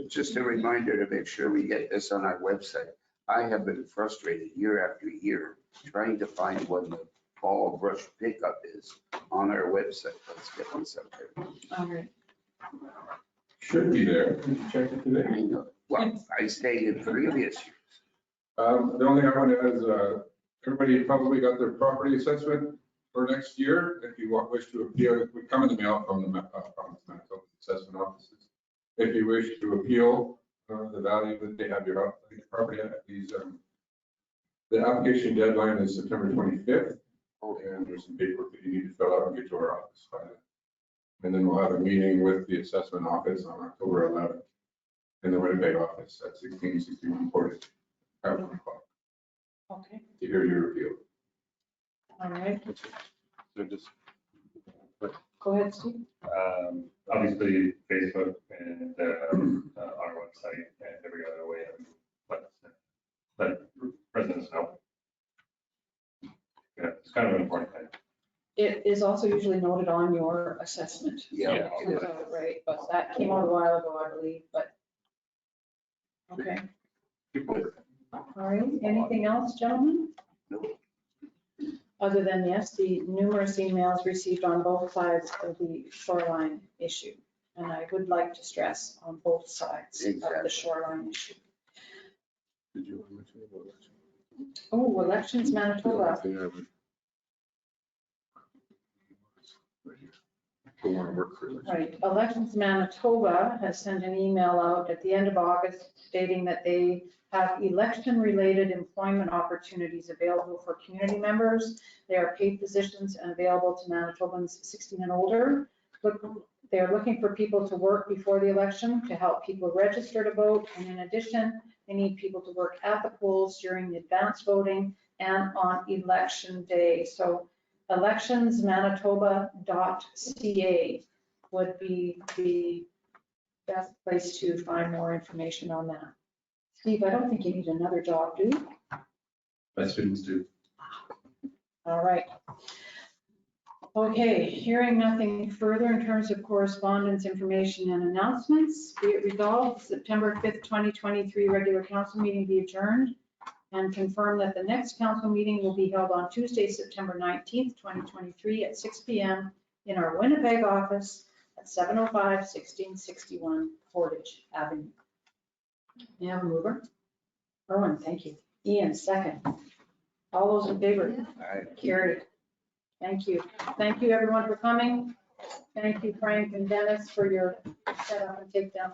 Just a reminder to make sure we get this on our website. I have been frustrated year after year trying to find when the fall brush pickup is on our website. Let's get this up there. All right. Should be there. Did you check it today? I know. Well, I stated previous years. The only thing I want to add is, everybody probably got their property assessment for next year. If you wish to appeal, it would come in the mail from the Manitoba assessment offices. If you wish to appeal the value that they have your property at, these, the application deadline is September 25th. And there's some paperwork that you need to fill out and get to our office by then. And then we'll have a meeting with the assessment office on October 11th in the Winnipeg office at 1661 Portage at 1 o'clock Okay. to hear your appeal. All right. So just, Go ahead, Steve. obviously, Facebook and our website and every other way, let residents know. Yeah, it's kind of an important thing. It is also usually noted on your assessment. Yeah. Right, but that came out a while ago, I believe, but. Okay. All right, anything else, gentlemen? Nope. Other than, yes, the numerous emails received on both sides of the shoreline issue. And I would like to stress on both sides of the shoreline issue. Did you want to mention about election? Oh, elections Manitoba. Don't want to work for election. Right, Elections Manitoba has sent an email out at the end of August stating that they have election-related employment opportunities available for community members. They are paid positions and available to Manitobans 16 and older. They are looking for people to work before the election to help people register to vote. And in addition, they need people to work at the polls during the advanced voting and on election day. So electionsmanitoba.ca would be the best place to find more information on that. Steve, I don't think you need another job, do you? My students do. All right. Okay, hearing nothing further in terms of correspondence, information, and announcements, be it resolved, September 5th, 2023 regular council meeting be adjourned, and confirm that the next council meeting will be held on Tuesday, September 19th, 2023 at 6 p.m. in our Winnipeg office at 705 1661 Portage Avenue. May I have a mover? Erwin, thank you. Ian, second. All those in favor? Carried. Thank you. Thank you, everyone, for coming. Thank you, Frank and Dennis, for your setup and takedown.